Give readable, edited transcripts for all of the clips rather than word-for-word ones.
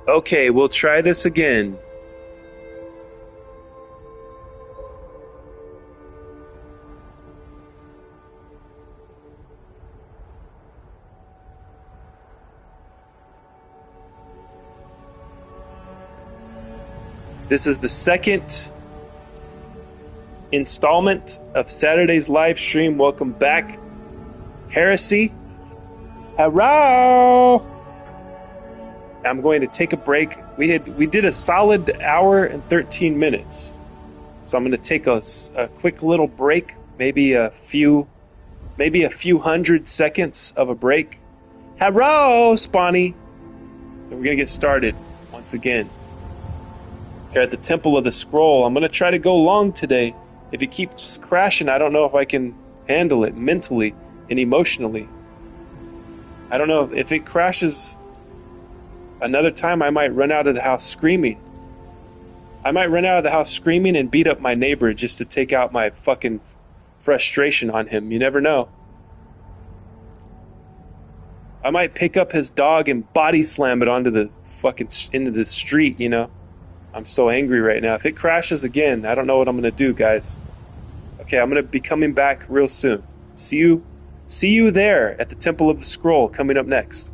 Okay, we'll try this again. This is the second installment of Saturday's live stream. Welcome back, Heresy. Hello. I'm going to take a break. We did a solid hour and 13 minutes. So I'm going to take a quick little break, maybe a few hundred seconds of a break. Hello, Spawny. And we're going to get started once again. Here at the Temple of the Scroll. I'm going to try to go long today. If it keeps crashing, I don't know if I can handle it mentally and emotionally. I don't know if it crashes another time, I might run out of the house screaming. I might run out of the house screaming and beat up my neighbor just to take out my fucking frustration on him. You never know. I might pick up his dog and body slam it into the street, you know. I'm so angry right now. If it crashes again, I don't know what I'm going to do, guys. Okay, I'm going to be coming back real soon. See you there at the Temple of the Scroll coming up next.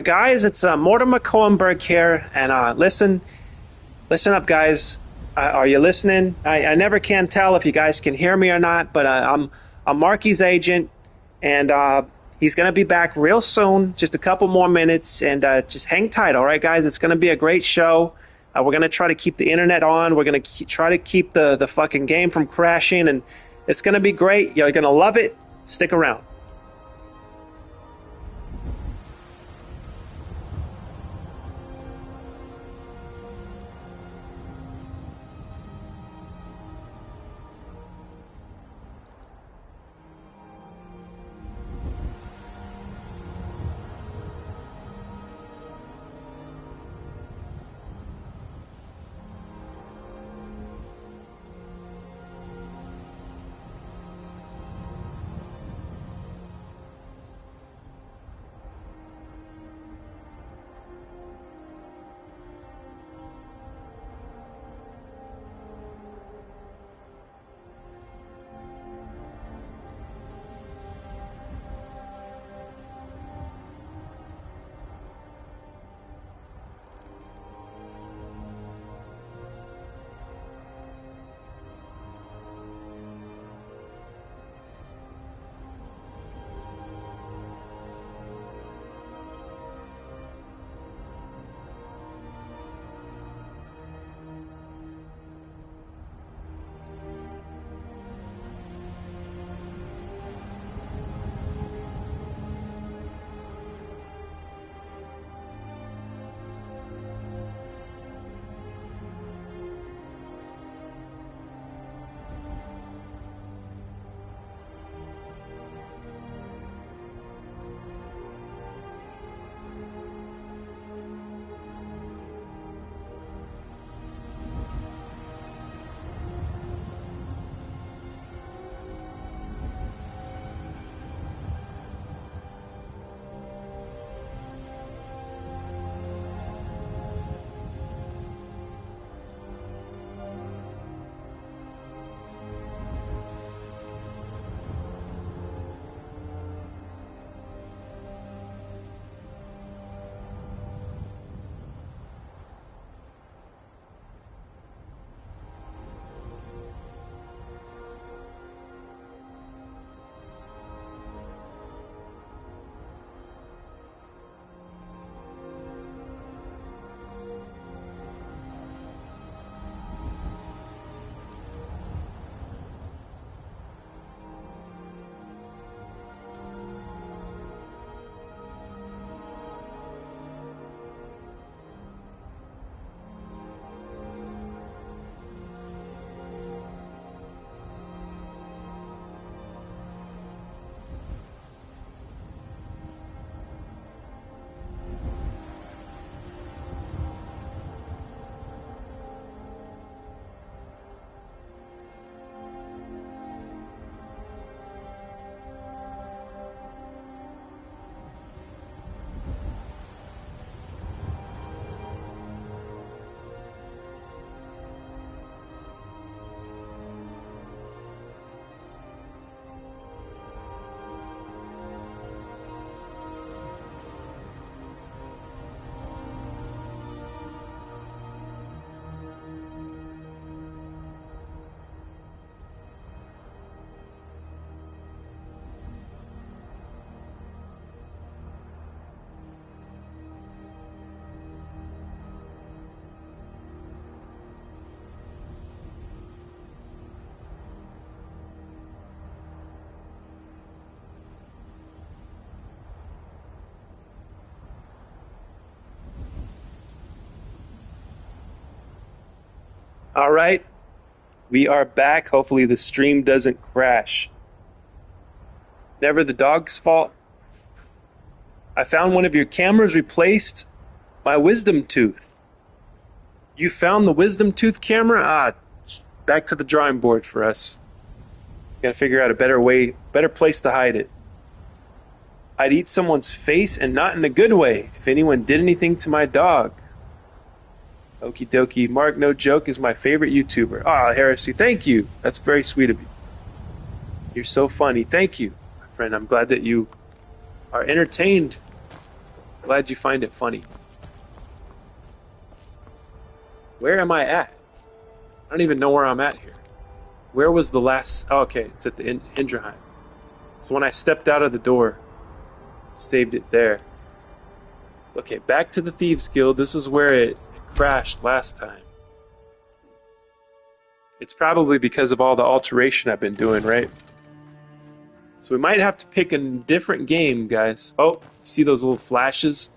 Guys, it's Mortimer Cohenberg here, and listen up, guys. Are you listening? I never can tell if you guys can hear me or not, but I'm Marky's agent, and he's going to be back real soon, just a couple more minutes, and just hang tight, all right, guys? It's going to be a great show. We're going to try to keep the internet on. We're going to try to keep the fucking game from crashing, and it's going to be great. You're going to love it. Stick around. All right, we are back. Hopefully the stream doesn't crash. Never the dog's fault. I found one of your cameras replaced my wisdom tooth. You found the wisdom tooth camera? Back to the drawing board for us. Gotta figure out a better place to hide it. I'd eat someone's face and not in a good way if anyone did anything to my dog. Okie dokie. Mark, no joke, is my favorite YouTuber. Heresy, thank you. That's very sweet of you. You're so funny. Thank you, my friend. I'm glad that you are entertained. Glad you find it funny. Where am I at? I don't even know where I'm at here. Where was the last... Oh, okay, it's at the Indraheim. So when I stepped out of the door, saved it there. Okay, back to the Thieves Guild. This is where it crashed last time. It's probably because of all the alteration I've been doing, right? So we might have to pick a different game, guys. Oh, see those little flashes?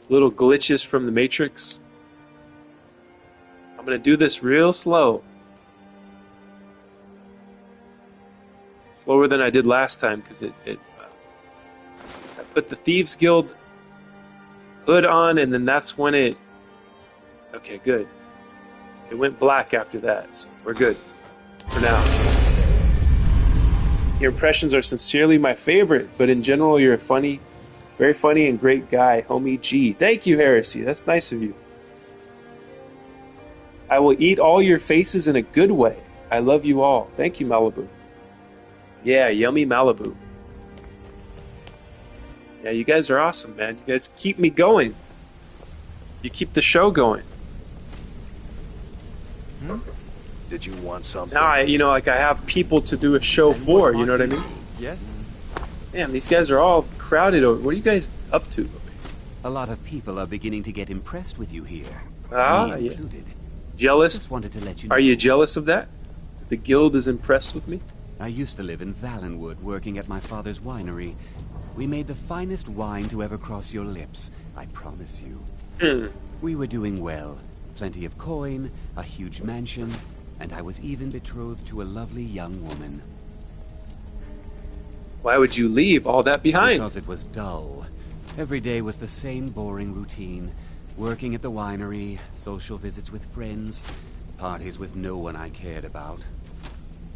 Little glitches from the Matrix? I'm going to do this real slow. Slower than I did last time, because I put the Thieves Guild hood on, and then that's when it... Okay, good. It went black after that, so we're good for now. Your impressions are sincerely my favorite, but in general, you're a funny, very funny and great guy, homie G. Thank you, Heresy. That's nice of you. I will eat all your faces in a good way. I love you all. Thank you, Malibu. Yeah, yummy Malibu. Yeah, you guys are awesome, man. You guys keep me going. You keep the show going. Did you want something? Now, I have people to do a show for, you know what I mean? Yes? Damn, these guys are all crowded over. What are you guys up to? A lot of people are beginning to get impressed with you here. Yeah. Me included. Jealous? Just wanted to let you know. Are you jealous of that? The guild is impressed with me? I used to live in Valenwood, working at my father's winery. We made the finest wine to ever cross your lips, I promise you. We were doing well. Plenty of coin, a huge mansion, and I was even betrothed to a lovely young woman. Why would you leave all that behind? Because it was dull. Every day was the same boring routine. Working at the winery, social visits with friends, parties with no one I cared about.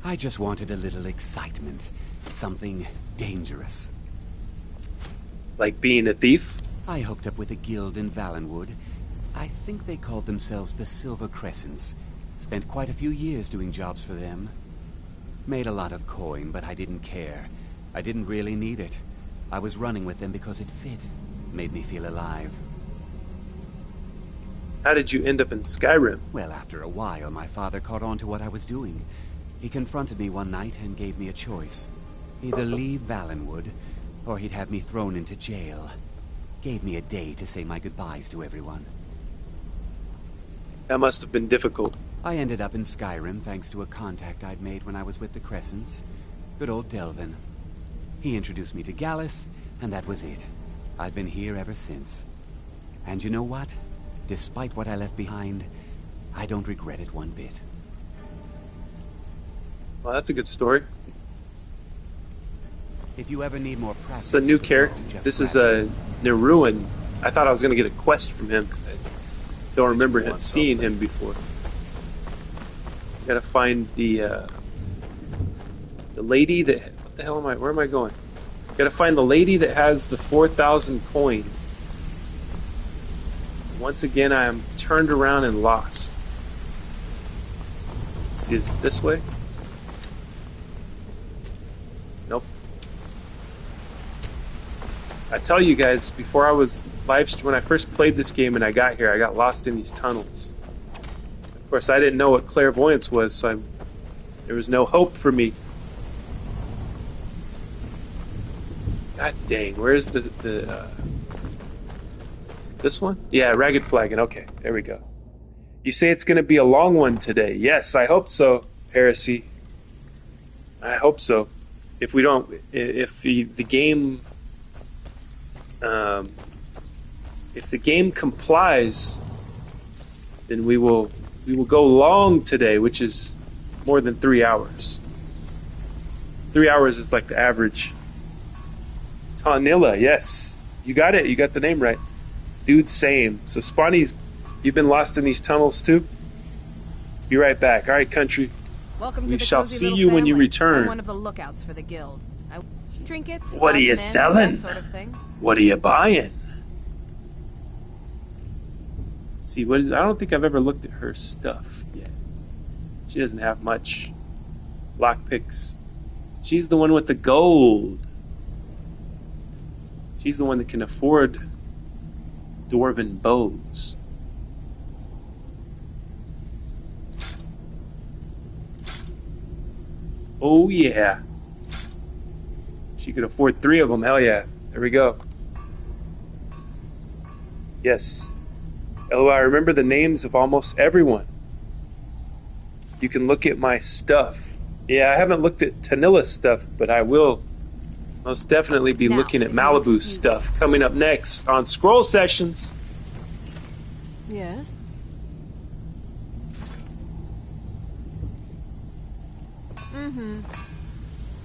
I just wanted a little excitement. Something dangerous. Like being a thief? I hooked up with a guild in Valenwood. I think they called themselves the Silver Crescents. Spent quite a few years doing jobs for them. Made a lot of coin, but I didn't care. I didn't really need it. I was running with them because it fit. Made me feel alive. How did you end up in Skyrim? Well, after a while, my father caught on to what I was doing. He confronted me one night and gave me a choice. Either leave Valenwood, or he'd have me thrown into jail. Gave me a day to say my goodbyes to everyone. That must have been difficult. I ended up in Skyrim thanks to a contact I'd made when I was with the Crescents. Good old Delvin. He introduced me to Gallus, and that was it. I've been here ever since. And you know what? Despite what I left behind, I don't regret it one bit. Well, that's a good story. If you ever need more practice... It's a new character. This is a Neruin. I thought I was going to get a quest from him, because I don't remember seeing him before. Gotta find the lady that... What the hell am I... Where am I going? Gotta find the lady that has the 4,000 coin. Once again, I am turned around and lost. Let's see, is it this way? Nope. I tell you guys, before I was when I first played this game and I got here, I got lost in these tunnels. Of course, I didn't know what clairvoyance was, so there was no hope for me. God dang, where's this one? Yeah, Ragged Flagon. Okay, there we go. You say it's going to be a long one today. Yes, I hope so, Heresy. I hope so. If we don't, if the game, if the game complies, then we will We will go long today, which is more than 3 hours. 3 hours is like the average. Tanilla, yes. You got it. You got the name right. Dude, same. So Spawny's, you've been lost in these tunnels too? Be right back. All right, country. Welcome We to the shall cozy see little you when you family. return. I'm one of the lookouts for the guild. Trinkets, What are odds you and ends, selling? that sort of thing. What are you buying? Let's see, I don't think I've ever looked at her stuff yet. She doesn't have much. Lockpicks. She's the one with the gold. She's the one that can afford dwarven bows. Oh yeah. She could afford 3 of them. Hell yeah. There we go. Yes. Oh, I remember the names of almost everyone. You can look at my stuff. Yeah, I haven't looked at Tanilla's stuff, but I will most definitely be Now, looking at if you'll Malibu's excuse stuff coming up next on Scroll Sessions. Yes? Mm-hmm.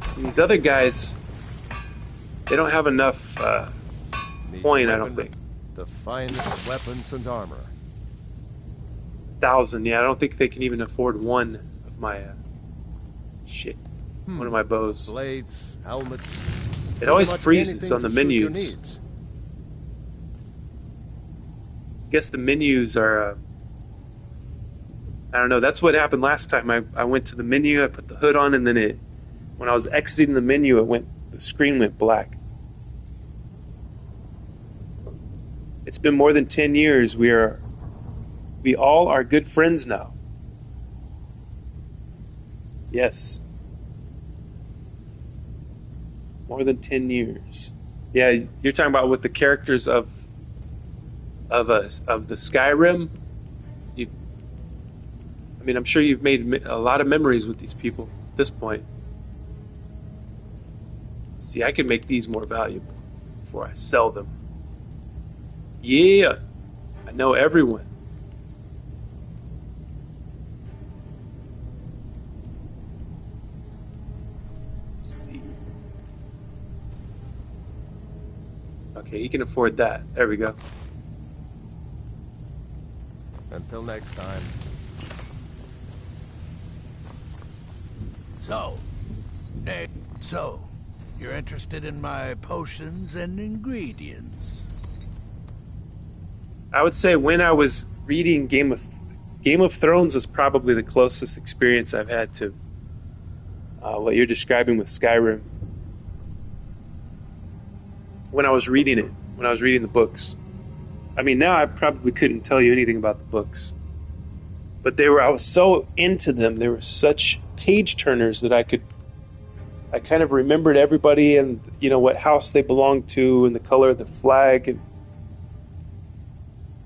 So these other guys, they don't have enough Need coin, to I don't weapon think. The finest weapons and armor. 1,000, yeah, I don't think they can even afford one of my shit. One of my bows. Blades, helmets. It always pretty much freezes anything on the to suit your menus. needs. I guess the menus are, I don't know, that's what happened last time. I went to the menu, I put the hood on, and then when I was exiting the menu, the screen went black. It's been more than 10 years. We all are good friends now. Yes. More than 10 years. Yeah, you're talking about with the characters of the Skyrim. I'm sure you've made a lot of memories with these people at this point. See, I can make these more valuable before I sell them. Yeah, I know everyone. Let's see. Okay, he can afford that. There we go. Until next time. So, you're interested in my potions and ingredients? I would say when I was reading Game of Thrones was probably the closest experience I've had to what you're describing with Skyrim. When I was reading the books. Now I probably couldn't tell you anything about the books. But I was so into them. They were such page turners that I kind of remembered everybody and, what house they belonged to and the color of the flag and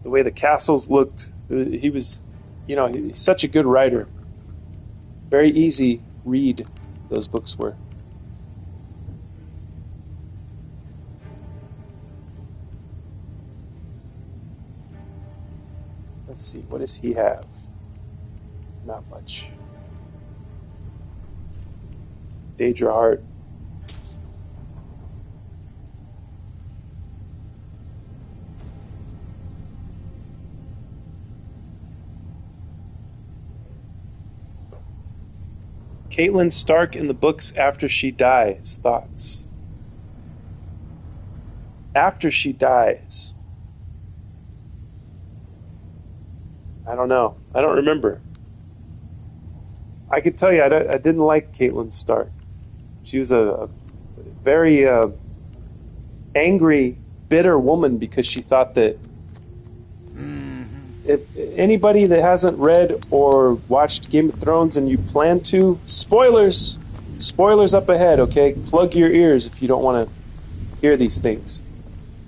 the way the castles looked. He was, he's such a good writer. Very easy read, those books were. Let's see, what does he have? Not much. Daedra Heart. Caitlin Stark in the books after she dies. Thoughts? After she dies. I don't know. I don't remember. I could tell you I didn't like Caitlin Stark. She was a very angry, bitter woman because she thought that if anybody that hasn't read or watched Game of Thrones and you plan to, spoilers up ahead, okay? Plug your ears if you don't want to hear these things.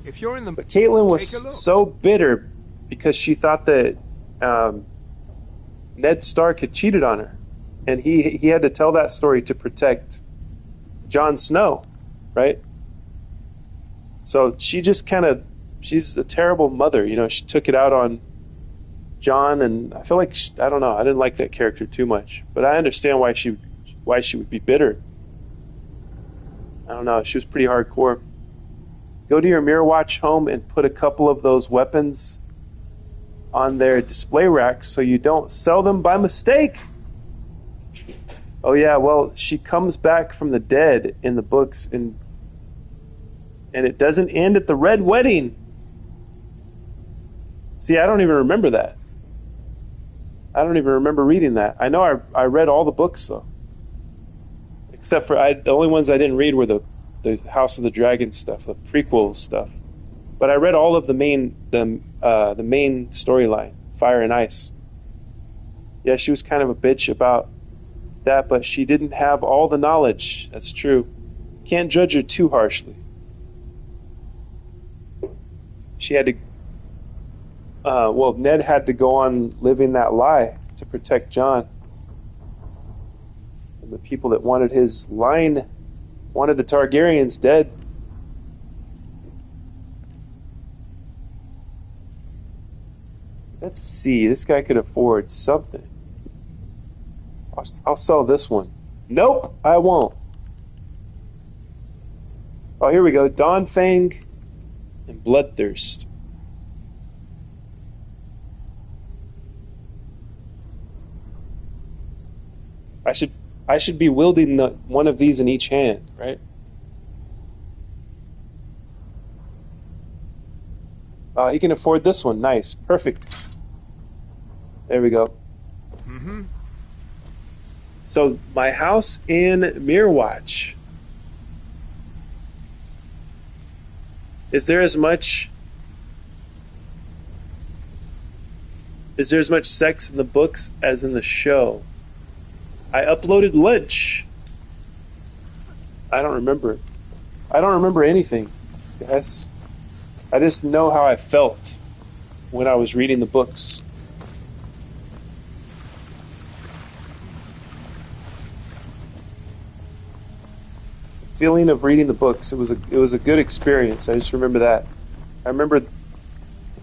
If you're in the... But Caitlin was Take a look. so bitter because she thought that Ned Stark had cheated on her. And he had to tell that story to protect Jon Snow, right? So she just she's a terrible mother, she took it out on John, and I feel like I don't know. I didn't like that character too much, but I understand why she would be bitter. I don't know. She was pretty hardcore. Go to your Mirror Watch home and put a couple of those weapons on their display racks so you don't sell them by mistake. Oh yeah, well, she comes back from the dead in the books, and it doesn't end at the Red Wedding. See, I don't even remember that. I don't even remember reading that. I know I read all the books though, except for the only ones I didn't read were the House of the Dragon stuff, the prequel stuff. But I read all of the main storyline, Fire and Ice. Yeah, she was kind of a bitch about that, but she didn't have all the knowledge. That's true. Can't judge her too harshly. She had to. Ned had to go on living that lie to protect Jon. And the people that wanted his line wanted the Targaryens dead. Let's see. This guy could afford something. I'll sell this one. Nope, I won't. Oh, here we go. Dawnfang and Bloodthirst. I should be wielding one of these in each hand, right? He can afford this one. Nice. Perfect. There we go. Mm-hmm. So, my house in Mirrorwatch. Is there as much sex in the books as in the show? I uploaded lunch. I don't remember. I don't remember anything, guys. I just know how I felt when I was reading the books. The feeling of reading the books, it was a good experience. I just remember that. I remember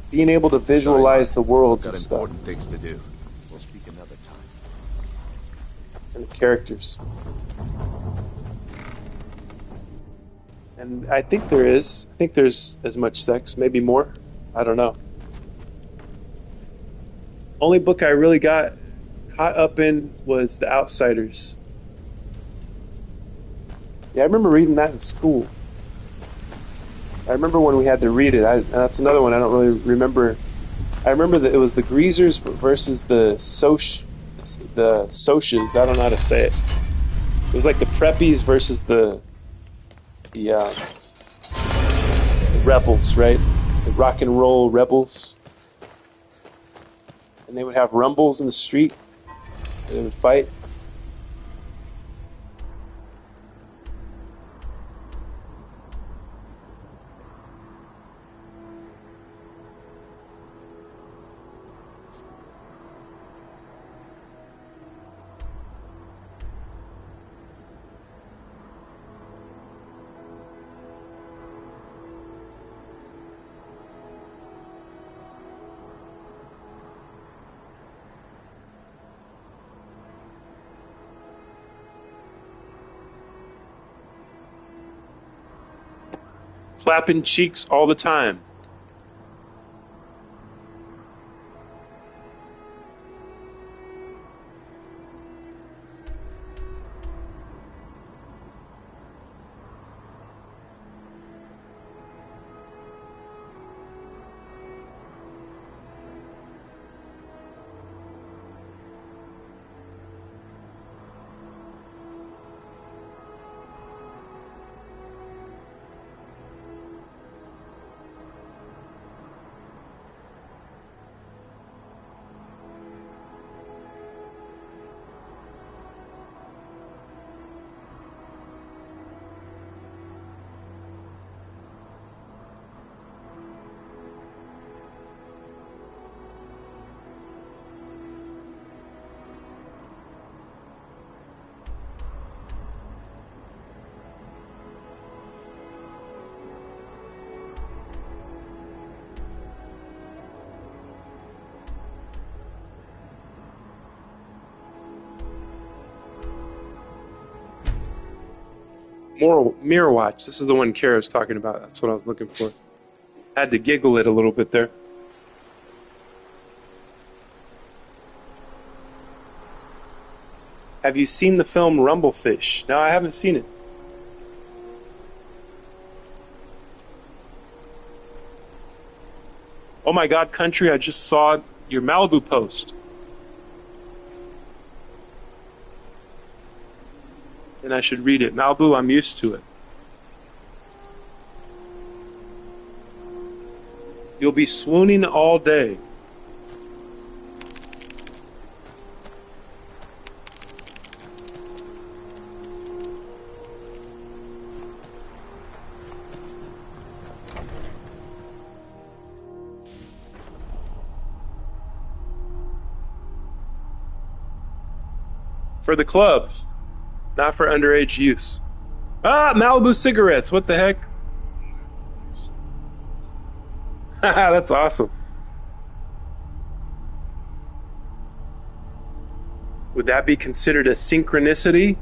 being able to visualize the worlds Got and stuff. important things to do. We'll speak another time. And the characters. And I think there's as much sex, maybe more. I don't know. Only book I really got caught up in was The Outsiders. Yeah, I remember reading that in school. I remember when we had to read it. That's another one I don't really remember. I remember that it was the Greasers versus the Socias. I don't know how to say it. It was like the Preppies versus the rebels, right? The rock and roll rebels. And they would have rumbles in the street. They would fight. Clapping cheeks all the time. Mirror Watch. This is the one Kara's talking about. That's what I was looking for. Had to giggle it a little bit there. Have you seen the film Rumblefish? No, I haven't seen it. Oh my God, country, I just saw your Malibu post. And I should read it. Malibu, I'm used to it. You'll be swooning all day. For the club, not for underage use. Ah, Malibu cigarettes. What the heck? Haha, that's awesome. Would that be considered a synchronicity?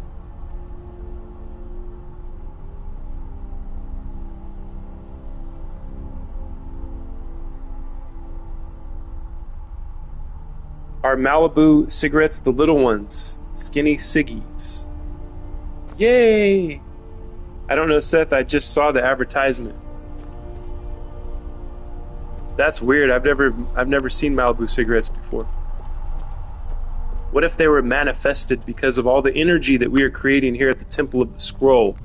Are Malibu cigarettes the little ones? Skinny ciggies. Yay! I don't know, Seth. I just saw the advertisement. That's weird. I've never seen Malibu cigarettes before. What if they were manifested because of all the energy that we are creating here at the Temple of the Scroll?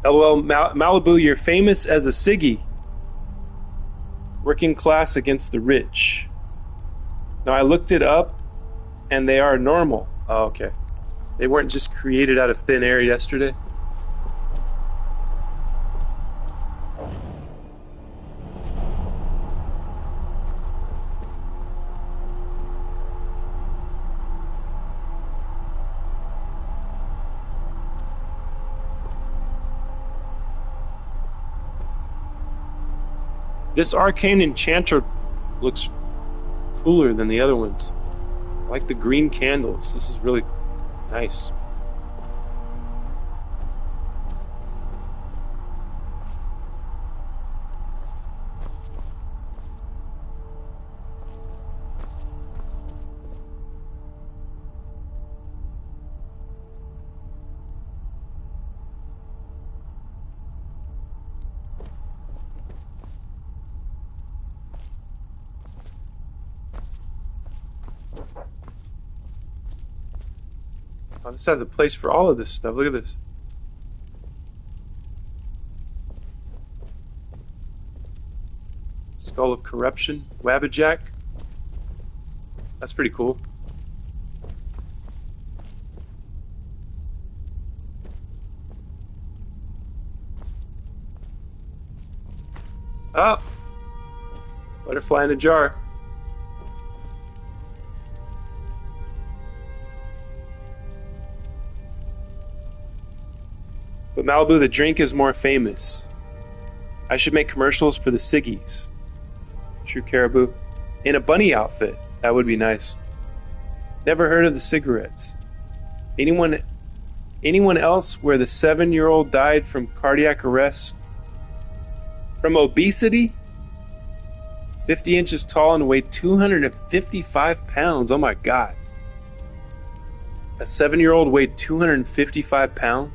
LOL, Malibu, you're famous as a ciggy. Working class against the rich. Now, I looked it up, and they are normal. Oh, okay. They weren't just created out of thin air yesterday. This arcane enchanter looks cooler than the other ones. I like the green candles. This is really nice. Oh, this has a place for all of this stuff. Look at this. Skull of Corruption. Wabbajack. That's pretty cool. Oh! Butterfly in a jar. But Malibu, the drink is more famous. I should make commercials for the ciggies. True Caribou. In a bunny outfit. That would be nice. Never heard of the cigarettes. Anyone else where the 7-year-old died from cardiac arrest? From obesity? 50 inches tall and weighed 255 pounds. Oh my God. A 7-year-old weighed 255 pounds?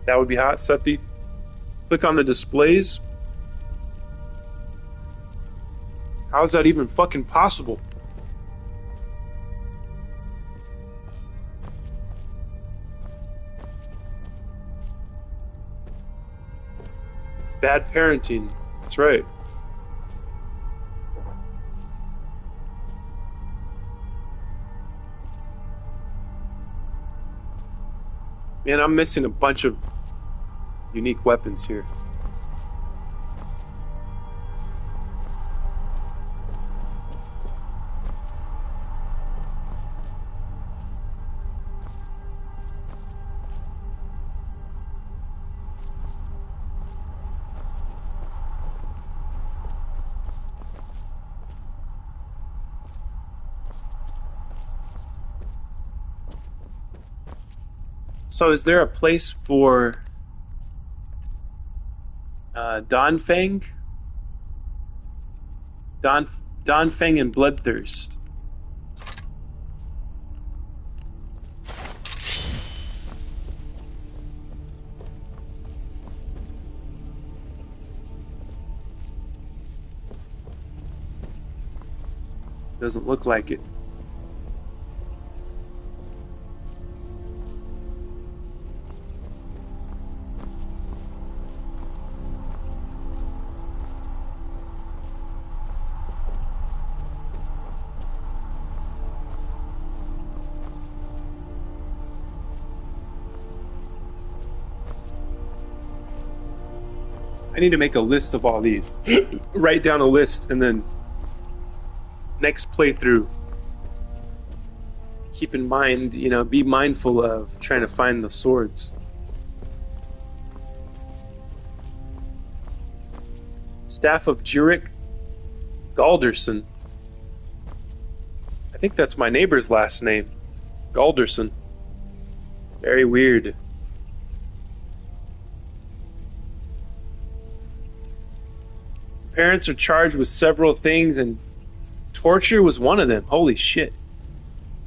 That would be hot, Sethi. Click on the displays. How is that even fucking possible? Bad parenting. That's right. Man, I'm missing a bunch of unique weapons here. So is there a place for Donfang? Donfang and Bloodthirst. Doesn't look like it. I need to make a list of all these. Write down a list and then next playthrough, keep in mind, be mindful of trying to find the swords. Staff of Jurek Galderson. I think that's my neighbor's last name. Galderson. Very weird. Parents are charged with several things, and torture was one of them. Holy shit.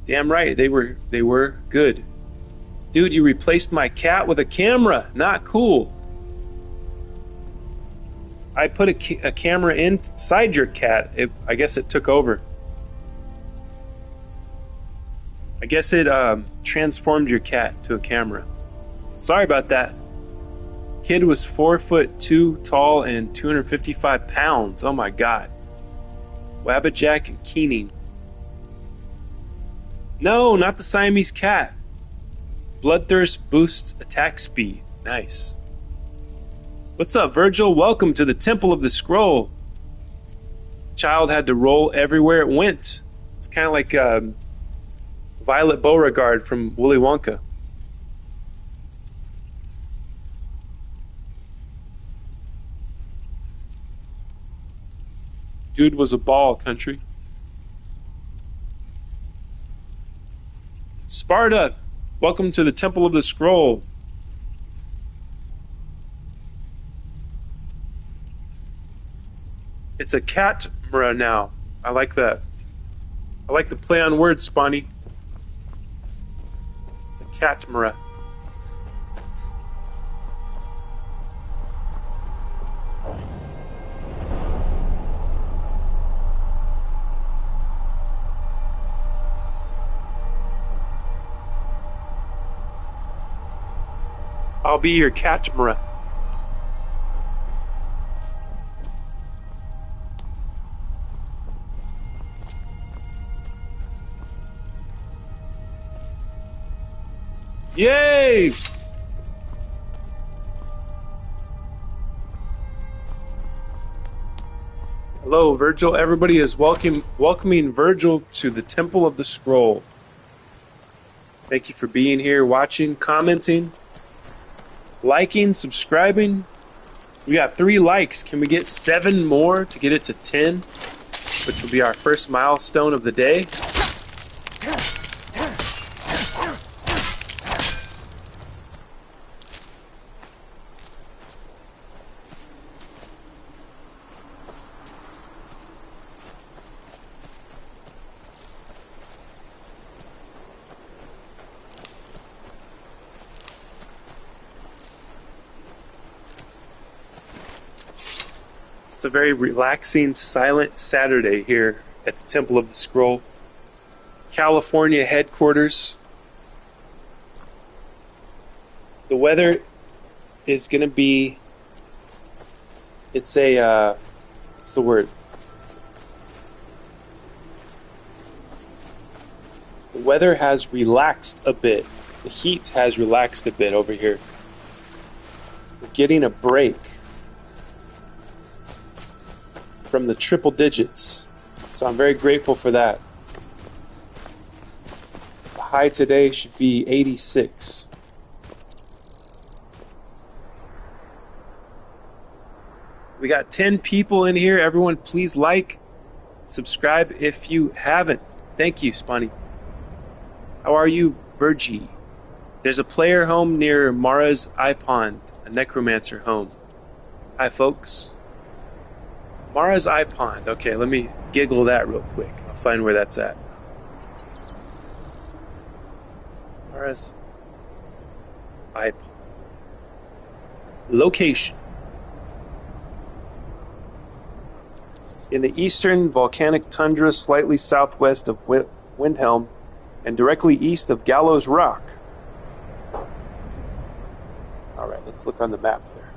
Damn right, they were good. Dude, you replaced my cat with a camera. Not cool. I put a camera inside your cat. I guess it took over. I guess it transformed your cat to a camera. Sorry about that. Kid was 4'2" tall and 255 pounds. Oh my god. Wabbajack and Keening. No, not the Siamese cat. Bloodthirst boosts attack speed. Nice. What's up, Virgil? Welcome to the Temple of the Scroll. Child had to roll everywhere it went. It's kind of like Violet Beauregard from Willy Wonka. Dude was a ball, country. Sparta, welcome to the Temple of the Scroll. It's a catmera now. I like that. I like the play on words, Spawny. It's a catmera. I'll be your catmera. Yay! Hello, Virgil. Everybody is welcoming Virgil to the Temple of the Scroll. Thank you for being here, watching, commenting, liking, subscribing. We got 3 likes. Can we get 7 more to get it to 10? Which will be our first milestone of the day. It's a very relaxing, silent Saturday here at the Temple of the Scroll, California headquarters. The weather is going to be, what's the word? The weather has relaxed a bit. The heat has relaxed a bit over here. We're getting a break from the triple digits, so I'm very grateful for that. The high today should be 86. We got 10 people in here. Everyone, please like, subscribe if you haven't. Thank you, Spunny. How are you, Virgie? There's a player home near Mara's Eye Pond, a necromancer home. Hi, folks. Mara's Eye Pond. Okay, let me giggle that real quick. I'll find where that's at. Mara's Eye Pond. Location. In the eastern volcanic tundra slightly southwest of Windhelm and directly east of Gallows Rock. Alright, let's look on the map there.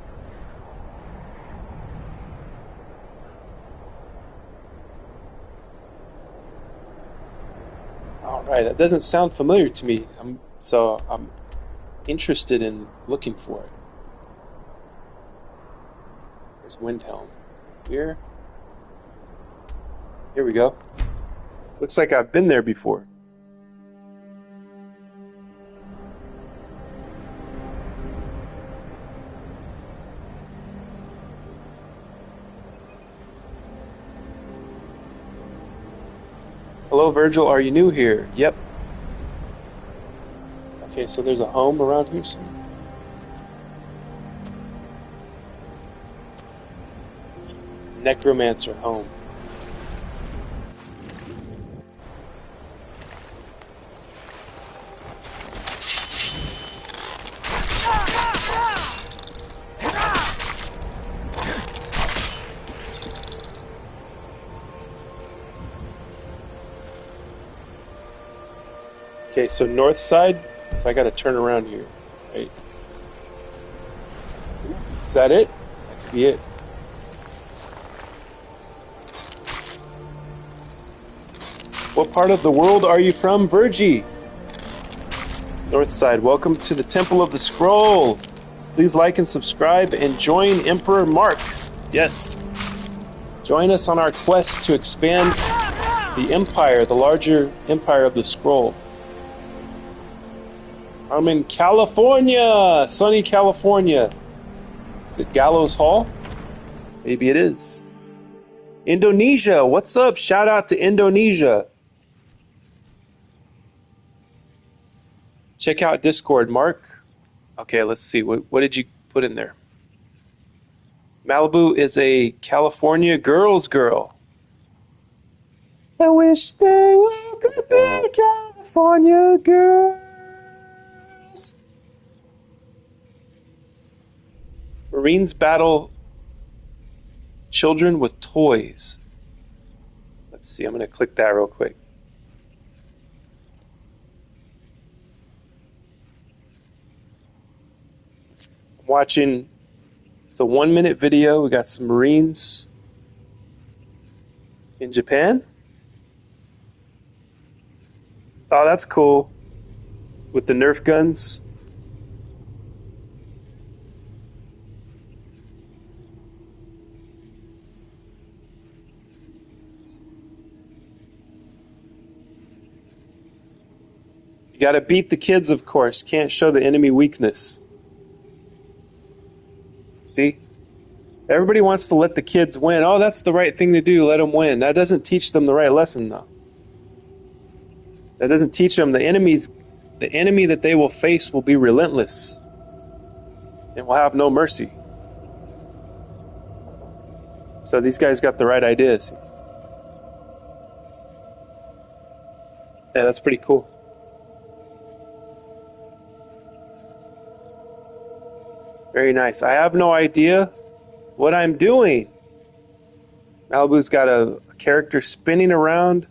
Alright, that doesn't sound familiar to me, so I'm interested in looking for it. There's Windhelm. Here we go. Looks like I've been there before. Hello, Virgil. Are you new here? Yep. Okay, so there's a home around here somewhere. Necromancer home. Okay, so north side, if I gotta turn around here, right? Is that it? That could be it. What part of the world are you from, Virgie? North side, welcome to the Temple of the Scroll. Please like and subscribe and join Emperor Mark. Yes. Join us on our quest to expand the empire, the larger empire of the scroll. I'm in California, sunny California. Is it Gallows Hall? Maybe it is. Indonesia, what's up? Shout out to Indonesia. Check out Discord, Mark. Okay, let's see. What did you put in there? Malibu is a California girl's girl. I wish they could be California girls. Marines battle children with toys. Let's see, I'm going to click that real quick. I'm watching, it's a 1-minute video. We got some Marines in Japan. Oh, that's cool. With the Nerf guns. You gotta beat the kids, of course. Can't show the enemy weakness. See? Everybody wants to let the kids win. Oh, that's the right thing to do. Let them win. That doesn't teach them the right lesson, though. That doesn't teach them the enemy that they will face will be relentless and will have no mercy. So these guys got the right ideas. Yeah, that's pretty cool. Very nice. I have no idea what I'm doing. Malibu's got a character spinning around.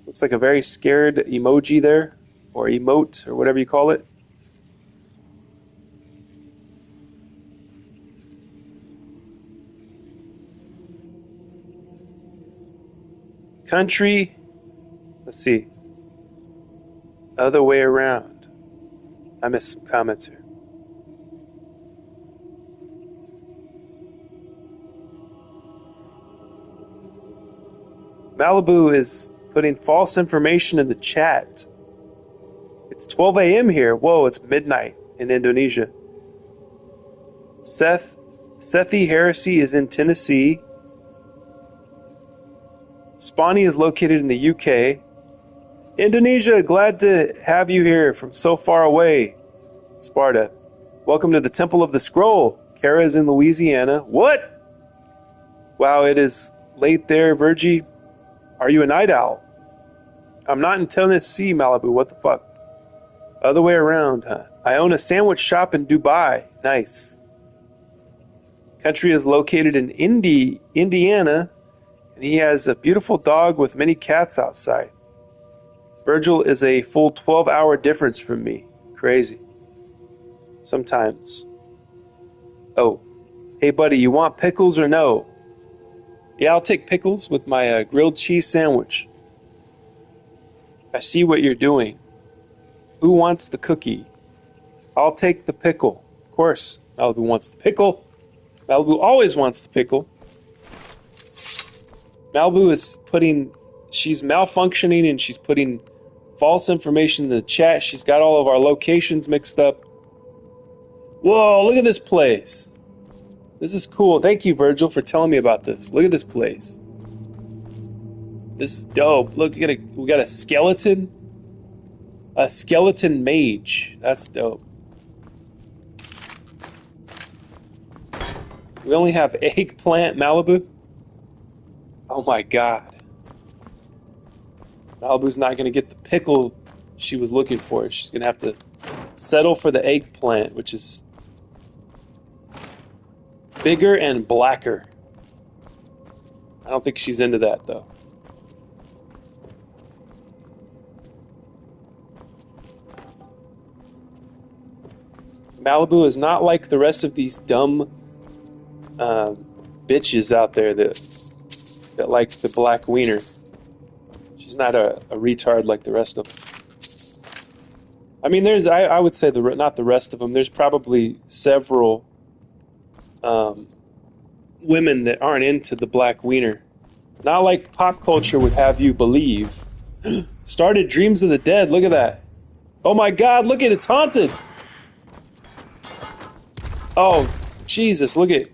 Looks like a very scared emoji there, or emote, or whatever you call it. Country, let's see. Other way around. I missed some comments here. Malibu is putting false information in the chat. It's 12 a.m. here. Whoa, it's midnight in Indonesia. Sethi Heresy is in Tennessee. Spawny is located in the UK. Indonesia, glad to have you here from so far away. Sparta. Welcome to the Temple of the Scroll. Kara is in Louisiana. What? Wow, it is late there, Virgie. Are you a night owl? I'm not in Tennessee, Malibu. What the fuck? Other way around, huh? I own a sandwich shop in Dubai. Nice. Country is located in Indiana, and he has a beautiful dog with many cats outside. Virgil is a full 12-hour difference from me. Crazy. Sometimes. Oh. Hey, buddy, you want pickles or no? Yeah, I'll take pickles with my grilled cheese sandwich. I see what you're doing. Who wants the cookie? I'll take the pickle. Of course, Malibu wants the pickle. Malibu always wants the pickle. Malibu is she's malfunctioning and she's putting false information in the chat. She's got all of our locations mixed up. Whoa, look at this place. This is cool. Thank you, Virgil, for telling me about this. Look at this place. This is dope. Look, we got a skeleton. A skeleton mage. That's dope. We only have eggplant, Malibu. Oh my god. Malibu's not going to get the pickle she was looking for. She's going to have to settle for the eggplant, which is bigger and blacker. I don't think she's into that, though. Malibu is not like the rest of these dumb bitches out there that like the black wiener. She's not a retard like the rest of them. I mean, I would say not the rest of them. There's probably several women that aren't into the black wiener. Not like pop culture would have you believe. Started Dreams of the Dead. Look at that. Oh my god, look at it. It's haunted. Oh, Jesus, look at...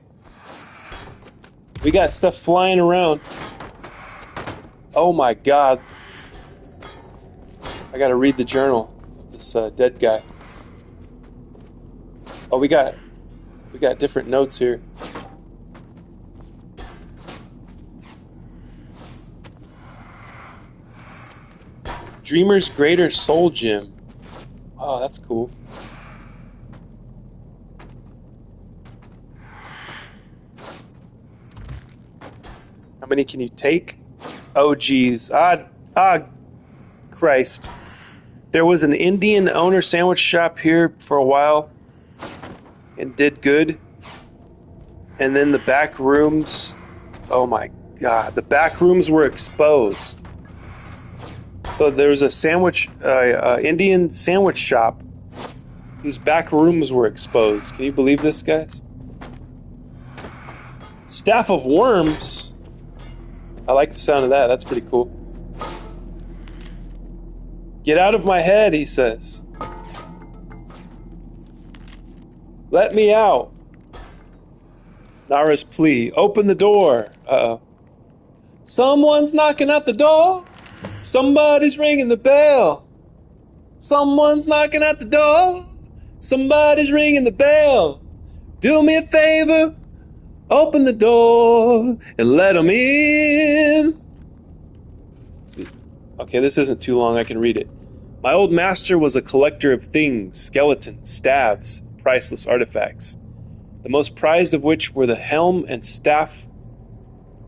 We got stuff flying around. Oh my god. I gotta read the journal of this dead guy. Oh, we got different notes here. Dreamer's Greater Soul Gym. Oh, that's cool. How many can you take? Oh, geez. Christ. There was an Indian owner sandwich shop here for a while and did good. And then the back rooms, oh my god, the back rooms were exposed. So there was a Indian sandwich shop whose back rooms were exposed. Can you believe this, guys? Staff of Worms. I like the sound of that. That's pretty cool. Get out of my head, he says. Let me out. Nara's plea. Open the door. Uh-oh. Someone's knocking at the door. Somebody's ringing the bell. Someone's knocking at the door. Somebody's ringing the bell. Do me a favor. Open the door and let them in. See. Okay, this isn't too long. I can read it. My old master was a collector of things, skeletons, staves, priceless artifacts. The most prized of which were the helm and staff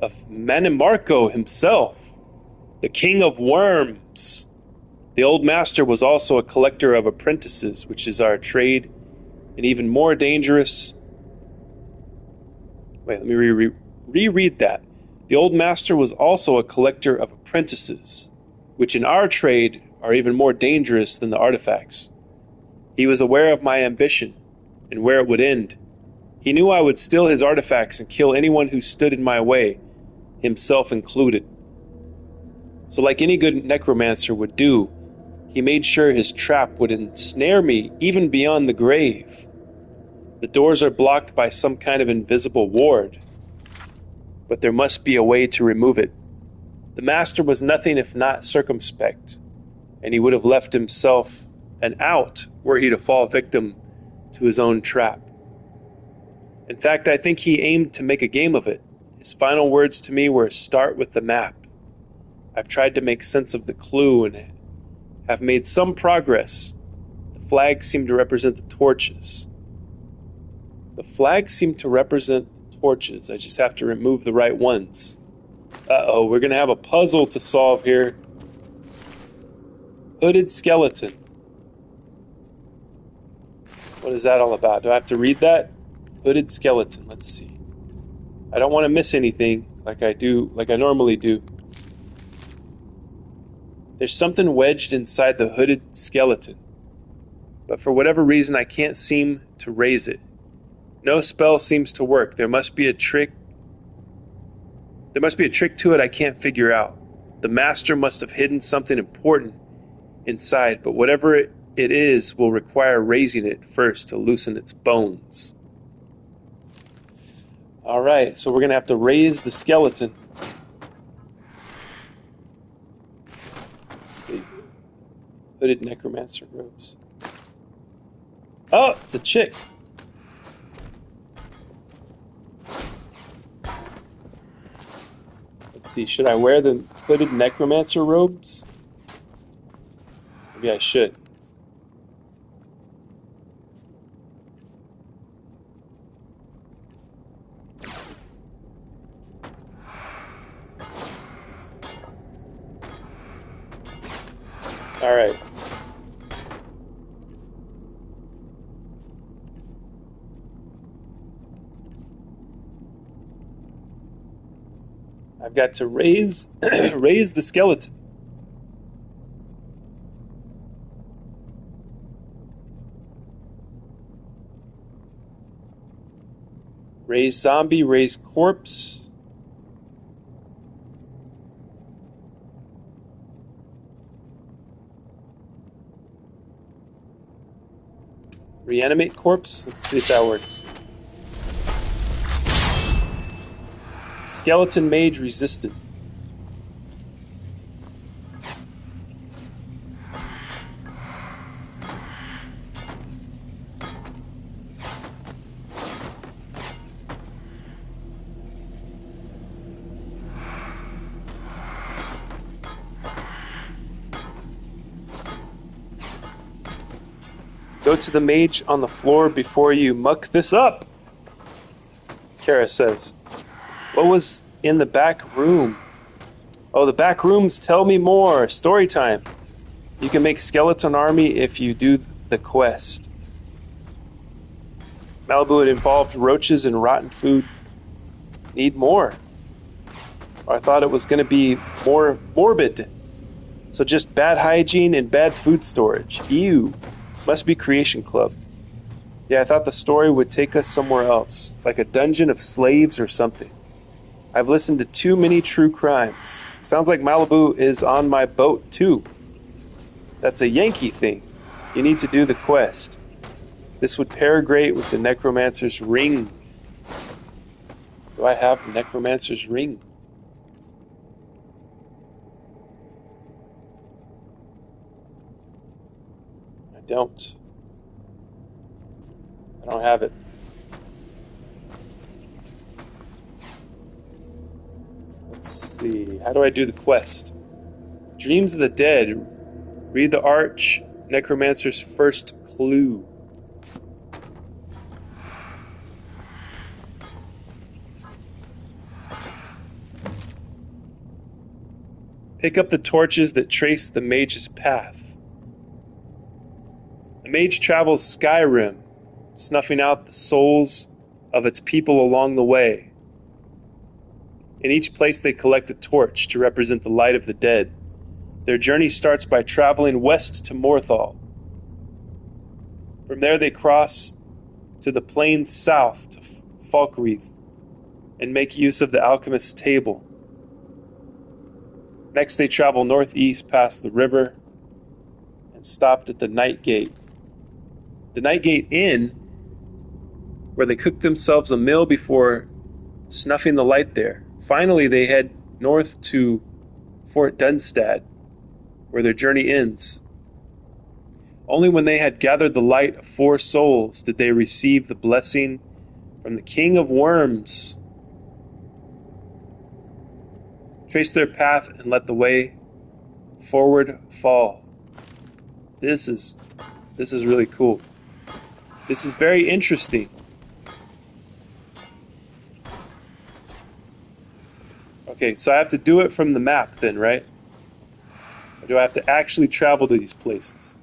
of Manimarco himself, the king of worms. The old master was also a collector of apprentices, which is our trade, and even more dangerous. Wait, let me reread that. The old master was also a collector of apprentices, which in our trade are even more dangerous than the artifacts. He was aware of my ambition and where it would end. He knew I would steal his artifacts and kill anyone who stood in my way, himself included. So like any good necromancer would do, he made sure his trap would ensnare me even beyond the grave. The doors are blocked by some kind of invisible ward, but there must be a way to remove it. The master was nothing if not circumspect. and he would have left himself an out were he to fall victim to his own trap. In fact, I think he aimed to make a game of it. His final words to me were, "Start with the map." I've tried to make sense of the clue and have made some progress. The flags seem to represent the torches. The flags seem to represent the torches. I just have to remove the right ones. Uh-oh, we're going to have a puzzle to solve here. Hooded skeleton. What is that all about? Do I have to read that? Hooded skeleton. Let's see. I don't want to miss anything like I normally do. There's something wedged inside the hooded skeleton, but for whatever reason I can't seem to raise it. No spell seems to work. There must be a trick to it I can't figure out. The master must have hidden something important inside, but whatever it is will require raising it first to loosen its bones. Alright, so we're going to have to raise the skeleton. Let's see. Hooded necromancer robes. Oh, it's a chick. Let's see, should I wear the hooded necromancer robes? Maybe I should. All right. I've got to raise the skeleton. Raise zombie, raise corpse. Reanimate corpse. Let's see if that works. Skeleton mage resistant. Go to the mage on the floor before you muck this up, Kara says. What was in the back room? Oh, the back rooms, tell me more. Story time. You can make skeleton army if you do the quest. Malibu, it involved roaches and rotten food. Need more. I thought it was going to be more morbid. So just bad hygiene and bad food storage. Ew. Must be Creation Club. Yeah, I thought the story would take us somewhere else, like a dungeon of slaves or something. I've listened to too many true crimes. Sounds like Malibu is on my boat, too. That's a Yankee thing. You need to do the quest. This would pair great with the Necromancer's Ring. Do I have the Necromancer's Ring? I don't have it. Let's see. How do I do the quest? Dreams of the Dead. Read the Arch Necromancer's first clue. Pick up the torches that trace the mage's path. The mage travels Skyrim, snuffing out the souls of its people along the way. In each place they collect a torch to represent the light of the dead. Their journey starts by traveling west to Morthal. From there they cross to the plains south to Falkreath and make use of the alchemist's table. Next they travel northeast past the river and stopped at the Night Gate. The Night Gate Inn, where they cooked themselves a meal before snuffing the light there. Finally, they head north to Fort Dunstad. where their journey ends. Only when they had gathered the light of 4 souls did they receive the blessing from the King of Worms. Trace their path and let the way forward fall. This is really cool. This is very interesting. Okay, so I have to do it from the map then, right? Or do I have to actually travel to these places?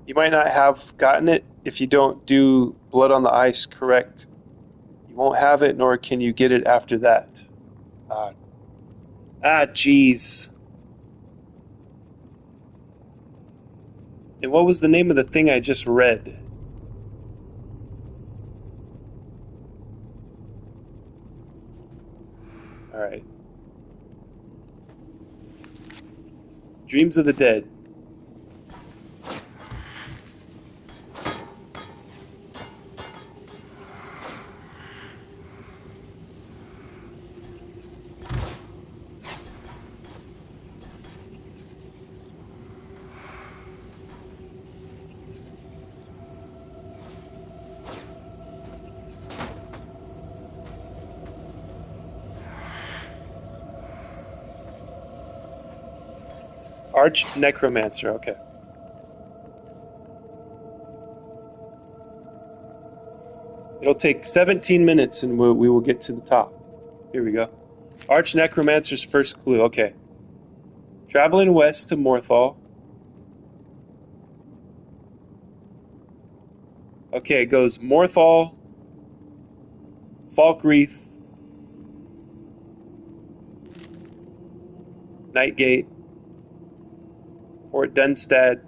You might not have gotten it if you don't do Blood on the Ice correct. You won't have it, nor can you get it after that. Jeez. And what was the name of the thing I just read? Alright. Dreams of the Dead. Arch Necromancer, okay. It'll take 17 minutes and we will get to the top. Here we go. Arch Necromancer's first clue, okay. Traveling west to Morthal. Okay, it goes Morthal, Falkreath, Nightgate, Fort Dunstad.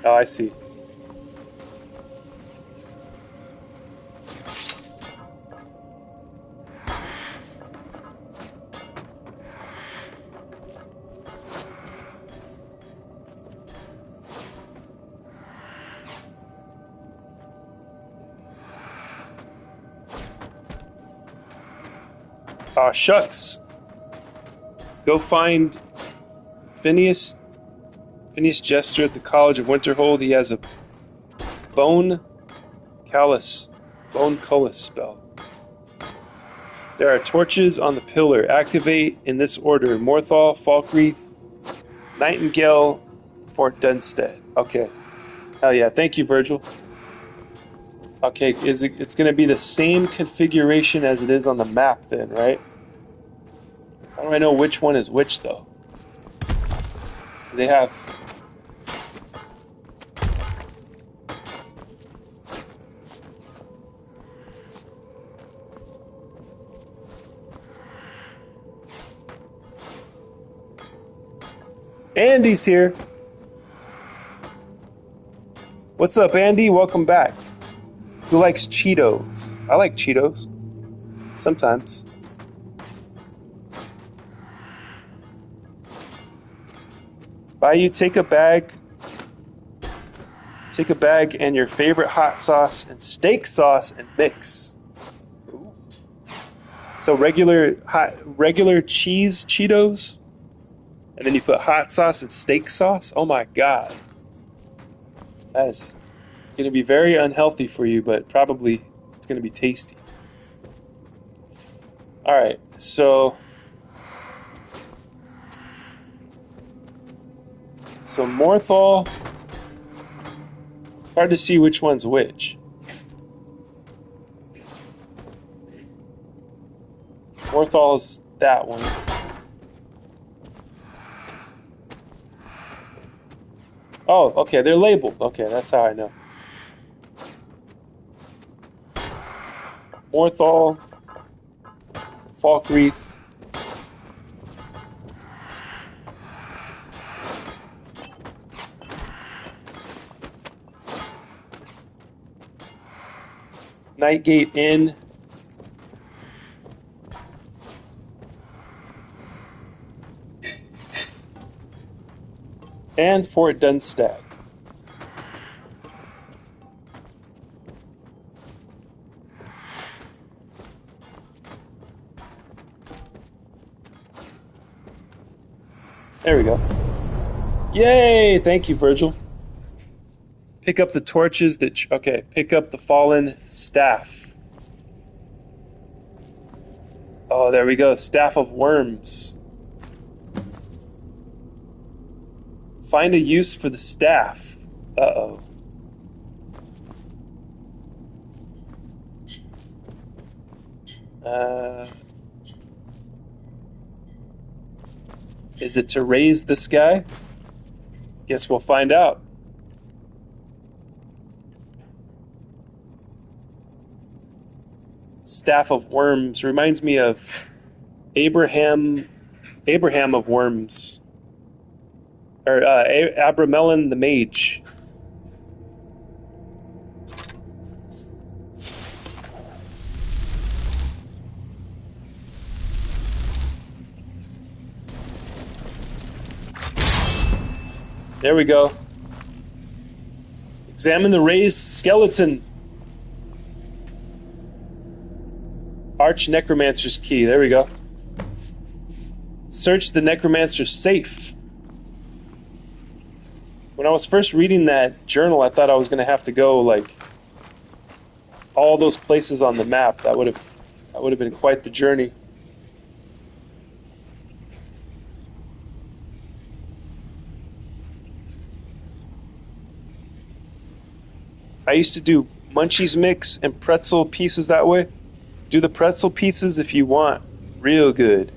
Oh, I see. Oh, shucks. Go find Phineas Jester at the College of Winterhold. He has a Bone Cullis spell. There are torches on the pillar. Activate in this order: Morthal, Falkreath, Nightingale, Fort Dunstad. Okay. Hell yeah. Thank you, Virgil. Okay, it's going to be the same configuration as it is on the map then, right? How do I know which one is which, though? They have... Andy's here. What's up, Andy? Welcome back. Who likes Cheetos? I like Cheetos. Sometimes. Bayou, take a bag and your favorite hot sauce and steak sauce and mix. Ooh. So regular cheese Cheetos, and then you put hot sauce and steak sauce. Oh my god, that is going to be very unhealthy for you, but probably it's going to be tasty. All right, so Morthal. Hard to see which one's which. Morthal's that one. Oh, okay, they're labeled. Okay, that's how I know. Morthal, Falkreath. Nightgate Inn. And Fort Dunstag. There we go. Yay! Thank you, Virgil. Pick up the torches that... Okay, pick up the fallen staff. Oh, there we go. Staff of Worms. Find a use for the staff. Uh-oh. Is it to raise this guy? Guess we'll find out. Staff of Worms reminds me of Abraham of Worms. Or Abramelin the Mage. There we go. Examine the raised skeleton. Arch Necromancer's key. There we go. Search the Necromancer's safe. When I was first reading that journal, I thought I was going to have to go like all those places on the map. That would have been quite the journey. I used to do munchies mix and pretzel pieces that way. Do the pretzel pieces if you want. Real good.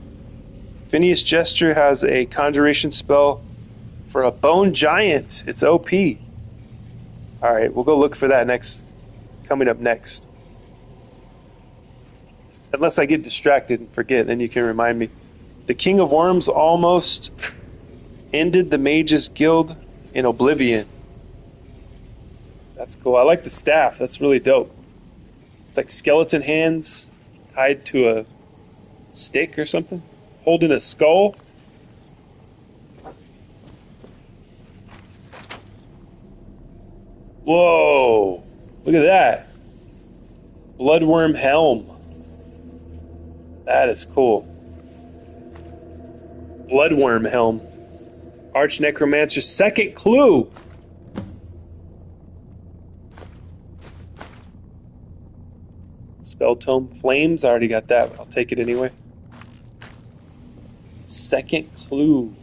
Phineas Gesture has a conjuration spell for a bone giant. It's OP. Alright, we'll go look for that coming up next. Unless I get distracted and forget, then you can remind me. The King of Worms almost ended the Mages Guild in oblivion. That's cool. I like the staff. That's really dope. It's like skeleton hands tied to a stick or something. Holding a skull. Whoa. Look at that. Bloodworm helm. That is cool. Bloodworm helm. Arch Necromancer's second clue. Spell Tome Flames, I already got that. I'll take it anyway. Second clue.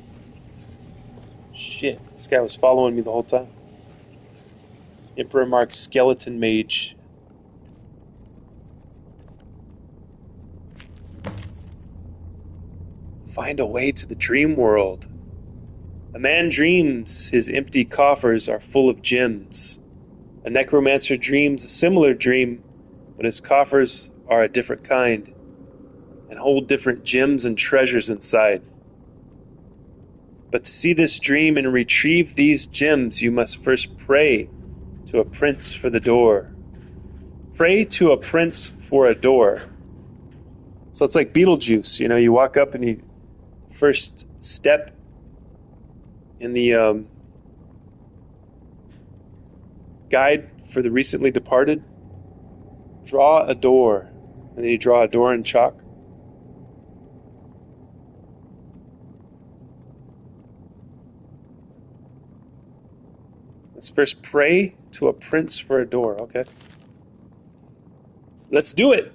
Shit, this guy was following me the whole time. Emperor Mark Skeleton Mage. Find a way to the dream world. A man dreams his empty coffers are full of gems. A necromancer dreams a similar dream when his coffers are a different kind and hold different gems and treasures inside. But to see this dream and retrieve these gems, you must first pray to a prince for the door. Pray to a prince for a door. So it's like Beetlejuice, you know, you walk up and you first step in the guide for the recently departed. Draw a door, and then you draw a door in chalk. Let's first pray to a prince for a door, okay? Let's do it!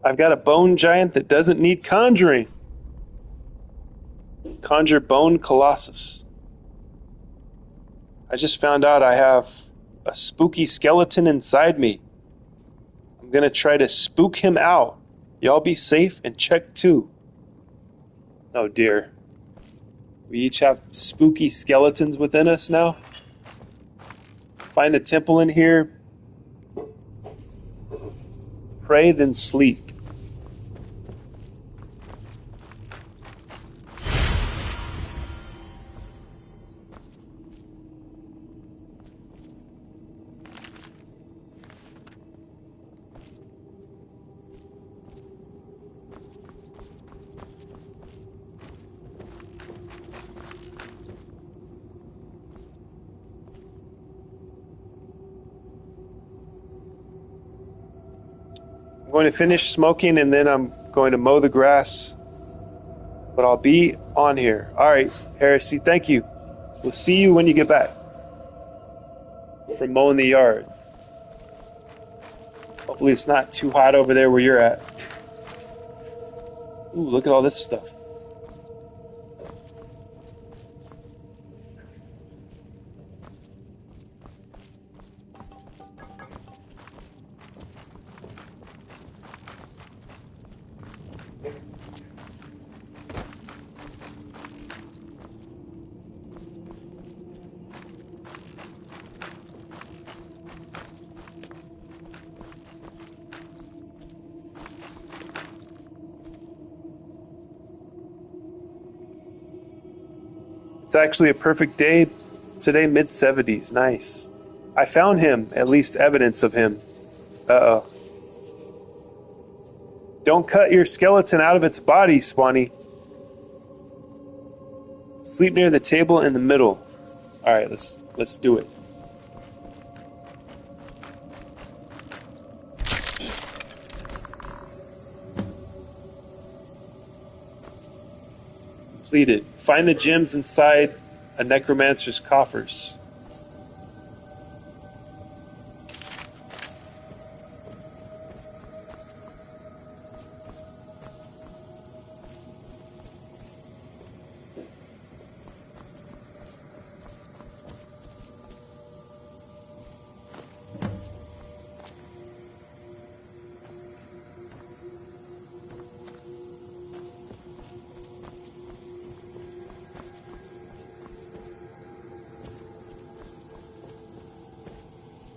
I've got a bone giant that doesn't need conjuring. Conjure Bone Colossus. I just found out I have a spooky skeleton inside me. I'm gonna try to spook him out. Y'all be safe and check too. Oh dear. We each have spooky skeletons within us now. Find a temple in here. Pray, then sleep. I'm going to finish smoking and then I'm going to mow the grass. But I'll be on here. Alright, Heresy, thank you. We'll see you when you get back from mowing the yard. Hopefully it's not too hot over there where you're at. Ooh, look at all this stuff. It's actually a perfect day today, mid-70s. Nice. I found him, at least evidence of him. Uh-oh. Don't cut your skeleton out of its body, Swanee. Sleep near the table in the middle. Alright, let's do it. Completed. Find the gems inside a necromancer's coffers.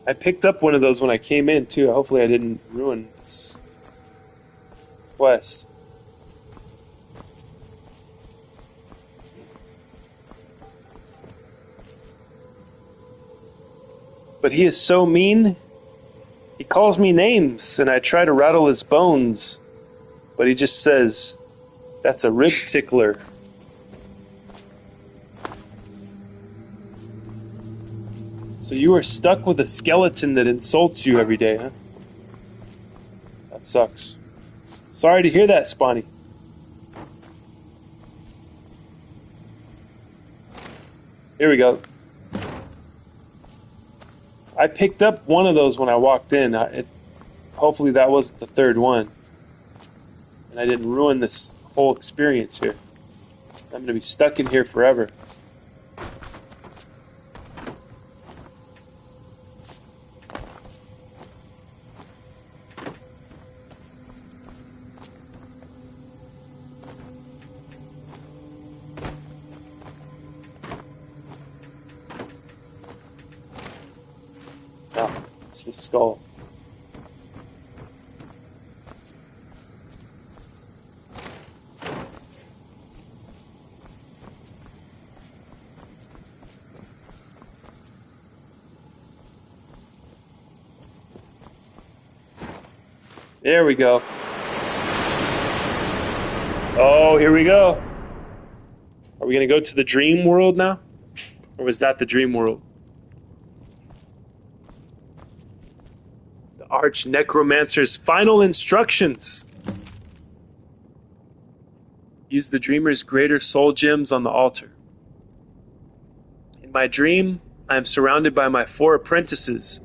I picked up one of those when I came in, too. Hopefully I didn't ruin this quest. But he is so mean. He calls me names, and I try to rattle his bones. But he just says, that's a rib tickler. So you are stuck with a skeleton that insults you every day, huh? That sucks. Sorry to hear that, Spawny. Here we go. I picked up one of those when I walked in. Hopefully that wasn't the third one. And I didn't ruin this whole experience here. I'm going to be stuck in here forever. Oh, it's the skull. There we go. Oh, here we go. Are we going to go to the dream world now? Or was that the dream world? The Arch Necromancer's final instructions. Use the dreamer's greater soul gems on the altar. In my dream, I am surrounded by my 4 apprentices,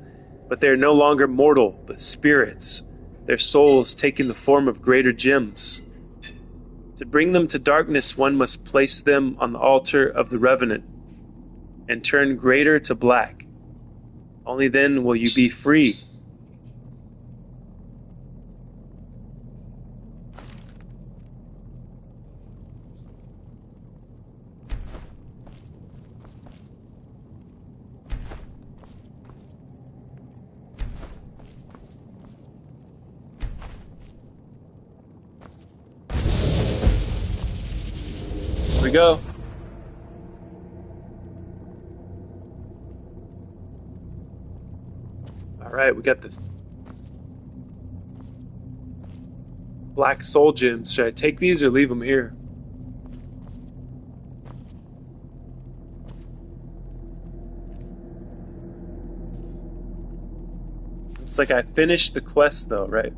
but they are no longer mortal, but spirits. Their souls taking the form of greater gems. To bring them to darkness, one must place them on the altar of the Revenant and turn greater to black. Only then will you be free. Here we go. Alright, we got this. Black soul gems. Should I take these or leave them here? Looks like I finished the quest though, right?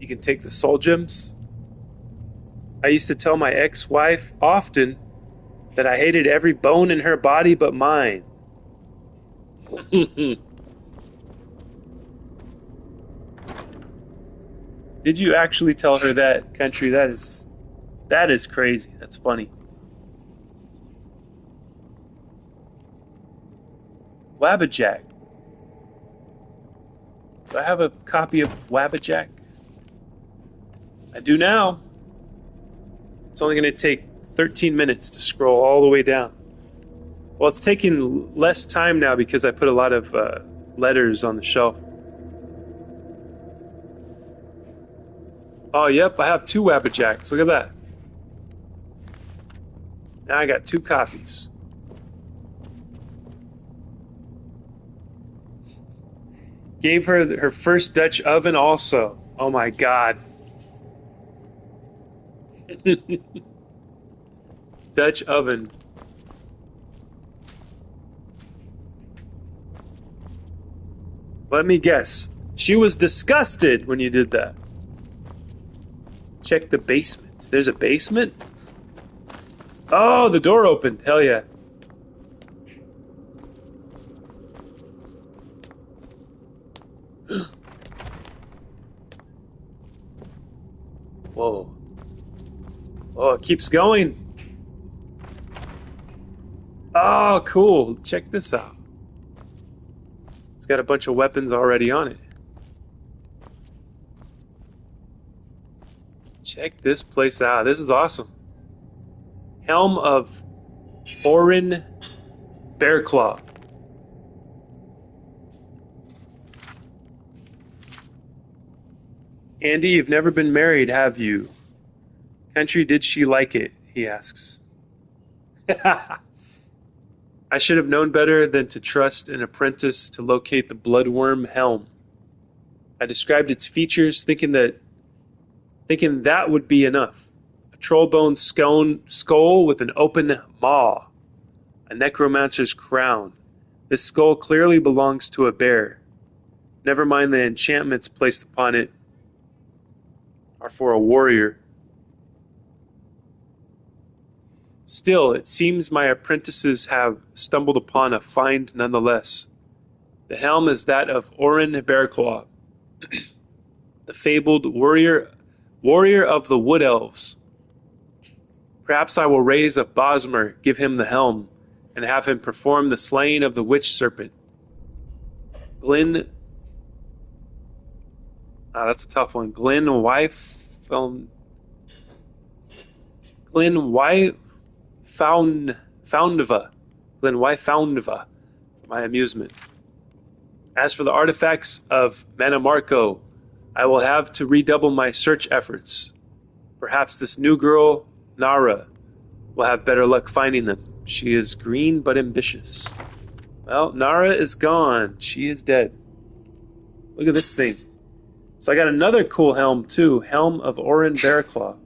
You can take the soul gems. I used to tell my ex-wife often that I hated every bone in her body but mine. Did you actually tell her that, Country? That is crazy. That's funny. Wabbajack. Do I have a copy of Wabbajack? I do now. It's only going to take 13 minutes to scroll all the way down. Well, it's taking less time now because I put a lot of letters on the shelf. Oh, yep, I have 2 Wabbajacks. Look at that. Now I got 2 copies. Gave her her first Dutch oven also. Oh my God. Dutch oven. Let me guess. She was disgusted when you did that. Check the basements. There's a basement? Oh, the door opened. Hell yeah. Whoa. Oh, it keeps going. Oh, cool. Check this out. It's got a bunch of weapons already on it. Check this place out. This is awesome. Helm of Orin Bearclaw. Andy, you've never been married, have you? Country, did she like it? He asks. I should have known better than to trust an apprentice to locate the bloodworm helm. I described its features, thinking that would be enough. A trollbone skull with an open maw. A necromancer's crown. This skull clearly belongs to a bear. Never mind the enchantments placed upon it are for a warrior. Still, it seems my apprentices have stumbled upon a find nonetheless. The helm is that of Orin Bearclaw, the fabled warrior of the Wood Elves. Perhaps I will raise a Bosmer, give him the helm, and have him perform the slaying of the witch serpent. That's a tough one. Glen Foundva. My amusement. As for the artifacts of Manamarco, I will have to redouble my search efforts. Perhaps this new girl, Nara, will have better luck finding them. She is green but ambitious. Well, Nara is gone. She is dead. Look at this thing. So I got another cool helm too. Helm of Orin Bearclaw.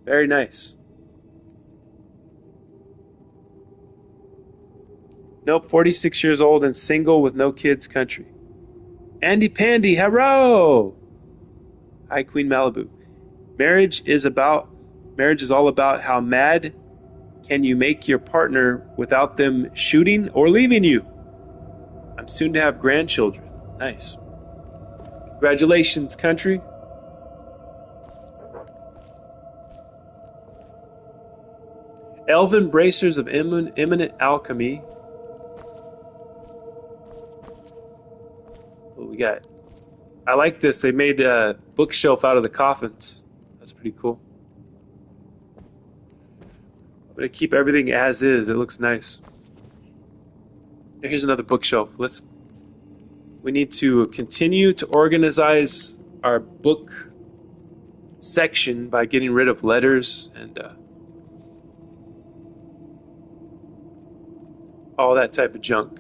Very nice. Nope, 46 years old and single with no kids country. Andy Pandy, hello! Hi, Queen Malibu. Marriage is all about how mad can you make your partner without them shooting or leaving you. I'm soon to have grandchildren. Nice. Congratulations, country. Elven bracers of imminent alchemy. What we got? I like this. They made a bookshelf out of the coffins. That's pretty cool. I'm going to keep everything as is. It looks nice. Here's another bookshelf. We need to continue to organize our book section by getting rid of letters and all that type of junk.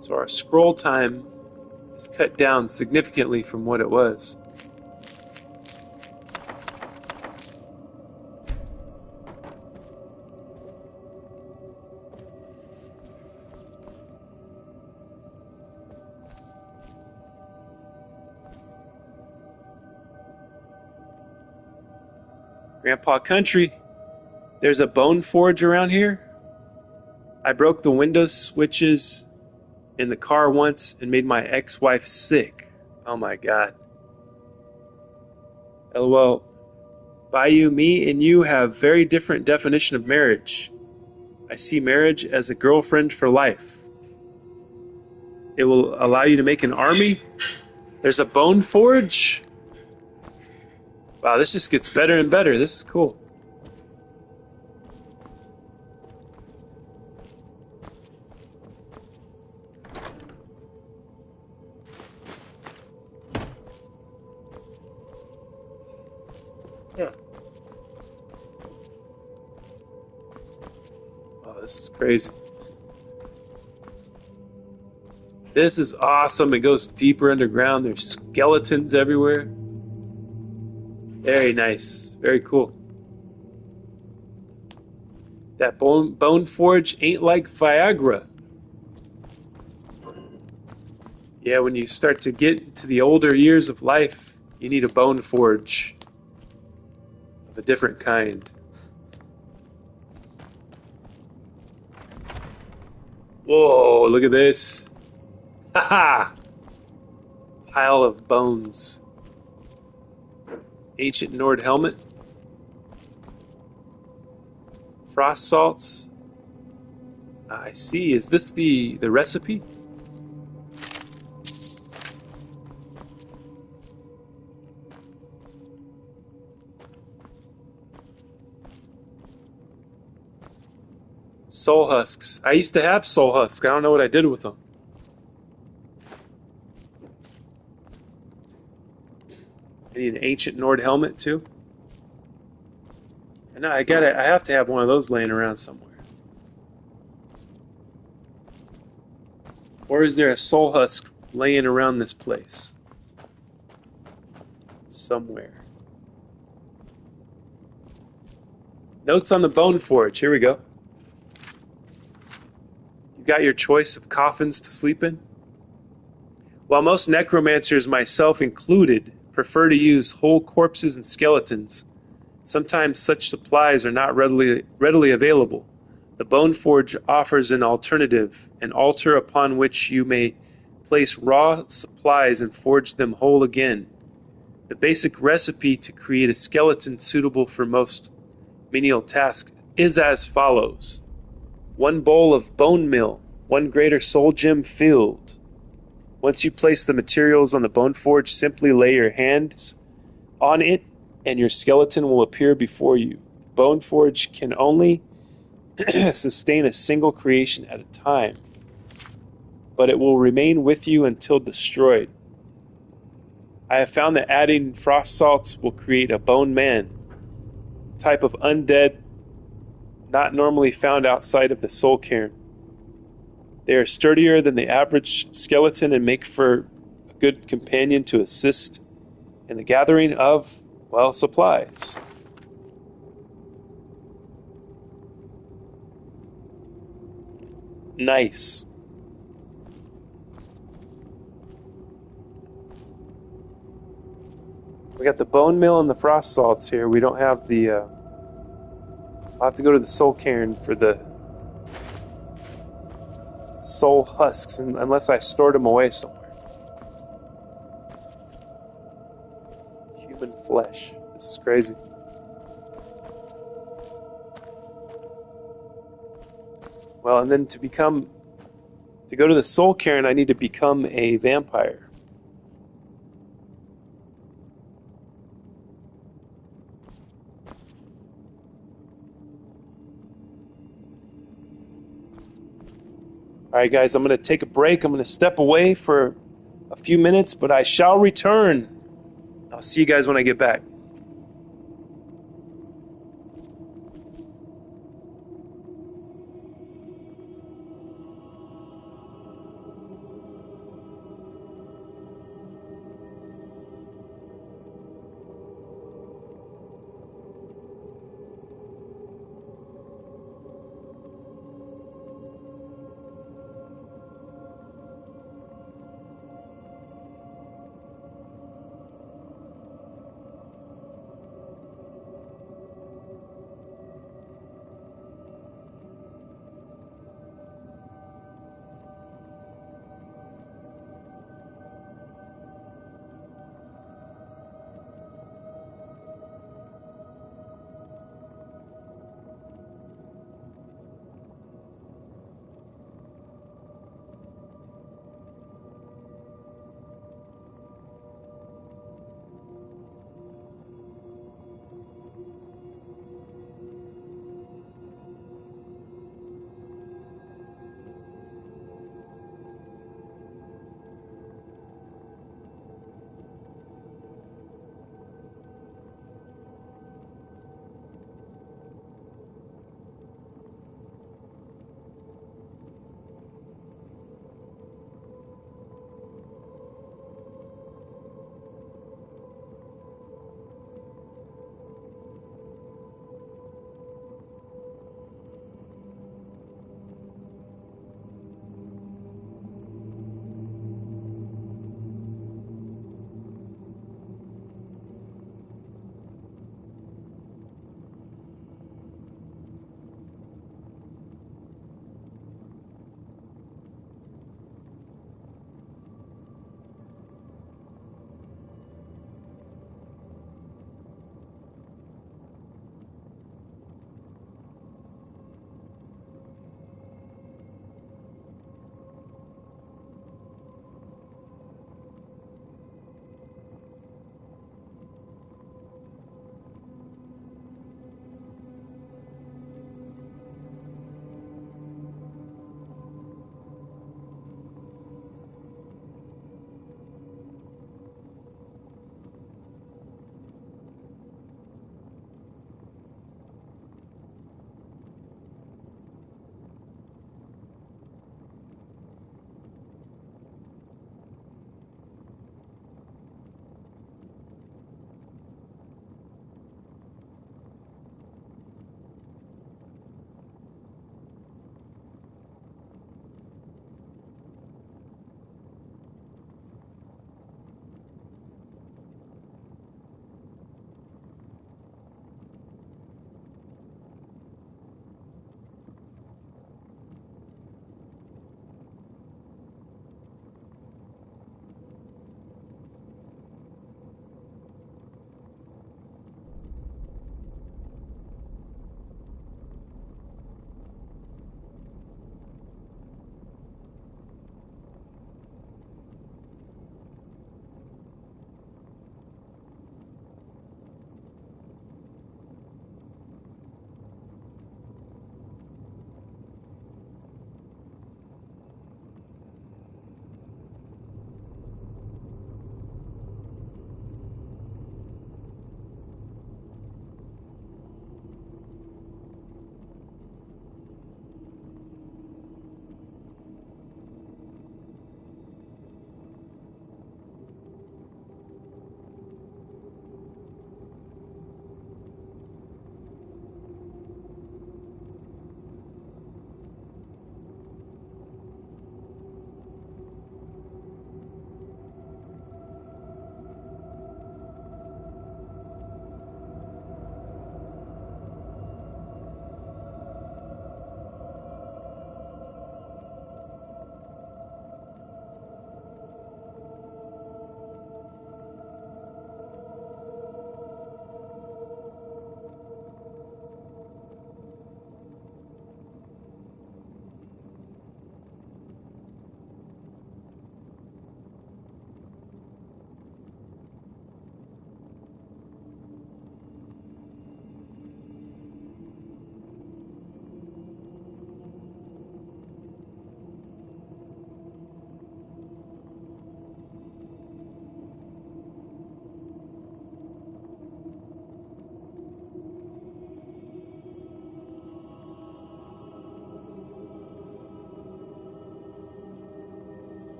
So our scroll time is cut down significantly from what it was. Grandpa Country, there's a bone forge around here. I broke the window switches in the car once and made my ex-wife sick. Oh my god. LOL. Bayou, me and you have very different definition of marriage. I see marriage as a girlfriend for life. It will allow you to make an army. There's a bone forge. Wow, this just gets better and better. This is cool. Yeah. Oh, this is crazy. This is awesome. It goes deeper underground. There's skeletons everywhere. Very nice. Very cool. That bone forge ain't like Viagra. Yeah, when you start to get to the older years of life, you need a bone forge of a different kind. Whoa, look at this. Haha! Pile of bones. Ancient Nord helmet. Frost salts. I see. Is this the recipe? Soul husks. I used to have soul husks. I don't know what I did with them. I need an ancient Nord helmet too. And I have to have one of those laying around somewhere. Or is there a soul husk laying around this place? Somewhere. Notes on the bone forge. Here we go. You got your choice of coffins to sleep in? While most necromancers, myself included, prefer to use whole corpses and skeletons, sometimes such supplies are not readily available. The Bone Forge offers an alternative, an altar upon which you may place raw supplies and forge them whole again. The basic recipe to create a skeleton suitable for most menial tasks is as follows. 1 bowl of bone meal, 1 greater soul gem filled. Once you place the materials on the bone forge, simply lay your hands on it and your skeleton will appear before you. Bone forge can only sustain a single creation at a time, but it will remain with you until destroyed. I have found that adding frost salts will create a bone man, type of undead not normally found outside of the soul cairn. They are sturdier than the average skeleton and make for a good companion to assist in the gathering of, well, supplies. Nice. We got the bone mill and the frost salts here. We don't have the... I'll have to go to the soul cairn for the soul husks, unless I stored them away somewhere. Human flesh. This is crazy. Well, and then to go to the soul cairn, I need to become a vampire. All right, guys, I'm going to take a break. I'm going to step away for a few minutes, but I shall return. I'll see you guys when I get back.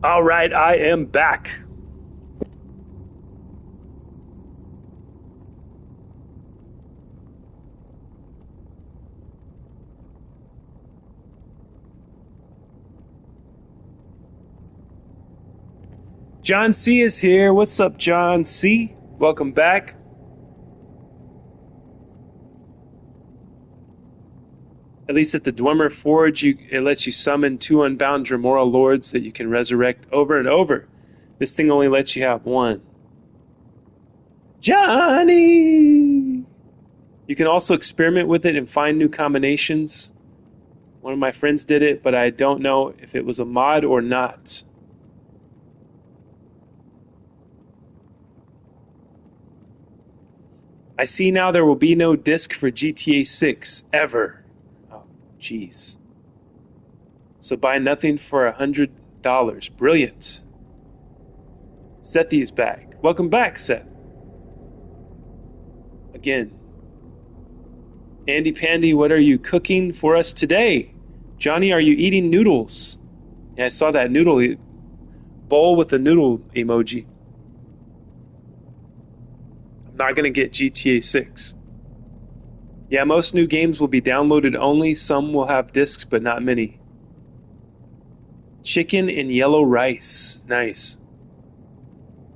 All right, I am back. John C is here. What's up, John C? Welcome back. At least at the Dwemer Forge, it lets you summon 2 unbound Dremora lords that you can resurrect over and over. This thing only lets you have 1. Johnny! You can also experiment with it and find new combinations. One of my friends did it, but I don't know if it was a mod or not. I see now there will be no disc for GTA 6 ever. Oh, jeez. So buy nothing for $100. Brilliant. Sethy is back. Welcome back, Seth. Again. Andy Pandy, what are you cooking for us today? Johnny, are you eating noodles? Yeah, I saw that noodle bowl with the noodle emoji. Not going to get GTA 6. Yeah, most new games will be downloaded only. Some will have discs, but not many. Chicken and yellow rice. Nice.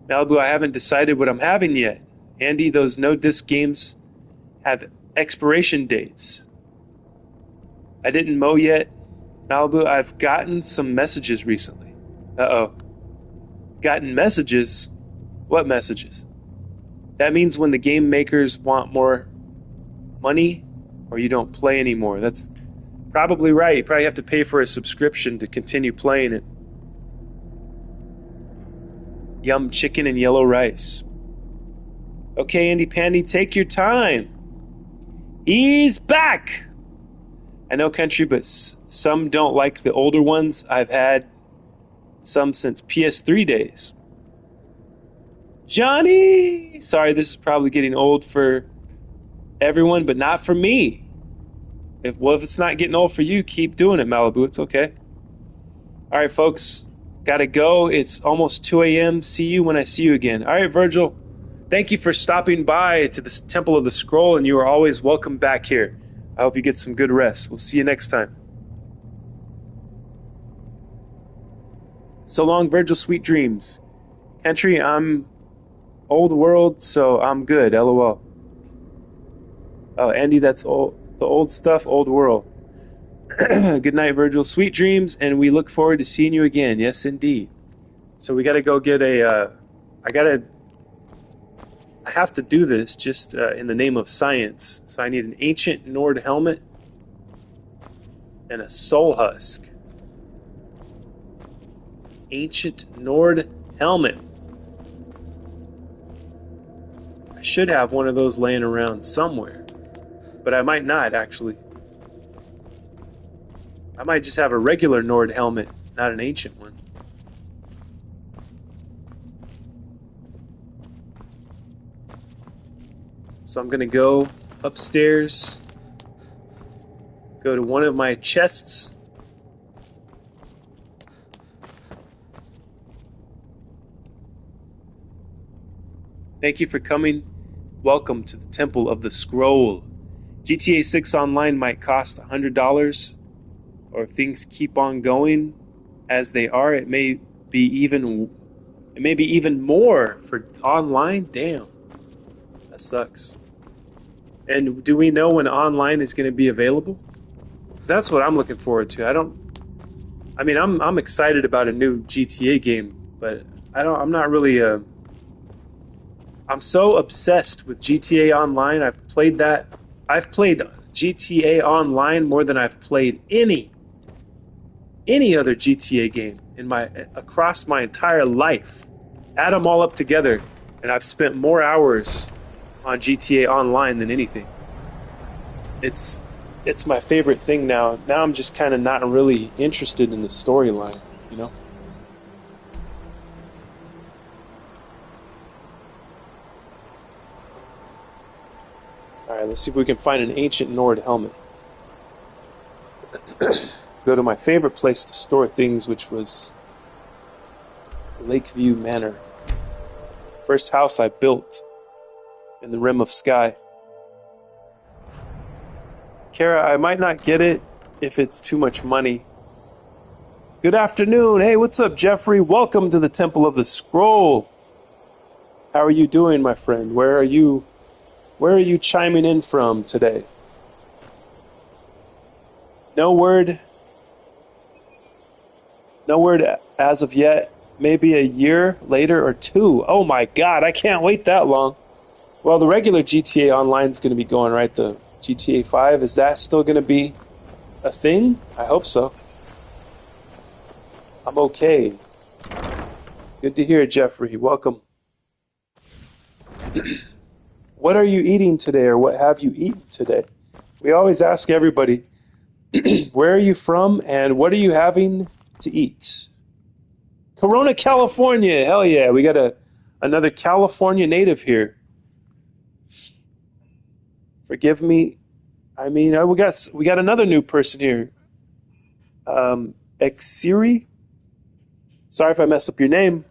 Malibu, I haven't decided what I'm having yet. Andy, those no-disc games have expiration dates. I didn't mow yet. Malibu, I've gotten some messages recently. Uh-oh. Gotten messages? What messages? That means when the game makers want more money or you don't play anymore. That's probably right. You probably have to pay for a subscription to continue playing it. Yum chicken and yellow rice. Okay, Andy Pandy, take your time. He's back! I know, Country, but some don't like the older ones. I've had some since PS3 days. Johnny! Sorry, this is probably getting old for everyone, but not for me. If it's not getting old for you, keep doing it, Malibu. It's okay. All right, folks. Gotta go. It's almost 2 a.m. See you when I see you again. All right, Virgil. Thank you for stopping by to the Temple of the Scroll, and you are always welcome back here. I hope you get some good rest. We'll see you next time. So long, Virgil. Sweet dreams. Country, I'm old world, so I'm good. LOL. Oh, Andy, that's old. The old stuff, old world. Good night, Virgil. Sweet dreams, and we look forward to seeing you again. Yes, indeed. So we got to go get a... I have to do this just in the name of science. So I need an ancient Nord helmet and a soul husk. Ancient Nord helmet. I should have one of those laying around somewhere, but I might not, actually. I might just have a regular Nord helmet, not an ancient one. So I'm going to go upstairs, go to one of my chests. Thank you for coming. Welcome to the Temple of the Scroll. GTA 6 Online might cost $100, or if things keep on going as they are, it may be even more for online. Damn, that sucks. And do we know when online is going to be available? 'Cause that's what I'm looking forward to. I'm excited about a new GTA game, but I'm not really I'm so obsessed with GTA Online. I've played GTA Online more than I've played any other GTA game across my entire life. Add them all up together, and I've spent more hours on GTA Online than anything. It's my favorite thing now. Now I'm just kind of not really interested in the storyline, you know? Alright, let's see if we can find an ancient Nord helmet. Go to my favorite place to store things, which was Lakeview Manor. First house I built in the rim of sky. Kara, I might not get it if it's too much money. Good afternoon. Hey, what's up, Jeffrey? Welcome to the Temple of the Scroll. How are you doing, my friend? Where are you chiming in from today? No word as of yet. Maybe a year later or two. Oh my God, I can't wait that long. Well, the regular GTA Online is going to be going, right? The GTA 5, is that still going to be a thing? I hope so. I'm okay. Good to hear, Jeffrey. Welcome. What are you eating today, or what have you eaten today? We always ask everybody, where are you from, and what are you having to eat? Corona, California. Hell yeah, we got another California native here. Forgive me. I mean, we got another new person here. Exiri. Sorry if I messed up your name.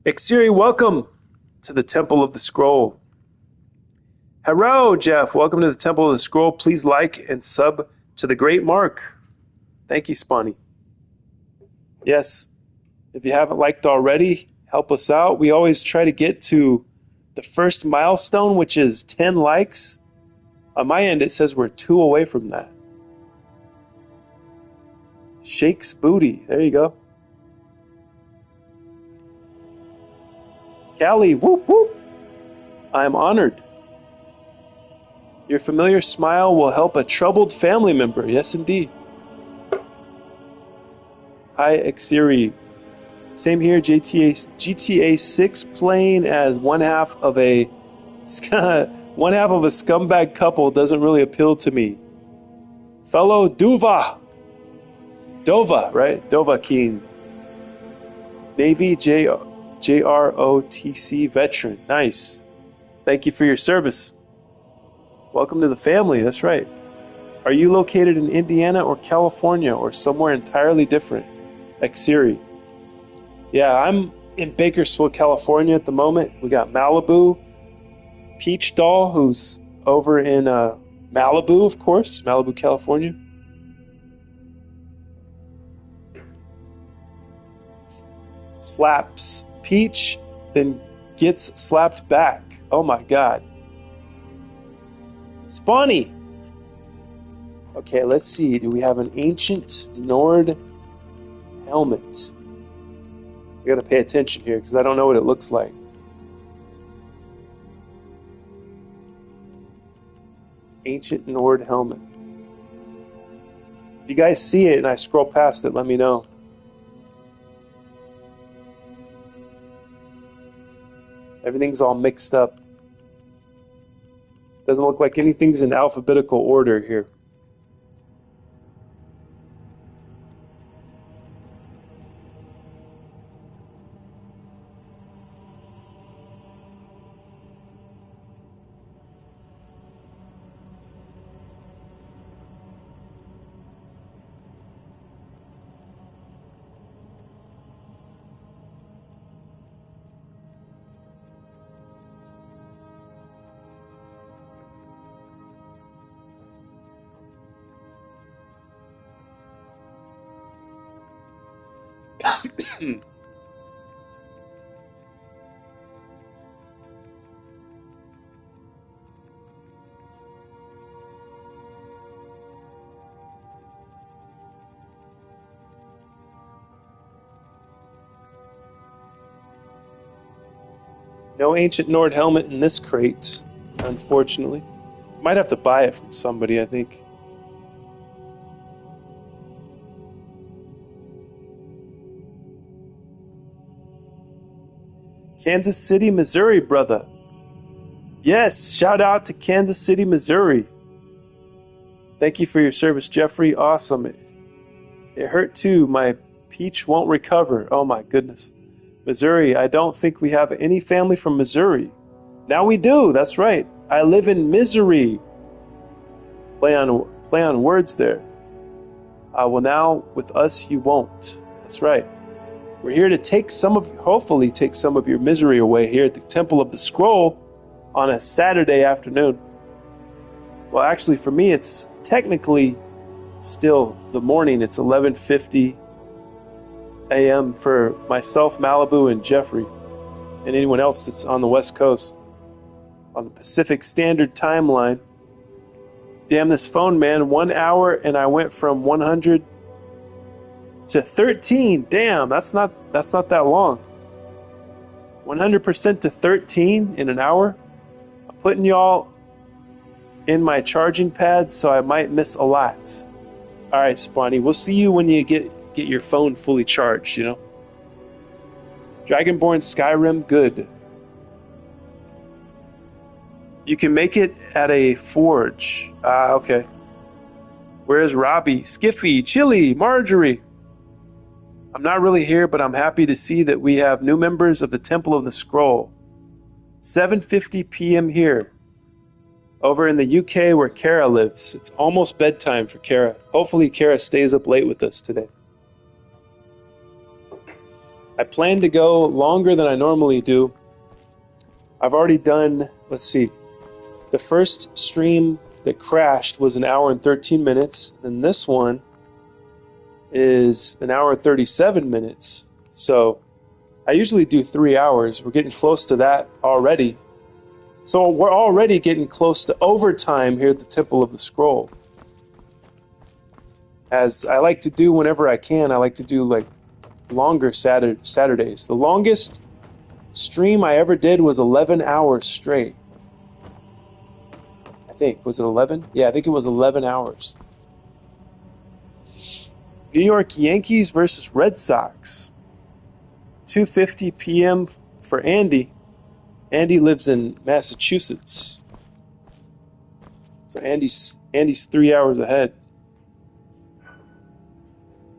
Exiri, welcome to the Temple of the Scroll. Hello, Jeff. Welcome to the Temple of the Scroll. Please like and sub to the Great Mark. Thank you, Spawny. Yes, if you haven't liked already, help us out. We always try to get to the first milestone, which is 10 likes. On my end, it says we're 2 away from that. Shakes booty. There you go. Callie, whoop whoop. I am honored. Your familiar smile will help a troubled family member. Yes, indeed. Hi, Exiri. Same here, GTA 6 playing as one half of a scumbag couple doesn't really appeal to me. Fellow Dova, right? Dova Keen. Navy JROTC veteran. Nice. Thank you for your service. Welcome to the family, that's right. Are you located in Indiana or California or somewhere entirely different? Exiri. Yeah, I'm in Bakersfield, California at the moment. We got Malibu. Peach Doll, who's over in Malibu, of course. Malibu, California. Slaps Peach, then gets slapped back. Oh my God. Spawny. Okay, let's see. Do we have an ancient Nord helmet? We gotta pay attention here because I don't know what it looks like. Ancient Nord helmet. If you guys see it and I scroll past it, let me know. Everything's all mixed up. Doesn't look like anything's in alphabetical order here. No ancient Nord helmet in this crate, unfortunately. Might have to buy it from somebody, I think. Kansas City, Missouri, brother. Yes, shout out to Kansas City, Missouri. Thank you for your service, Jeffrey. Awesome. It hurt too. My peach won't recover. Oh my goodness. Missouri, I don't think we have any family from Missouri. Now we do, that's right. I live in misery. Play on words there. Well, now with us you won't. That's right. We're here to hopefully take some of your misery away here at the Temple of the Scroll on a Saturday afternoon. Well, actually, for me, it's technically still the morning. It's 11:50 a.m. for myself, Malibu, and Jeffrey, and anyone else that's on the West Coast, on the Pacific Standard Timeline. Damn this phone, man. 1 hour, and I went from 100 to 13. Damn, that's not that long. 100% to 13 in an hour. I'm putting y'all in my charging pad, so I might miss a lot. All right, Spawny, we'll see you when you get your phone fully charged, you know. Dragonborn Skyrim, good. You can make it at a forge. Okay. Where's Robbie, Skiffy, Chili, Marjorie? I'm not really here, but I'm happy to see that we have new members of the Temple of the Scroll. 7:50 p.m. here. Over in the UK where Kara lives. It's almost bedtime for Kara. Hopefully Kara stays up late with us today. I plan to go longer than I normally do. I've already done, let's see, the first stream that crashed was an hour and 13 minutes, and this one is an hour and 37 minutes. So I usually do 3 hours. We're getting close to that already. So we're already getting close to overtime here at the Temple of the Scroll. As I like to do whenever I can, I like to do like longer Saturdays. The longest stream I ever did was 11 hours straight. I think. Was it 11? Yeah, I think it was 11 hours. New York Yankees versus Red Sox. 2:50 p.m. for Andy. Andy lives in Massachusetts. So Andy's 3 hours ahead.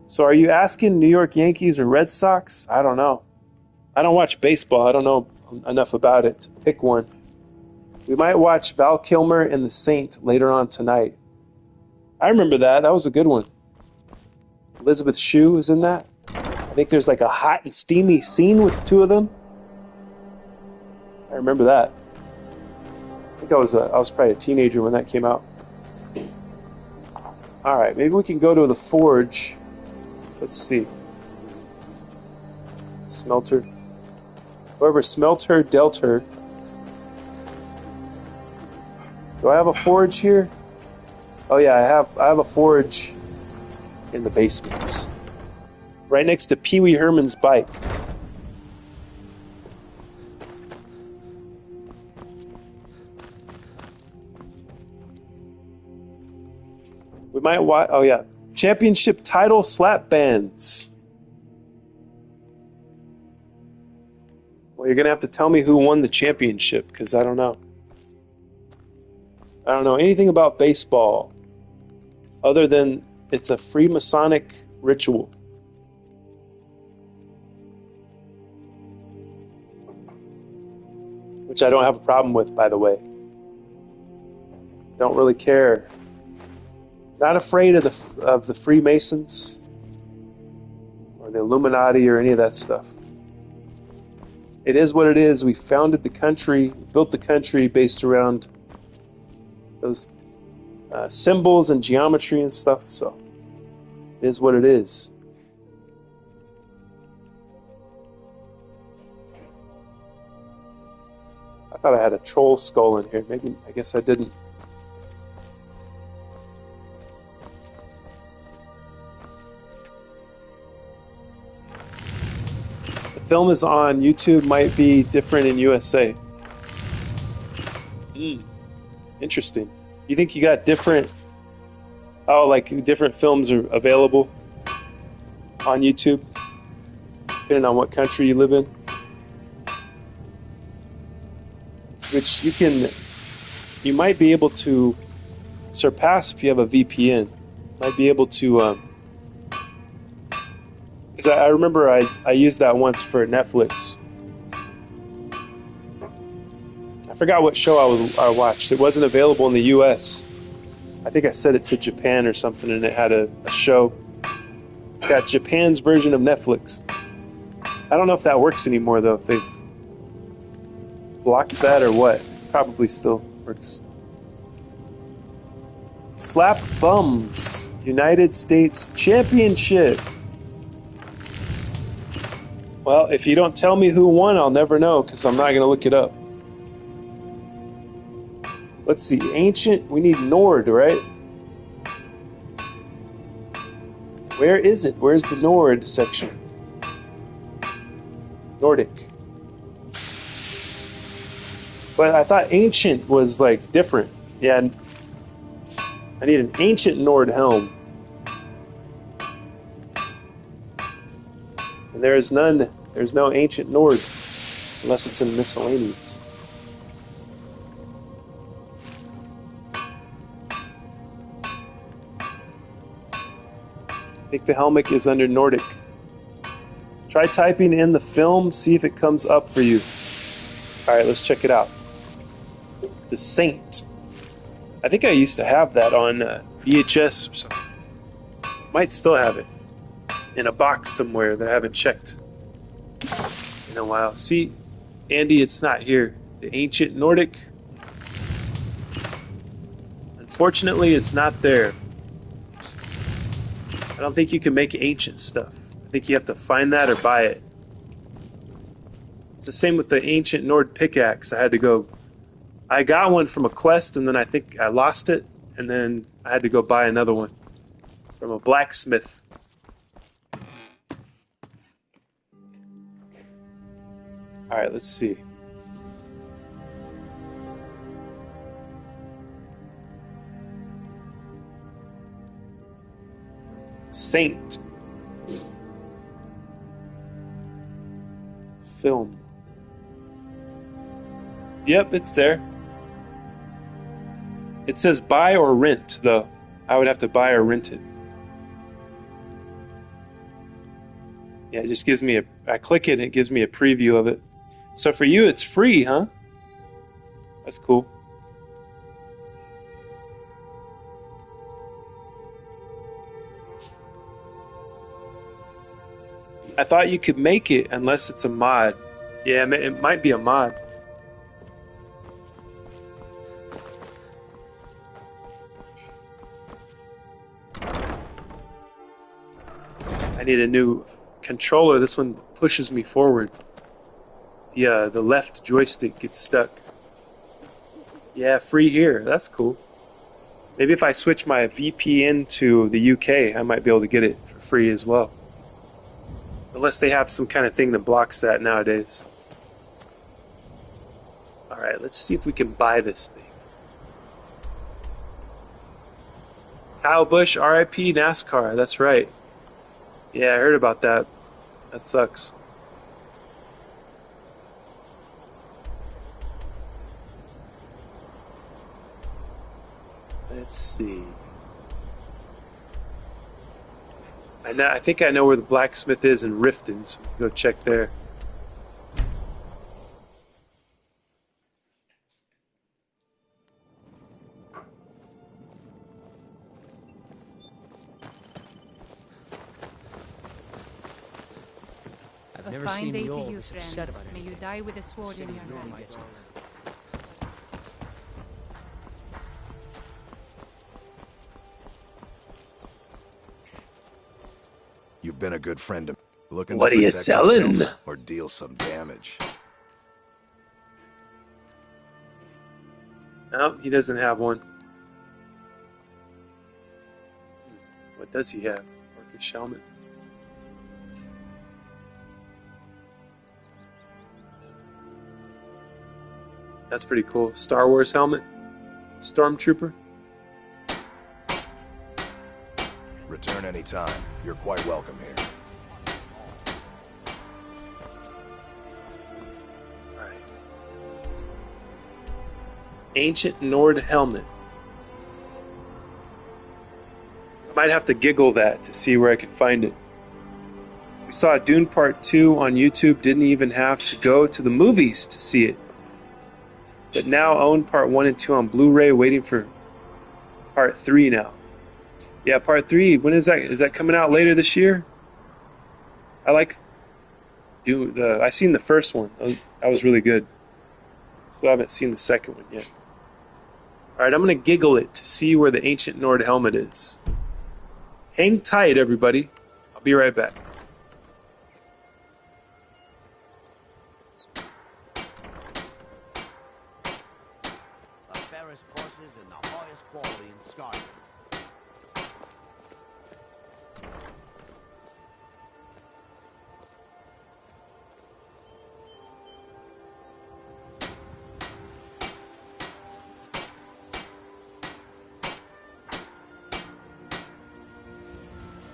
So are you asking New York Yankees or Red Sox? I don't know. I don't watch baseball. I don't know enough about it to pick one. We might watch Val Kilmer and the Saint later on tonight. I remember that. That was a good one. Elizabeth Shue is in that. I think there's like a hot and steamy scene with the two of them. I remember that. I think I was probably a teenager when that came out. All right, maybe we can go to the forge. Let's see. Smelter. Whoever smelt her, dealt her. Do I have a forge here? Oh yeah, I have a forge in the basement. Right next to Pee Wee Herman's bike. We might watch. Oh yeah, championship title slap bands. Well, you're gonna have to tell me who won the championship because I don't know. I don't know anything about baseball, other than it's a Freemasonic ritual. Which I don't have a problem with, by the way. Don't really care. Not afraid of the Freemasons or the Illuminati or any of that stuff. It is what it is. We founded the country, built the country based around those symbols and geometry and stuff. So it is what it is. I thought I had a troll skull in here. Maybe, I guess I didn't. Film is on YouTube, might be different in USA. Interesting. You think you got different, like different films are available on YouTube, depending on what country you live in? Which you might be able to surpass if you have a VPN. Might be able to, because I remember I used that once for Netflix. I forgot what show I watched. It wasn't available in the US. I think I set it to Japan or something, and it had a show. Got Japan's version of Netflix. I don't know if that works anymore, though, if they've blocked that or what. Probably still works. Slap Bums, United States Championship. Well, if you don't tell me who won, I'll never know, because I'm not going to look it up. Let's see, ancient, we need Nord, right? Where is it? Where's the Nord section? Nordic. But I thought ancient was like different. Yeah, I need an ancient Nord helm. And there is none, there's no ancient Nord, unless it's in miscellaneous. I think the helmet is under Nordic. Try typing in the film, see if it comes up for you. Alright, let's check it out. The Saint. I think I used to have that on VHS or something. Might still have it in a box somewhere that I haven't checked in a while. See, Andy, it's not here. The ancient Nordic. Unfortunately, it's not there. I don't think you can make ancient stuff. I think you have to find that or buy it. It's the same with the ancient Nord pickaxe. I got one from a quest, and then I think I lost it, and then I had to go buy another one from a blacksmith. Alright, let's see. Saint. Film. Yep, it's there. It says buy or rent, though. I would have to buy or rent it. Yeah, it just gives me I click it and it gives me a preview of it. So for you, it's free, huh? That's cool. I thought you could make it unless it's a mod. Yeah, it might be a mod. I need a new controller. This one pushes me forward. Yeah, the left joystick gets stuck. Yeah, free here. That's cool. Maybe if I switch my VPN to the UK, I might be able to get it for free as well. Unless they have some kind of thing that blocks that nowadays. Alright, let's see if we can buy this thing. Kyle Busch, RIP NASCAR. That's right. Yeah, I heard about that. That sucks. Let's see. I think I know where the blacksmith is in Riften, so we can go check there. I've never seen the old this upset about anything. May you die with a sword in your hand. You've been a good friend to me. Looking What to are you protect selling? yourself or deal some damage. No, he doesn't have one. What does he have? Orcish helmet. That's pretty cool. Star Wars helmet. Stormtrooper. Return anytime. You're quite welcome here. Alright. Ancient Nord helmet. I might have to giggle that to see where I can find it. We saw Dune Part 2 on YouTube, didn't even have to go to the movies to see it. But now own Part 1 and 2 on Blu-ray, waiting for Part 3 now. Yeah, Part 3, when is that? Is that coming out later this year? I like I seen the first one. That was really good. Still haven't seen the second one yet. All right, I'm gonna giggle it to see where the ancient Nord helmet is. Hang tight, everybody. I'll be right back. The fairest prices and the highest quality in Skyrim.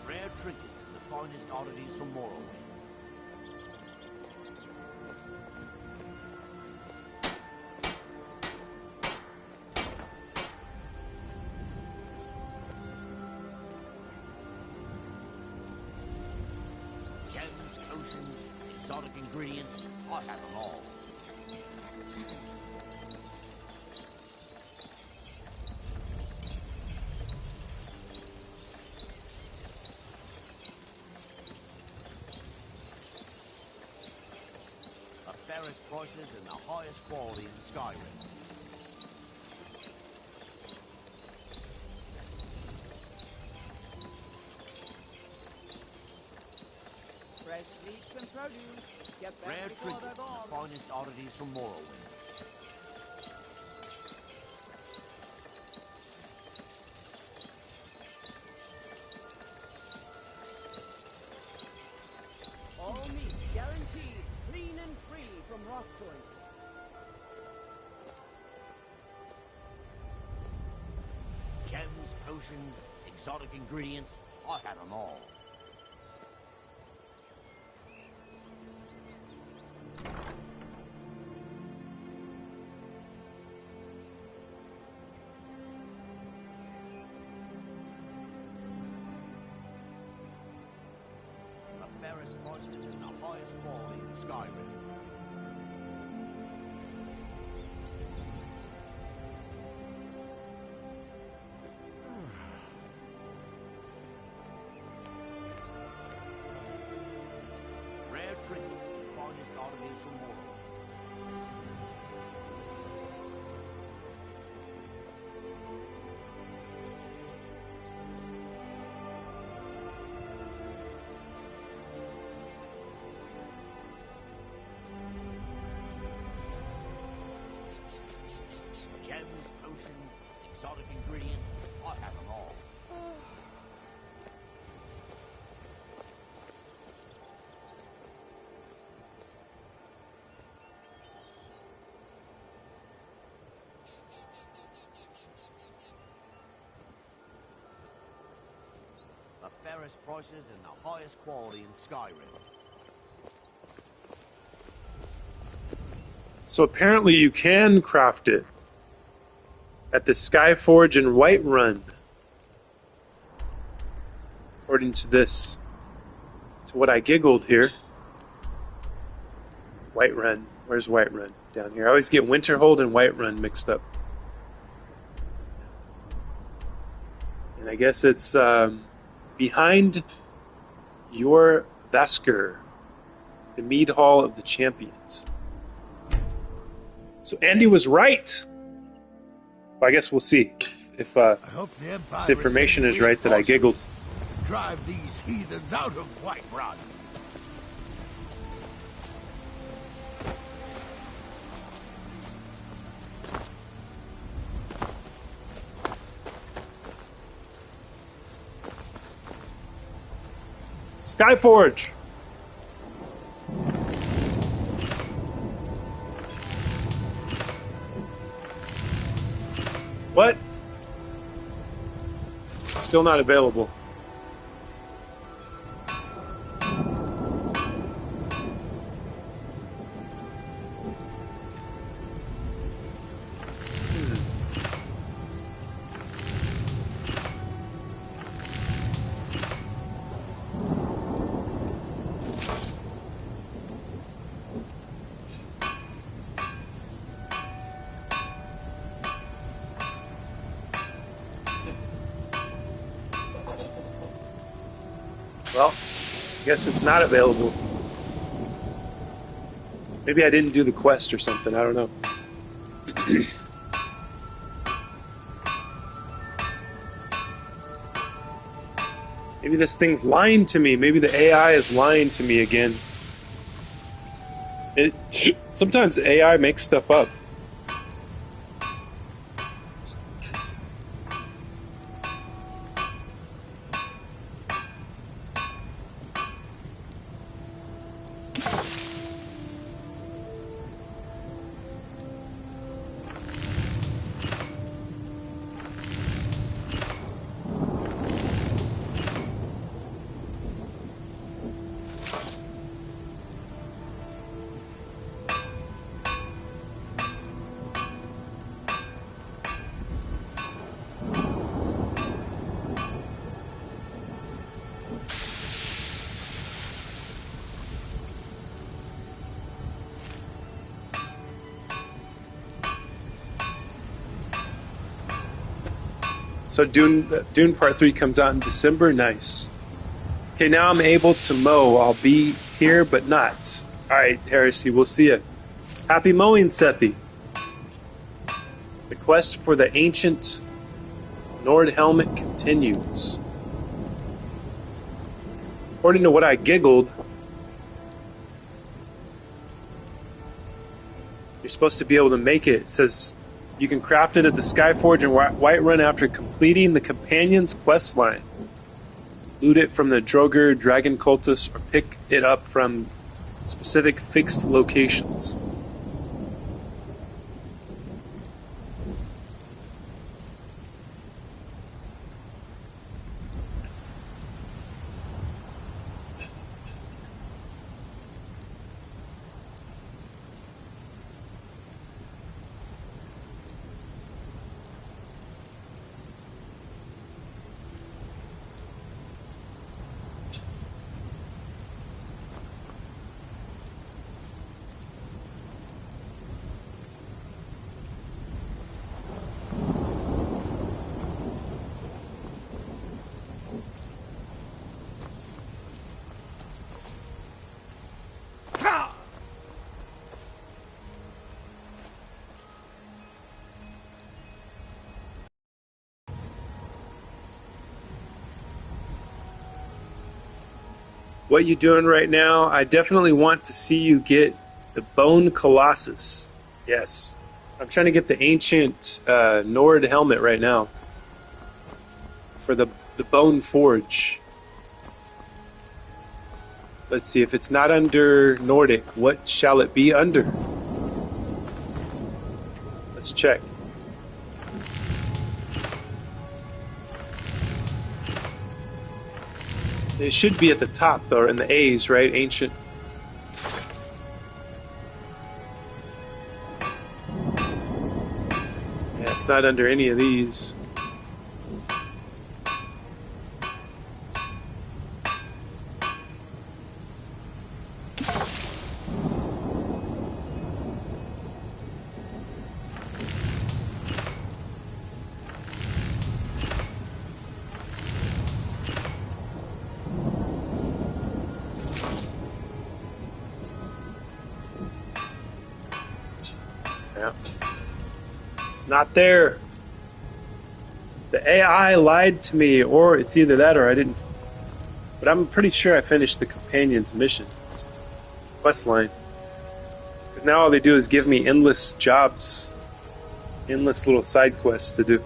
Rare trinkets and the finest oddities from Morrowind. Gems, potions, exotic ingredients, I have them all. The fairest prices and the highest quality in Skyrim. Fresh meats and produce. Get back Rare before trinkets they're and gone. the finest oddities from Morrowind. All meat guaranteed, clean and free from rock joint. Gems, potions, exotic ingredients, I have them all. The fairest prices and the highest quality in Skyrim. Rare trinkets and the finest oddities from Morrowind. Gems, potions, exotic ingredients, I have them all. The fairest prices and the highest quality in Skyrim. So apparently you can craft it at the Skyforge in Whiterun. According to this, to what I giggled here. Whiterun. Where's Whiterun? Down here. I always get Winterhold and Whiterun mixed up. And I guess it's behind your Vasker, the Mead Hall of the Champions. So Andy was right. Well, I guess we'll see if I hope the Empire this information sends is right that I giggled. reinforcements. Drive these heathens out of Whiterun. Skyforge! What? Still not available. Well, I guess it's not available. Maybe I didn't do the quest or something. I don't know. Maybe this thing's lying to me. Maybe the AI is lying to me again. Sometimes AI makes stuff up. So Dune Part 3 comes out in December. Nice. Okay, now I'm able to mow. I'll be here, but not. Alright, Heresy, we'll see you. Happy mowing, Sethi. The quest for the ancient Nord helmet continues. According to what I giggled, you're supposed to be able to make it. It says you can craft it at the Skyforge and Whiterun after completing the Companion's quest line. Loot it from the Droger Dragon Cultists or pick it up from specific fixed locations. What you doing right now? I definitely want to see you get the Bone Colossus. Yes. I'm trying to get the ancient Nord helmet right now. For the Bone Forge. Let's see, if it's not under Nordic, what shall it be under? Let's check. It should be at the top, though, in the A's, right? Ancient. Yeah, it's not under any of these. Yeah. It's not there. The AI lied to me, or it's either that or I didn't. But I'm pretty sure I finished the companion's missions. Quest line. Because now all they do is give me endless jobs. Endless little side quests to do.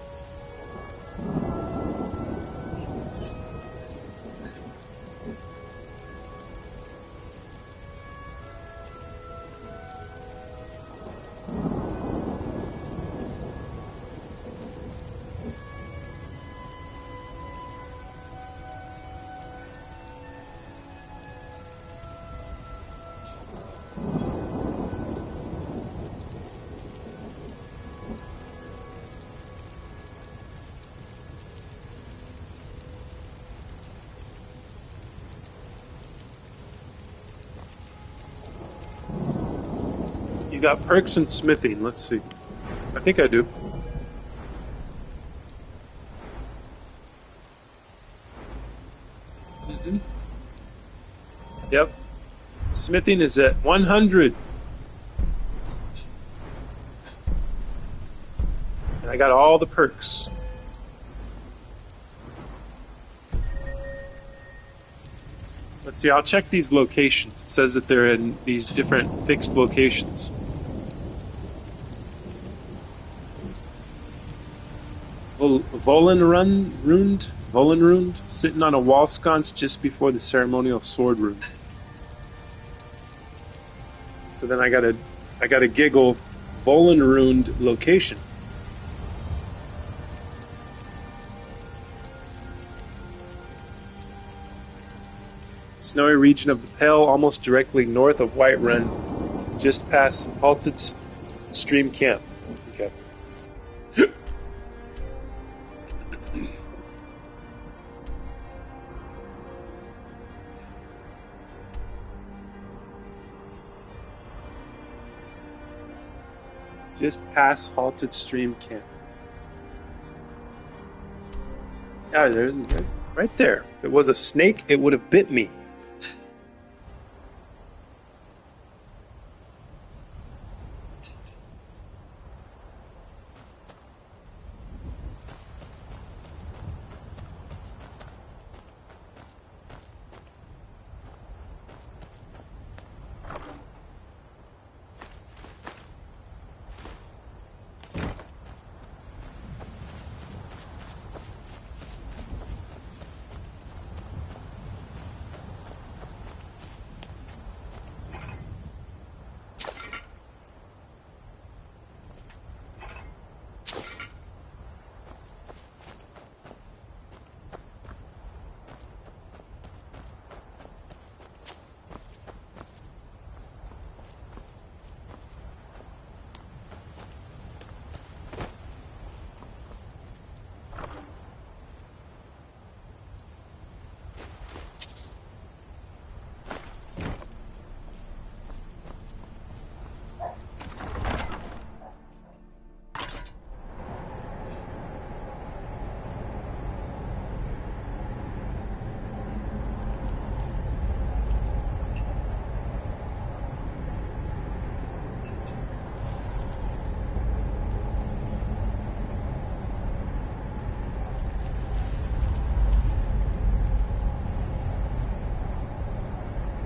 You got perks and smithing. Let's see. I think I do. Yep. Smithing is at 100. I got all the perks. Let's see, I'll check these locations. It says that they're in these different fixed locations. Volenrund, sitting on a wall sconce just before the ceremonial sword room. So then I gotta giggle Volenrund location. Snowy region of the Pale, almost directly north of Whiterun, just past halted stream camp. Okay. Just past halted stream camp. Yeah, there's right there. If it was a snake, it would have bit me.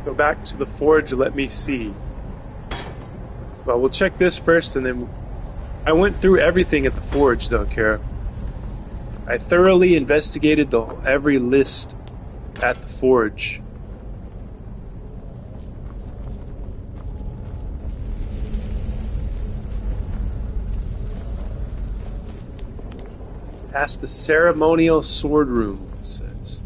Go back to the forge, let me see. Well, we'll check this first, and then... I went through everything at the forge, though, Kara. I thoroughly investigated every list at the forge. Past the ceremonial sword room, it says.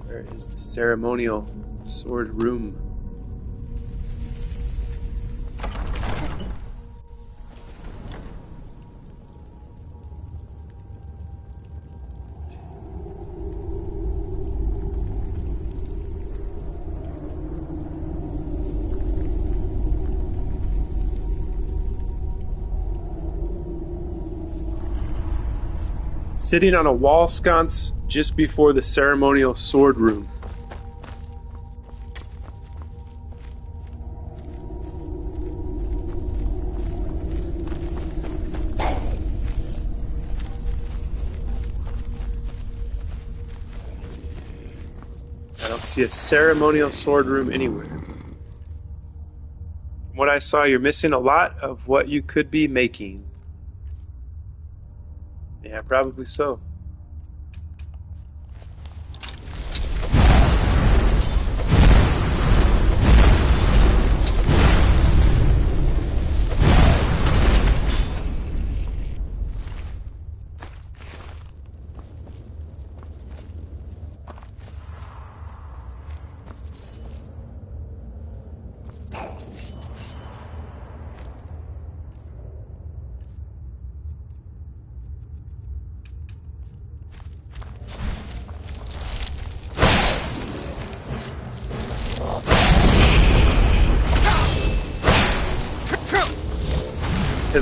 Where is the ceremonial sword room? Sitting on a wall sconce just before the ceremonial sword room. I don't see a ceremonial sword room anywhere. From what I saw, you're missing a lot of what you could be making. Yeah, probably so.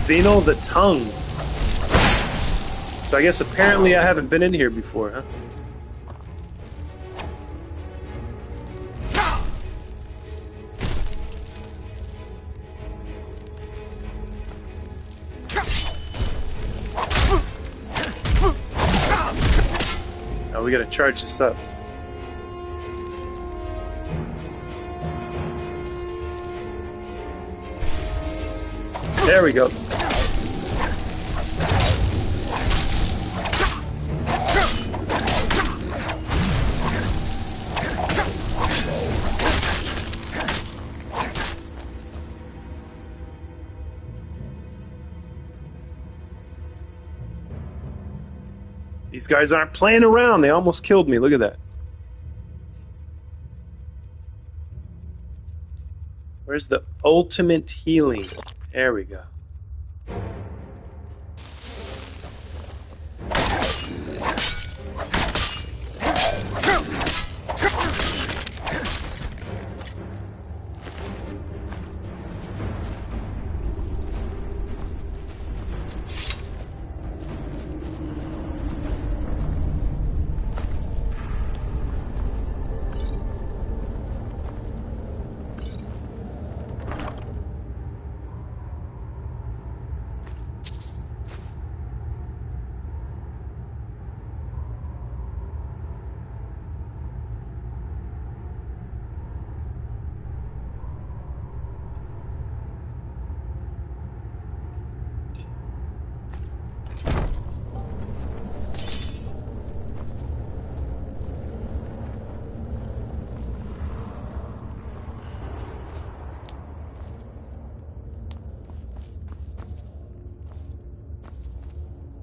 Venal the Tongue. So I guess apparently I haven't been in here before, huh? Oh, we gotta charge this up. There we go. These guys aren't playing around. They almost killed me. Look at that. Where's the ultimate healing? There we go.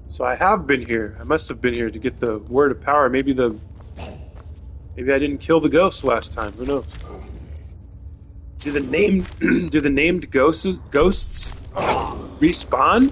So I have been here. I must have been here to get the word of power. Maybe I didn't kill the ghosts last time. Who knows? Do the named ghosts respawn?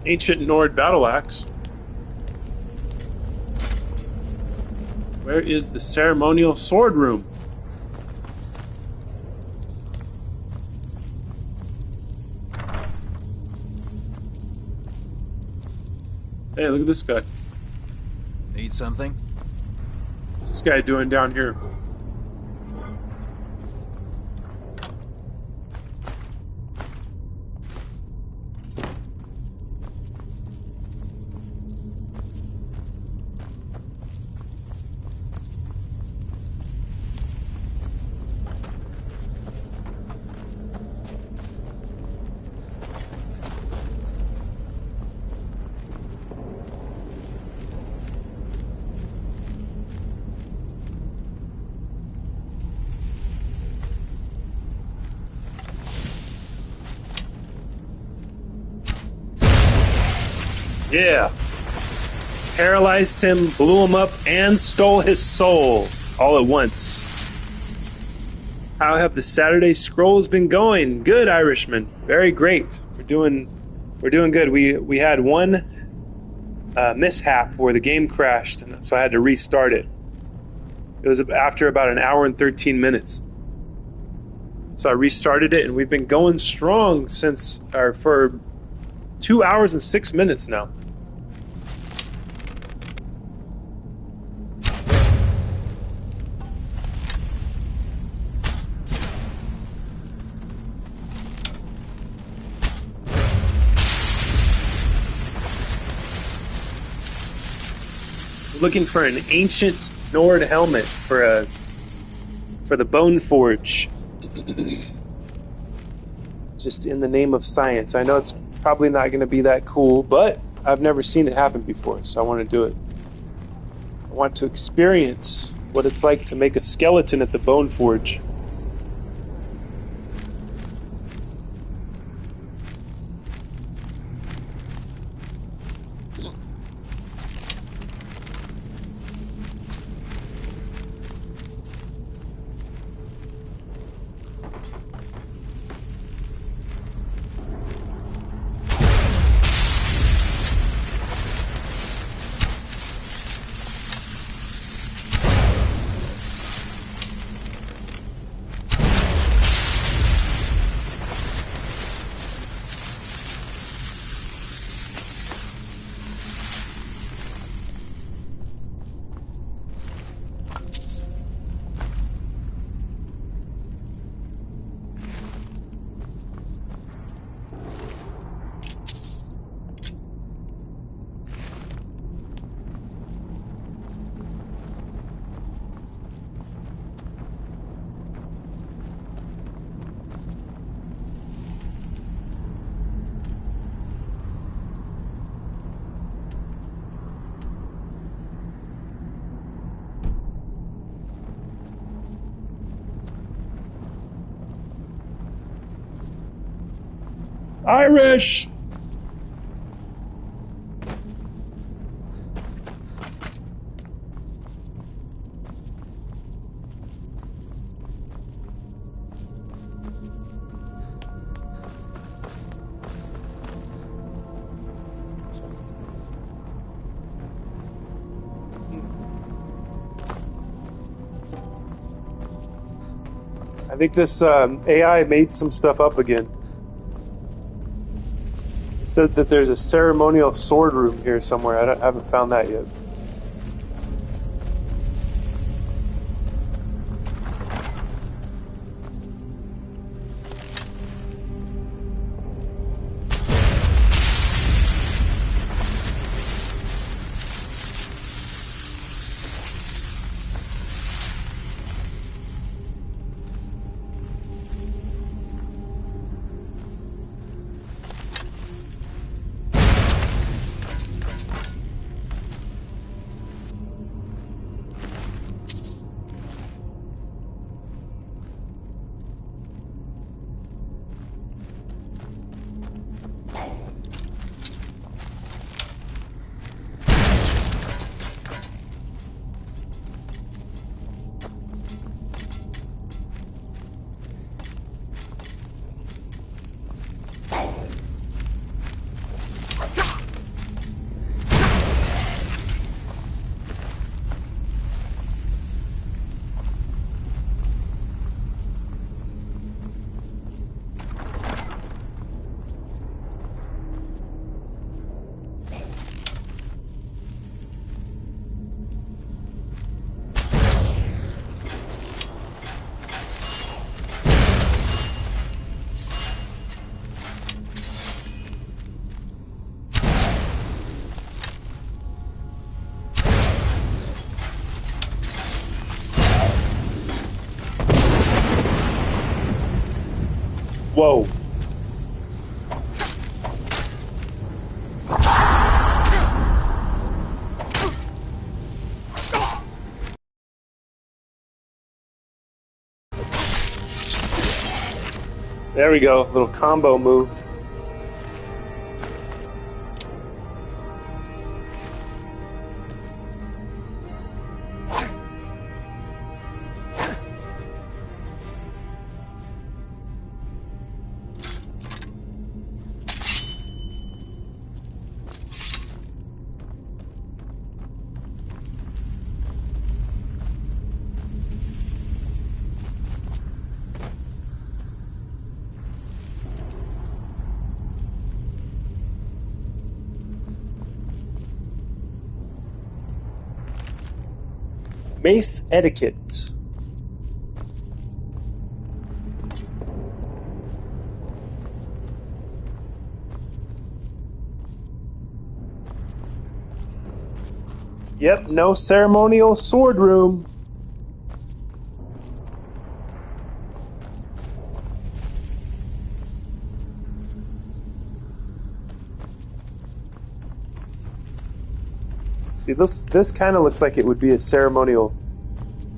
Ancient Nord battle axe. Where is the ceremonial sword room? Hey, look at this guy. Need something? What's this guy doing down here? Yeah. paralyzed him, blew him up, and stole his soul all at once. How have the Saturday scrolls been going? Good, Irishman. Very great. We're doing good. We had one mishap where the game crashed, and so I had to restart it. It was after about an hour and 13 minutes. So I restarted it, and we've been going strong for 2 hours and 6 minutes now. Looking for an ancient Nord helmet for the Bone Forge. Just in the name of science. I know it's probably not going to be that cool, but I've never seen it happen before, so I want to do it. I want to experience what it's like to make a skeleton at the Bone Forge. Irish! I think this AI made some stuff up again. It said that there's a ceremonial sword room here somewhere. I haven't found that yet. Whoa. There we go, little combo move. Mace etiquette. Yep, no ceremonial sword room. See, this kind of looks like it would be a ceremonial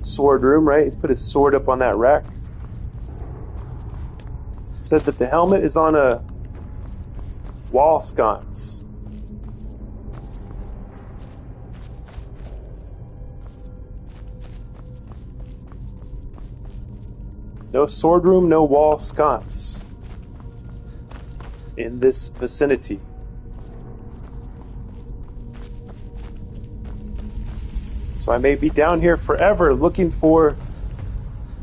sword room, right? He'd put his sword up on that rack. Said that the helmet is on a wall sconce. No sword room, no wall sconce in this vicinity. So I may be down here forever looking for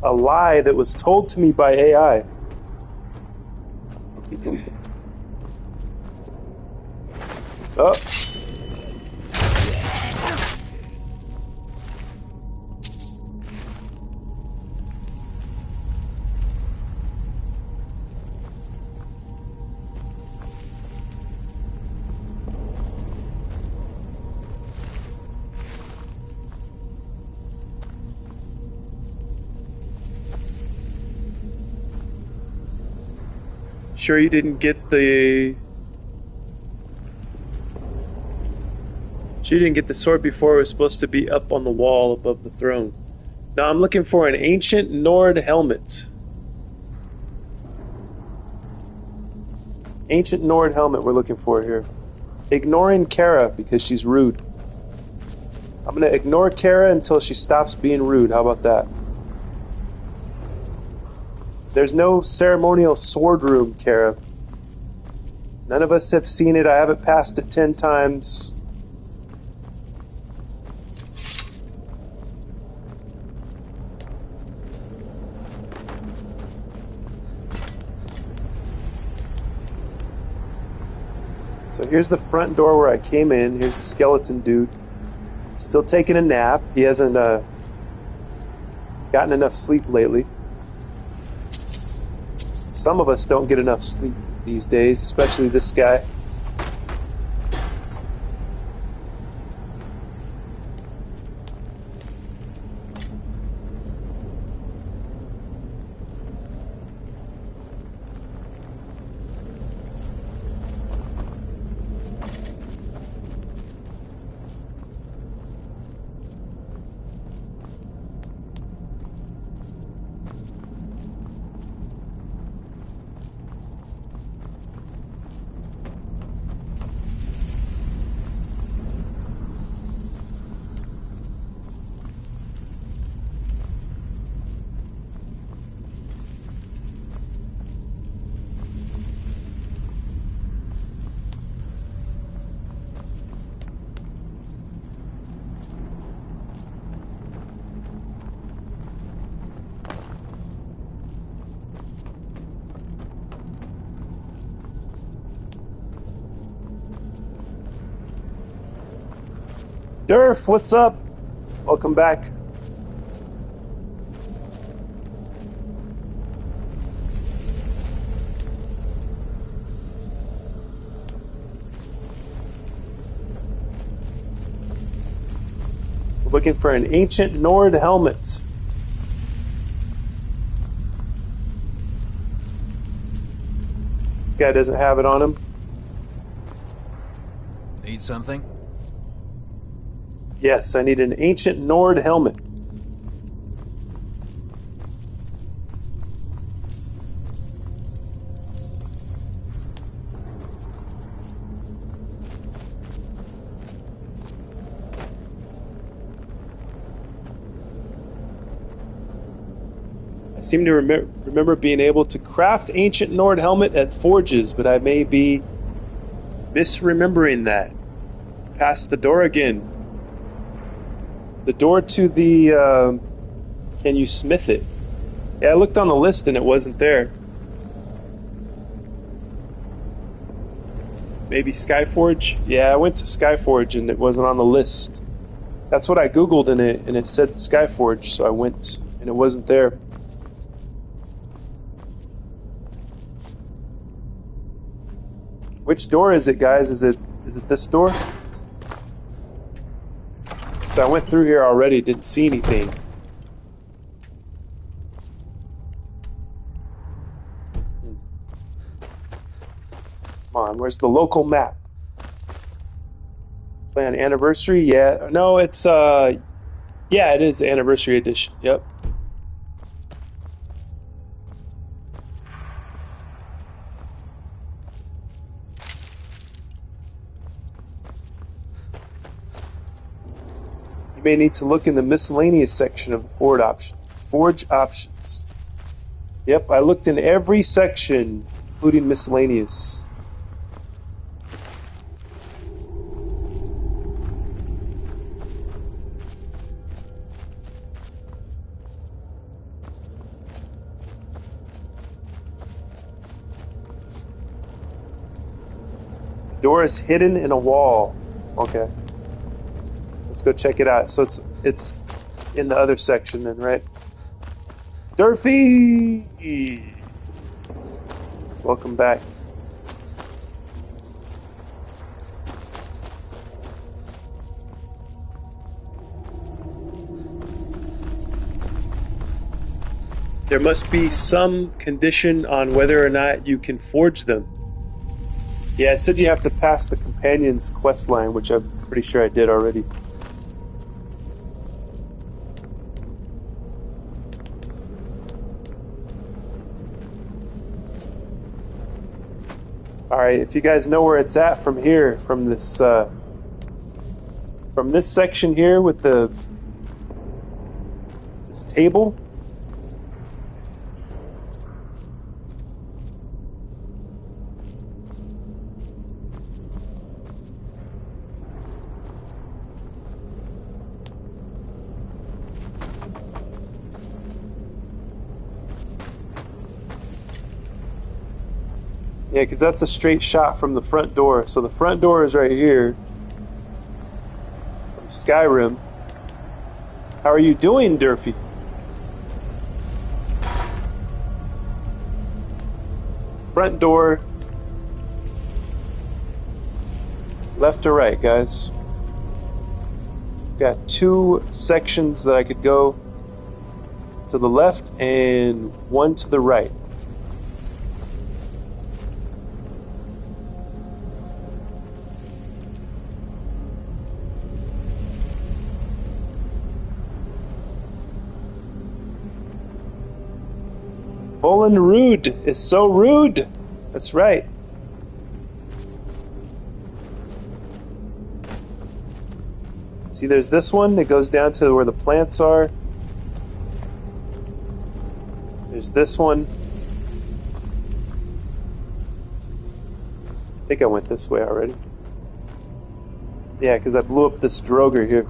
a lie that was told to me by AI. Oh. Sure you didn't get the... Sure you didn't get the sword before it was supposed to be up on the wall above the throne. Now I'm looking for an ancient Nord helmet. Ancient Nord helmet we're looking for here. Ignoring Kara because she's rude. I'm going to ignore Kara until she stops being rude. How about that? There's no ceremonial sword room, Kara. None of us have seen it. I haven't passed it 10 times. So here's the front door where I came in. Here's the skeleton dude. Still taking a nap. He hasn't gotten enough sleep lately. Some of us don't get enough sleep these days, especially this guy. Durf, what's up? Welcome back. We're looking for an ancient Nord helmet. This guy doesn't have it on him. Need something? Yes, I need an ancient Nord helmet. I seem to remember being able to craft ancient Nord helmet at forges, but I may be misremembering that. Past the door again. The door to the, can you smith it? Yeah, I looked on the list and it wasn't there. Maybe Skyforge? Yeah, I went to Skyforge and it wasn't on the list. That's what I googled and it said Skyforge, so I went and it wasn't there. Which door is it, guys? Is it this door? So I went through here already, didn't see anything. Come on, where's the local map? Play on anniversary? Yeah. No, it's yeah, it is anniversary edition. Yep. You may need to look in the miscellaneous section of the Forge options. Yep, I looked in every section, including miscellaneous. Door is hidden in a wall. Okay. Let's go check it out. So it's in the other section then, right? Durfee! Welcome back. There must be some condition on whether or not you can forge them. Yeah, it said you have to pass the companion's quest line, which I'm pretty sure I did already. Alright, if you guys know where it's at from here, from this section here with this table. Yeah, because that's a straight shot from the front door. So the front door is right here. From Skyrim. How are you doing, Durfee? Front door. Left to right, guys. Got two sections that I could go to the left and one to the right. Volan Rude is so rude. That's right. See, there's this one that goes down to where the plants are. There's this one. I think I went this way already. Yeah, because I blew up this Droger here.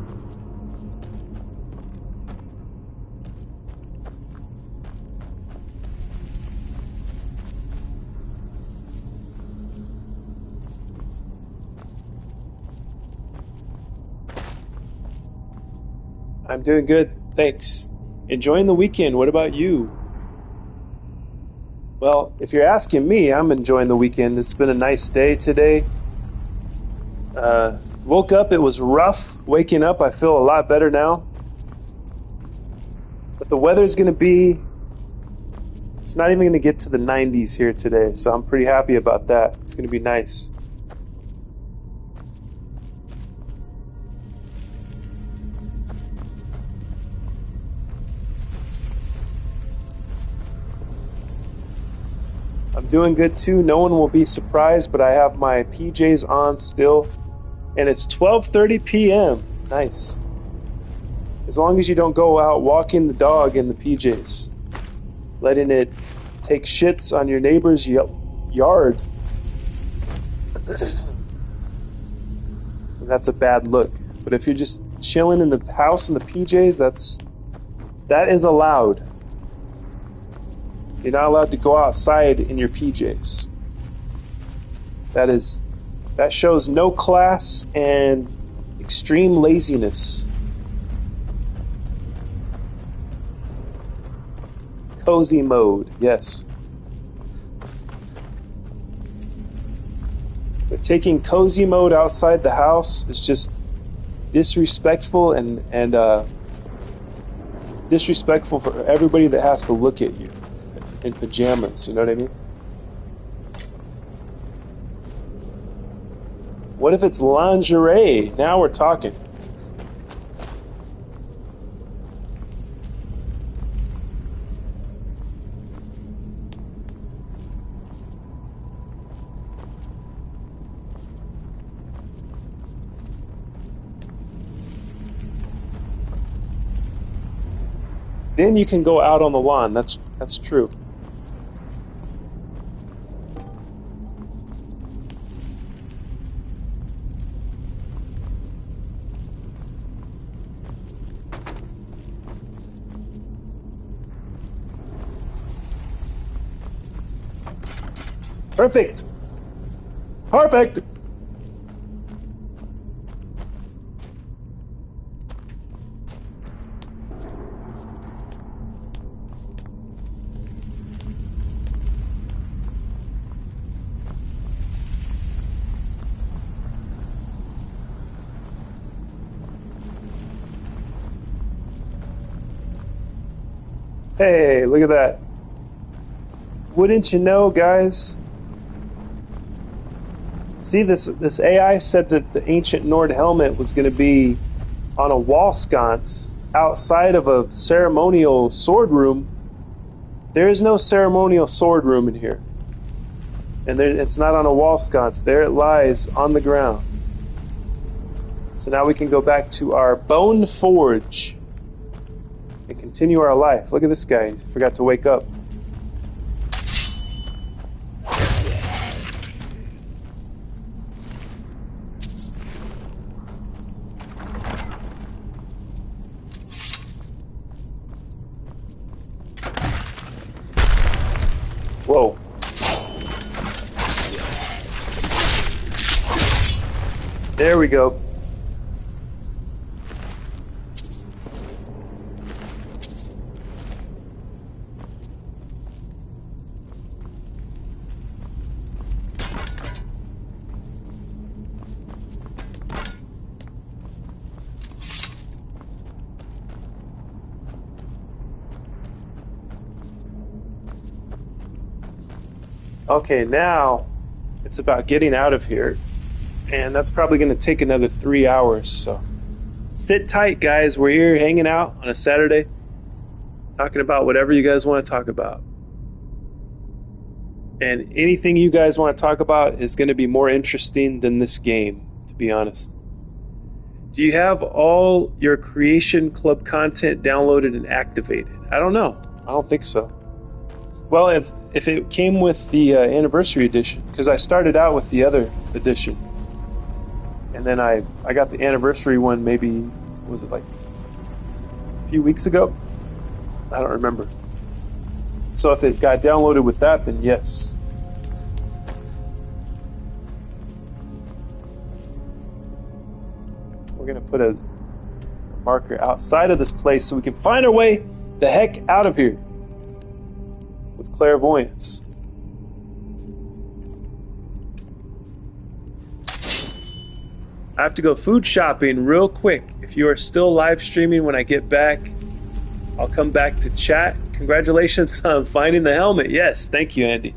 I'm doing good, thanks. Enjoying the weekend, what about you? Well, if you're asking me, I'm enjoying the weekend. It's been a nice day today. Woke up, it was rough waking up. I feel a lot better now. But the weather's going to be... It's not even going to get to the 90s here today, so I'm pretty happy about that. It's going to be nice. I'm doing good too. No one will be surprised, but I have my PJs on still. And it's 12:30 p.m. Nice. As long as you don't go out walking the dog in the PJs. Letting it take shits on your neighbor's yard. And that's a bad look. But if you're just chilling in the house in the PJs, that is allowed. You're not allowed to go outside in your PJs. That shows no class and extreme laziness. cozy mode. Yes. But taking cozy mode outside the house is just disrespectful and disrespectful for everybody that has to look at you in pajamas. You know what I mean? What if it's lingerie? Now we're talking. Then you can go out on the lawn. That's true. Perfect. Perfect. Hey, look at that. Wouldn't you know, guys? See, this AI said that the ancient Nord helmet was going to be on a wall sconce outside of a ceremonial sword room. There is no ceremonial sword room in here. And it's not on a wall sconce. There it lies on the ground. So now we can go back to our bone forge and continue our life. Look at this guy. He forgot to wake up. Whoa. There we go. Okay, now it's about getting out of here. And that's probably going to take another 3 hours. So sit tight, guys. We're here hanging out on a Saturday, talking about whatever you guys want to talk about. And anything you guys want to talk about is going to be more interesting than this game, to be honest. Do you have all your Creation Club content downloaded and activated? I don't know. I don't think so. Well, if it came with the anniversary edition, because I started out with the other edition. And then I got the anniversary one maybe, was it like a few weeks ago? I don't remember. So if it got downloaded with that, then yes. We're going to put a marker outside of this place so we can find our way the heck out of here with clairvoyance. I have to go food shopping real quick. If you are still live streaming when I get back, I'll come back to chat. Congratulations on finding the helmet. Yes, thank you, Andy.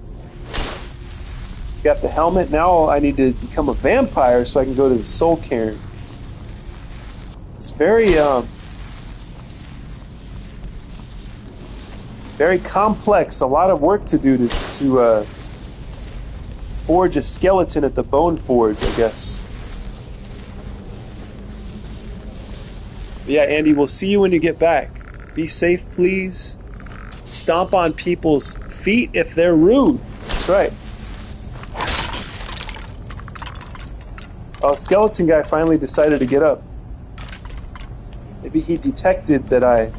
Got the helmet. Now I need to become a vampire so I can go to the soul cairn. It's very complex. A lot of work to do to forge a skeleton at the bone forge, I guess. But yeah, Andy, we'll see you when you get back. Be safe, please. Stomp on people's feet if they're rude. That's right. Oh, skeleton guy finally decided to get up. Maybe he detected that I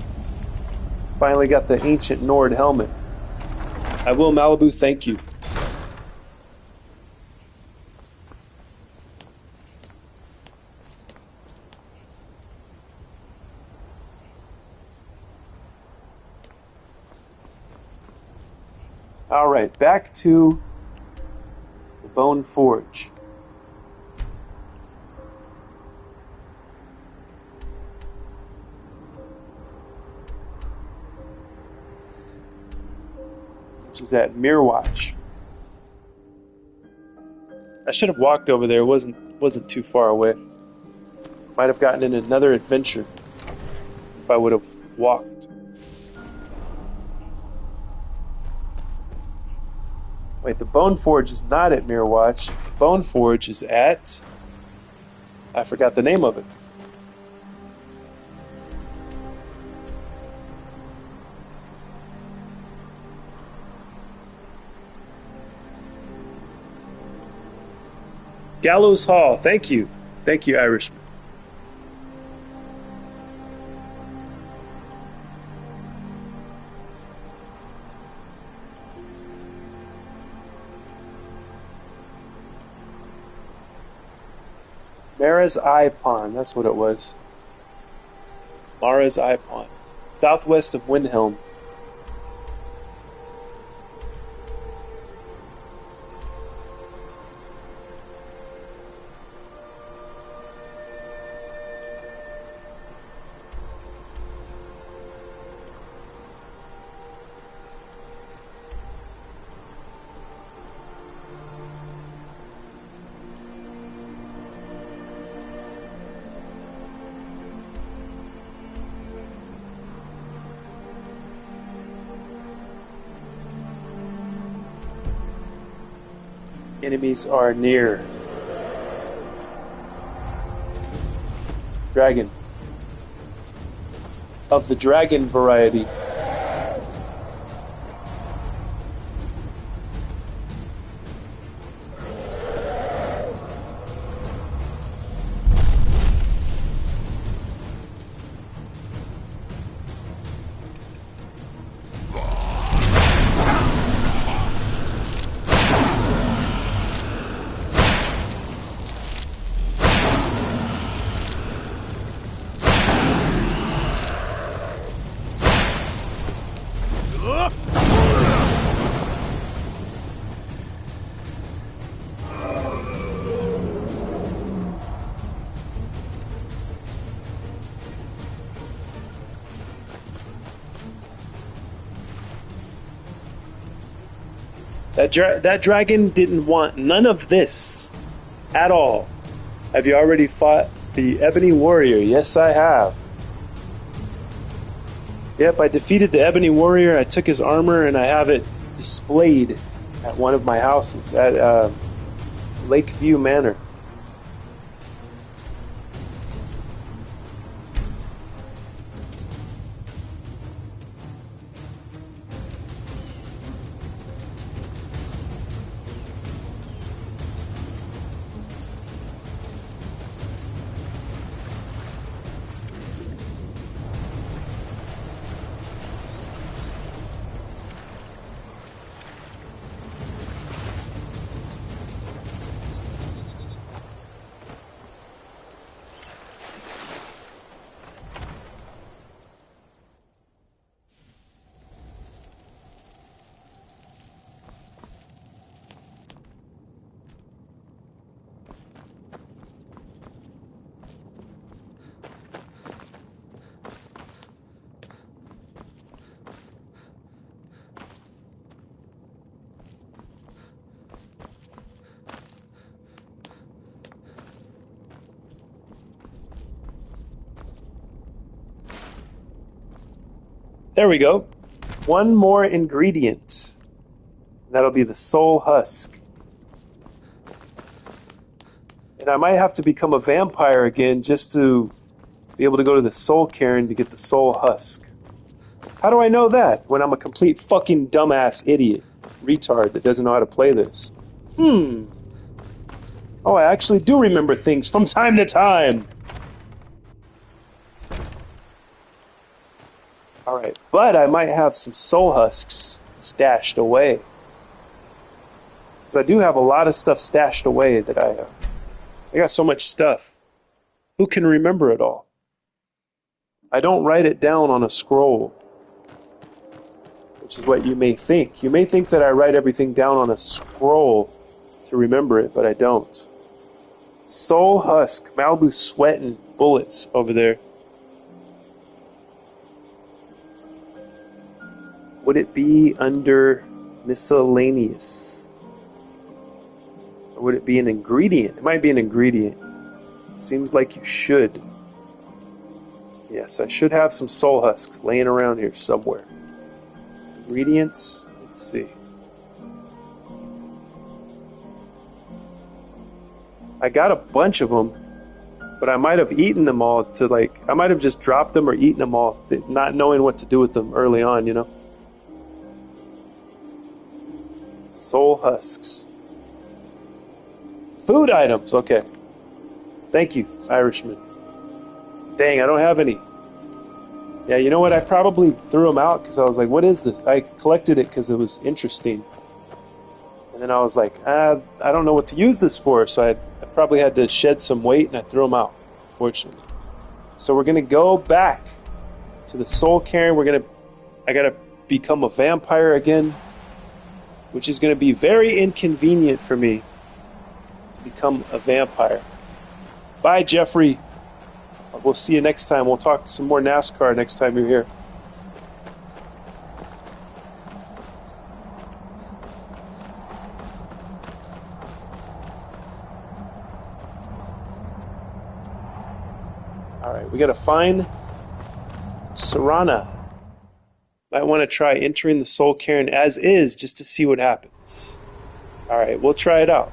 finally got the ancient Nord helmet. I will, Malibu, thank you. Alright, back to the Bone Forge. Which is at Mirwatch. I should have walked over there. It wasn't too far away. Might have gotten in another adventure if I would have walked. Wait, the Bone Forge is not at Mirwatch. Bone Forge is at... I forgot the name of it. Gallows Hall. Thank you. Thank you, Irishman. Mara's Eye Pond, that's what it was. Mara's Eye Pond. Southwest of Windhelm. Enemies are near. Dragon. Of the dragon variety. That dragon didn't want none of this at all. Have you already fought the Ebony Warrior? Yes, I have. Yep, I defeated the Ebony Warrior. I took his armor and I have it displayed at one of my houses at Lakeview Manor. There we go. One more ingredient. That'll be the soul husk. And I might have to become a vampire again just to be able to go to the soul cairn to get the soul husk. How do I know that when I'm a complete fucking dumbass idiot, retard that doesn't know how to play this? Oh, I actually do remember things from time to time. Alright, but I might have some soul husks stashed away. Because I do have a lot of stuff stashed away that I got so much stuff. Who can remember it all? I don't write it down on a scroll. which is what you may think. You may think that I write everything down on a scroll to remember it, but I don't. Soul Husk. Malibu sweating bullets over there. Would it be under miscellaneous? Or would it be an ingredient? It might be an ingredient. Seems like you should. Yes, I should have some soul husks laying around here somewhere. Ingredients, let's see. I got a bunch of them, but I might have eaten them all to like, I might have just dropped them or eaten them all, not knowing what to do with them early on, you know? Soul husks. Food items, okay. Thank you, Irishman. Dang, I don't have any. Yeah, you know what? I probably threw them out because I was like, what is this? I collected it because it was interesting. And then I was like, I don't know what to use this for. So I probably had to shed some weight and I threw them out, unfortunately. So we're going to go back to the soul cairn. I got to become a vampire again, which is going to be very inconvenient for me to become a vampire. Bye, Jeffrey. We'll see you next time. We'll talk some more NASCAR next time you're here. Alright, we gotta find Serana. Might want to try entering the soul cairn as is just to see what happens. Alright, we'll try it out.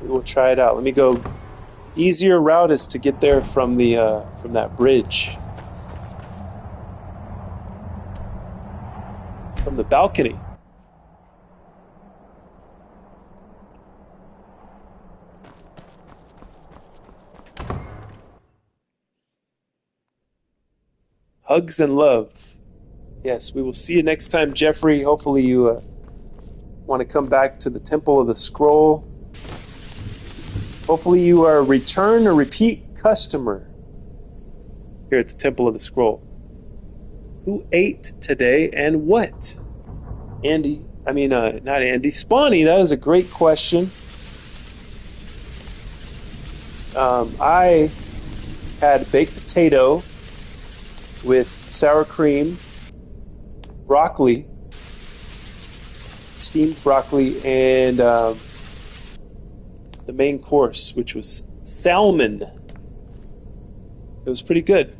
We will try it out. Let me go. Easier route is to get there from the from that bridge. From the balcony. Hugs and love. Yes, we will see you next time, Jeffrey. Hopefully you want to come back to the Temple of the Scroll. Hopefully you are a return or repeat customer here at the Temple of the Scroll. Who ate today and what? Andy. I mean, not Andy. Spawny, that is a great question. I had baked potato with sour cream, broccoli, steamed broccoli, and the main course, which was salmon. It was pretty good.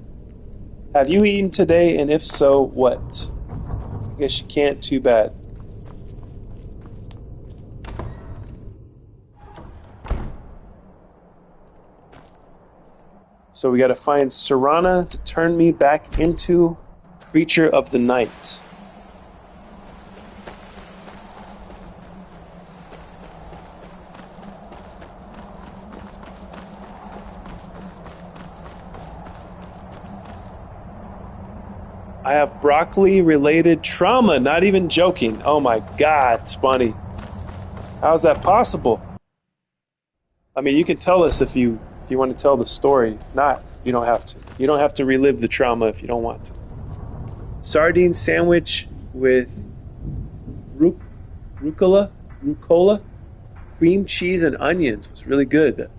Have you eaten today, and if so, what? I guess you can't, too bad. So we gotta find Serana to turn me back into Creature of the Night. I have broccoli-related trauma, not even joking. Oh my God, Spunny. How is that possible? I mean, you can tell us if you want to tell the story. If not, you don't have to. You don't have to relive the trauma if you don't want to. Sardine sandwich with rucola, cream cheese, and onions was really good.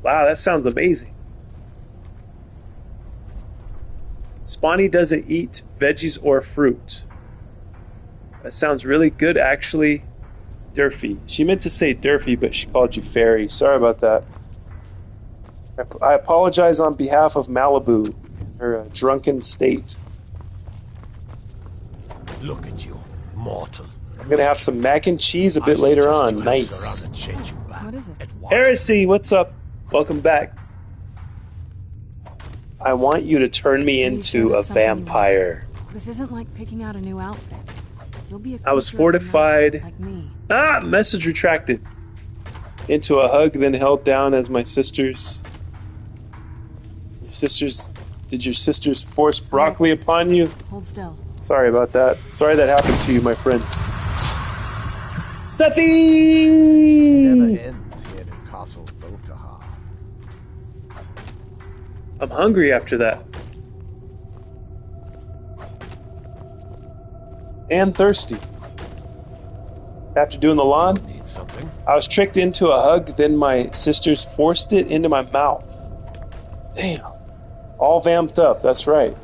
Wow, that sounds amazing. Spawny doesn't eat veggies or fruit. That sounds really good, actually. Durfee. She meant to say Durfee, but she called you Fairy. Sorry about that. I apologize on behalf of Malibu, her drunken state. Look at you, mortal. I'm going to have some mac and cheese a bit later on. Nice. What is it? Heresy, what's up? Welcome back. I want you to turn me into a vampire. This isn't like picking out a new outfit. You'll be a I was creature of the fortified. night, like me. Message retracted. Into a hug, then held down as my sisters. Did your sisters force broccoli upon you? Hold still. Sorry about that. Sorry that happened to you, my friend. Sethy! Never ends here in Castle Volkahar. I'm hungry after that. and thirsty. After doing the lawn, Need something? I was tricked into a hug, then my sisters forced it into my mouth. Damn. All vamped up, that's right.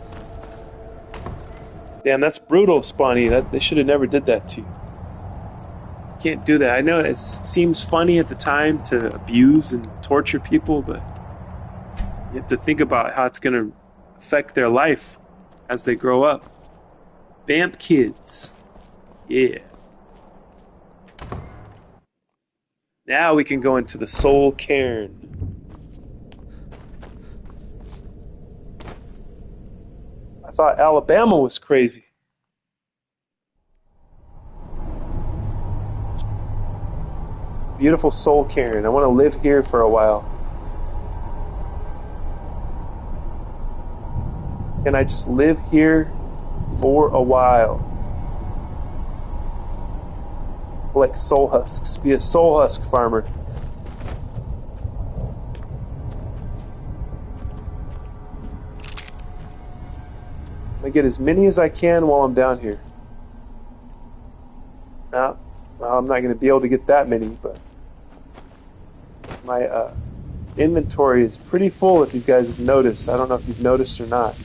Damn, that's brutal, Spawny. They should have never did that to you. Can't do that. I know it seems funny at the time to abuse and torture people, but you have to think about how it's going to affect their life as they grow up. Vamp kids. Yeah. Now we can go into the Soul Cairn. I thought Alabama was crazy. Beautiful Soul Cairn. I want to live here for a while. Can I just live here for a while? Collect soul husks. Be a soul husk farmer. I get as many as I can while I'm down here. Now, well, I'm not going to be able to get that many, but my inventory is pretty full if you guys have noticed. I don't know if you've noticed or not.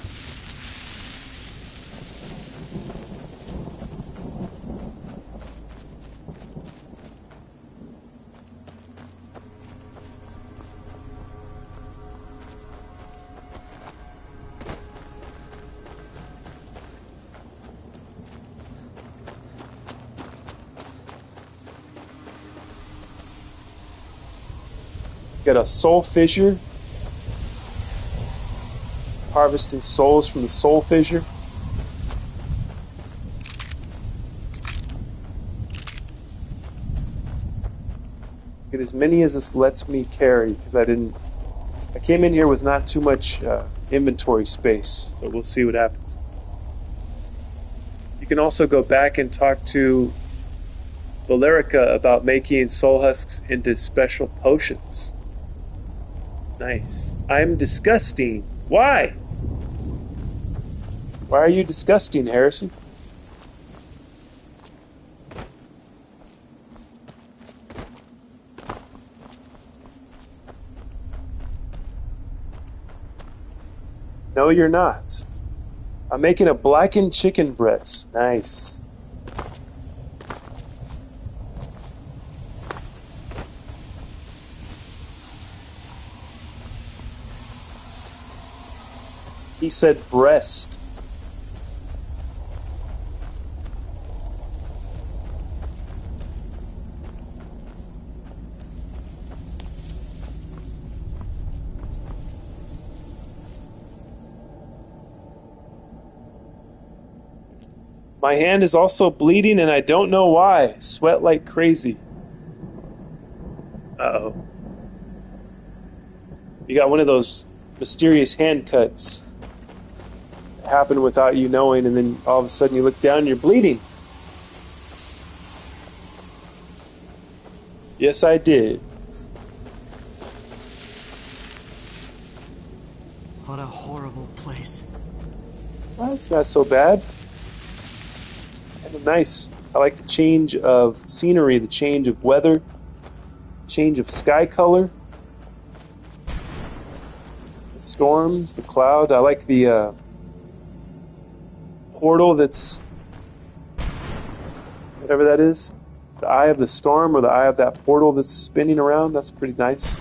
Got a soul fissure. Harvesting souls from the soul fissure. Get as many as this lets me carry, because I came in here with not too much inventory space, so we'll see what happens. You can also go back and talk to Valerica about making soul husks into special potions. Nice. I'm disgusting. Why? Why are you disgusting, Harrison? No, you're not. I'm making a blackened chicken breast. Nice. He said breast. My hand is also bleeding and I don't know why. Sweat like crazy. Uh-oh. You got one of those mysterious hand cuts. Happen without you knowing, and then all of a sudden you look down and you're bleeding. Yes, I did. What a horrible place. Well, it's not so bad. Kind of nice. I like the change of scenery, the change of weather, change of sky color, the storms, the cloud. I like the portal that's whatever that is, the eye of the storm or the eye of that portal that's spinning around. That's pretty nice.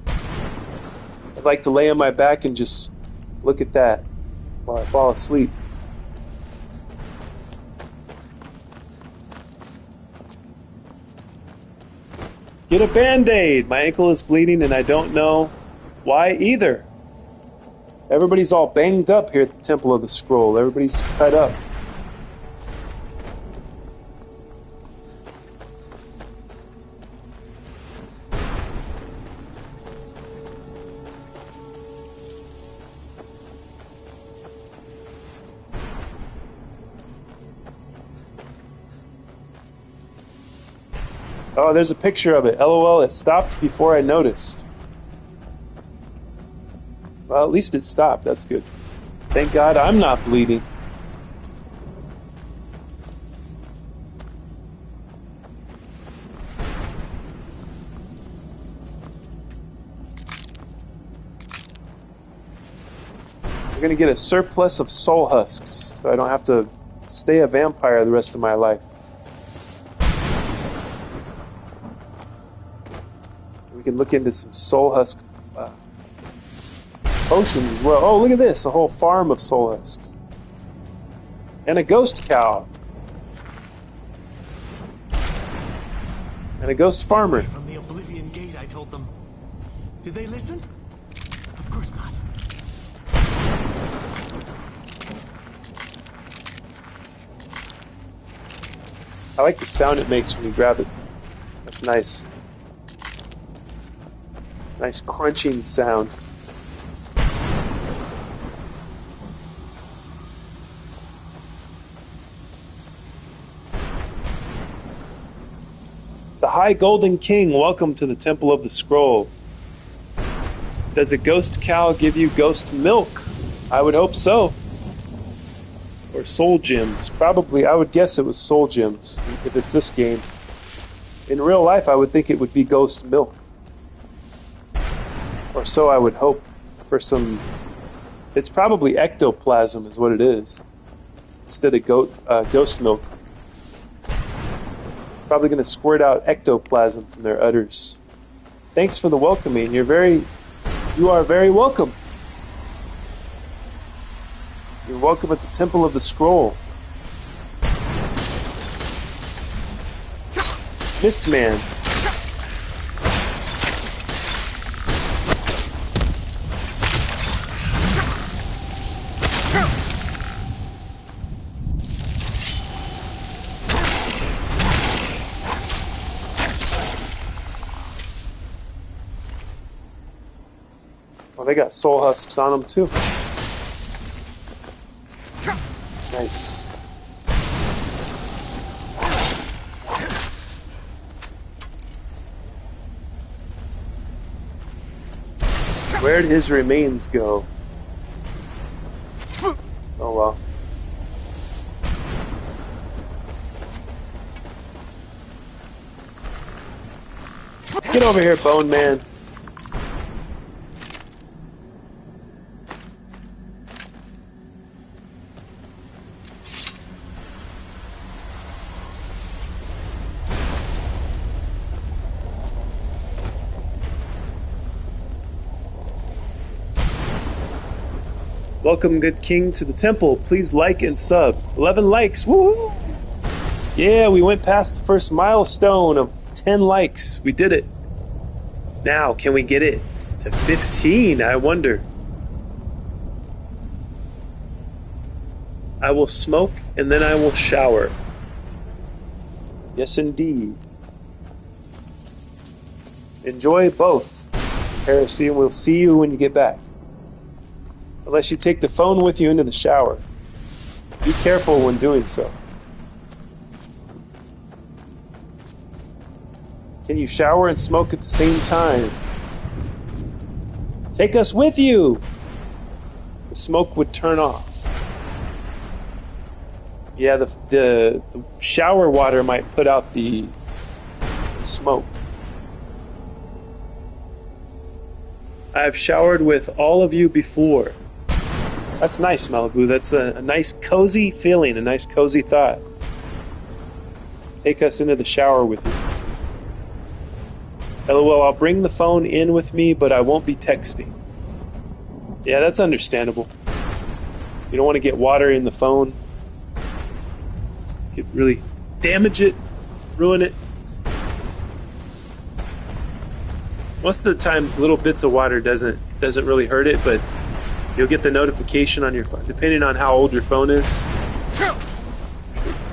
I'd like to lay on my back and just look at that while I fall asleep. Get a band-aid. My ankle is bleeding and I don't know why either. Everybody's all banged up here at the Temple of the Scroll. Everybody's cut up. Oh, there's a picture of it. LOL, it stopped before I noticed. Well, at least it stopped. That's good. Thank God I'm not bleeding. We're gonna get a surplus of soul husks, so I don't have to stay a vampire the rest of my life. We can look into some soul husk potions as well. Oh, look at this! A whole farm of soul husks. And a ghost cow. And a ghost farmer. From the Oblivion Gate, I told them. Did they listen? Of course not. I like the sound it makes when you grab it. That's nice. Nice crunching sound. The High Golden King, welcome to the Temple of the Scroll. Does a ghost cow give you ghost milk? I would hope so. Or soul gems. Probably, I would guess it was soul gems, if it's this game. In real life, I would think it would be ghost milk. Or so I would hope for some... It's probably ectoplasm is what it is. Instead of ghost milk. Probably going to squirt out ectoplasm from their udders. Thanks for the welcoming. You are very welcome. You're welcome at the Temple of the Scroll. Mistman. Well, they got soul husks on them too. Nice. Where did his remains go? Oh well. Get over here, Bone Man. Welcome, good king, to the temple. Please like and sub. 11 likes. Woohoo! Yeah, we went past the first milestone of 10 likes. We did it. Now, can we get it to 15? I wonder. I will smoke and then I will shower. Yes, indeed. Enjoy both. Heresy, and we'll see you when you get back. Unless you take the phone with you into the shower. Be careful when doing so. Can you shower and smoke at the same time? Take us with you! The smoke would turn off. Yeah, the shower water might put out the smoke. I've showered with all of you before. That's nice, Malibu. That's a nice cozy feeling, a nice cozy thought. Take us into the shower with you. LOL, I'll bring the phone in with me, but I won't be texting. Yeah, that's understandable. You don't want to get water in the phone. You'd really damage it, ruin it. Most of the times, little bits of water doesn't really hurt it, but you'll get the notification on your phone, depending on how old your phone is.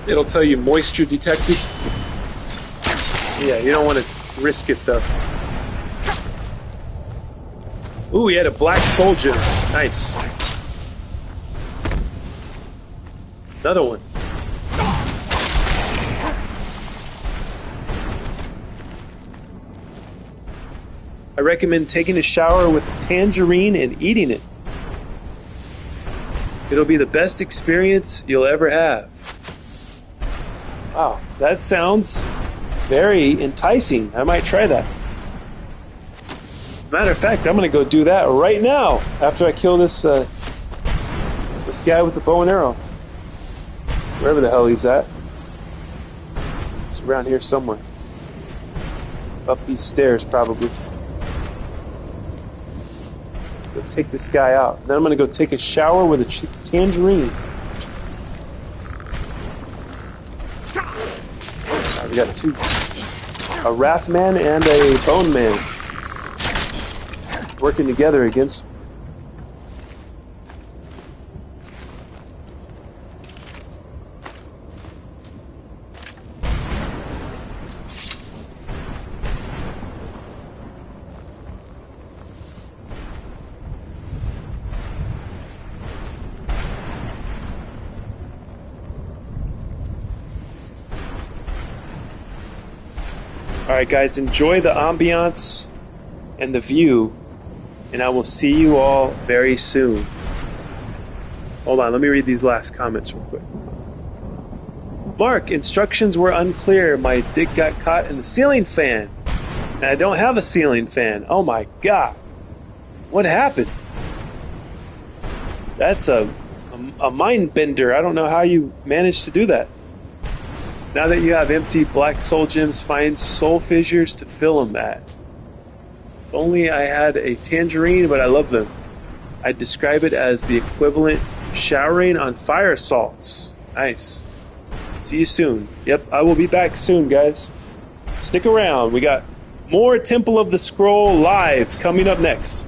It'll tell you moisture detected. Yeah, you don't want to risk it though. Ooh, we had a black soul gem. Nice. Another one. I recommend taking a shower with a tangerine and eating it. It'll be the best experience you'll ever have. Wow, that sounds very enticing. I might try that. Matter of fact, I'm going to go do that right now after I kill this this guy with the bow and arrow. Wherever the hell he's at. It's around here somewhere. Up these stairs, probably. Let's go take this guy out. Then I'm gonna go take a shower with a tangerine. Alright, we got two. A Wrath Man and a Bone Man. Working together against. Alright guys, enjoy the ambiance and the view, and I will see you all very soon. Hold on, let me read these last comments real quick. Mark, instructions were unclear. My dick got caught in the ceiling fan. And I don't have a ceiling fan. Oh my god. What happened? That's a mind bender. I don't know how you managed to do that. Now that you have empty black soul gems, find soul fissures to fill them at. If only I had a tangerine, but I love them. I'd describe it as the equivalent of showering on fire salts. Nice. See you soon. Yep, I will be back soon, guys. Stick around. We got more Temple of the Scroll live coming up next.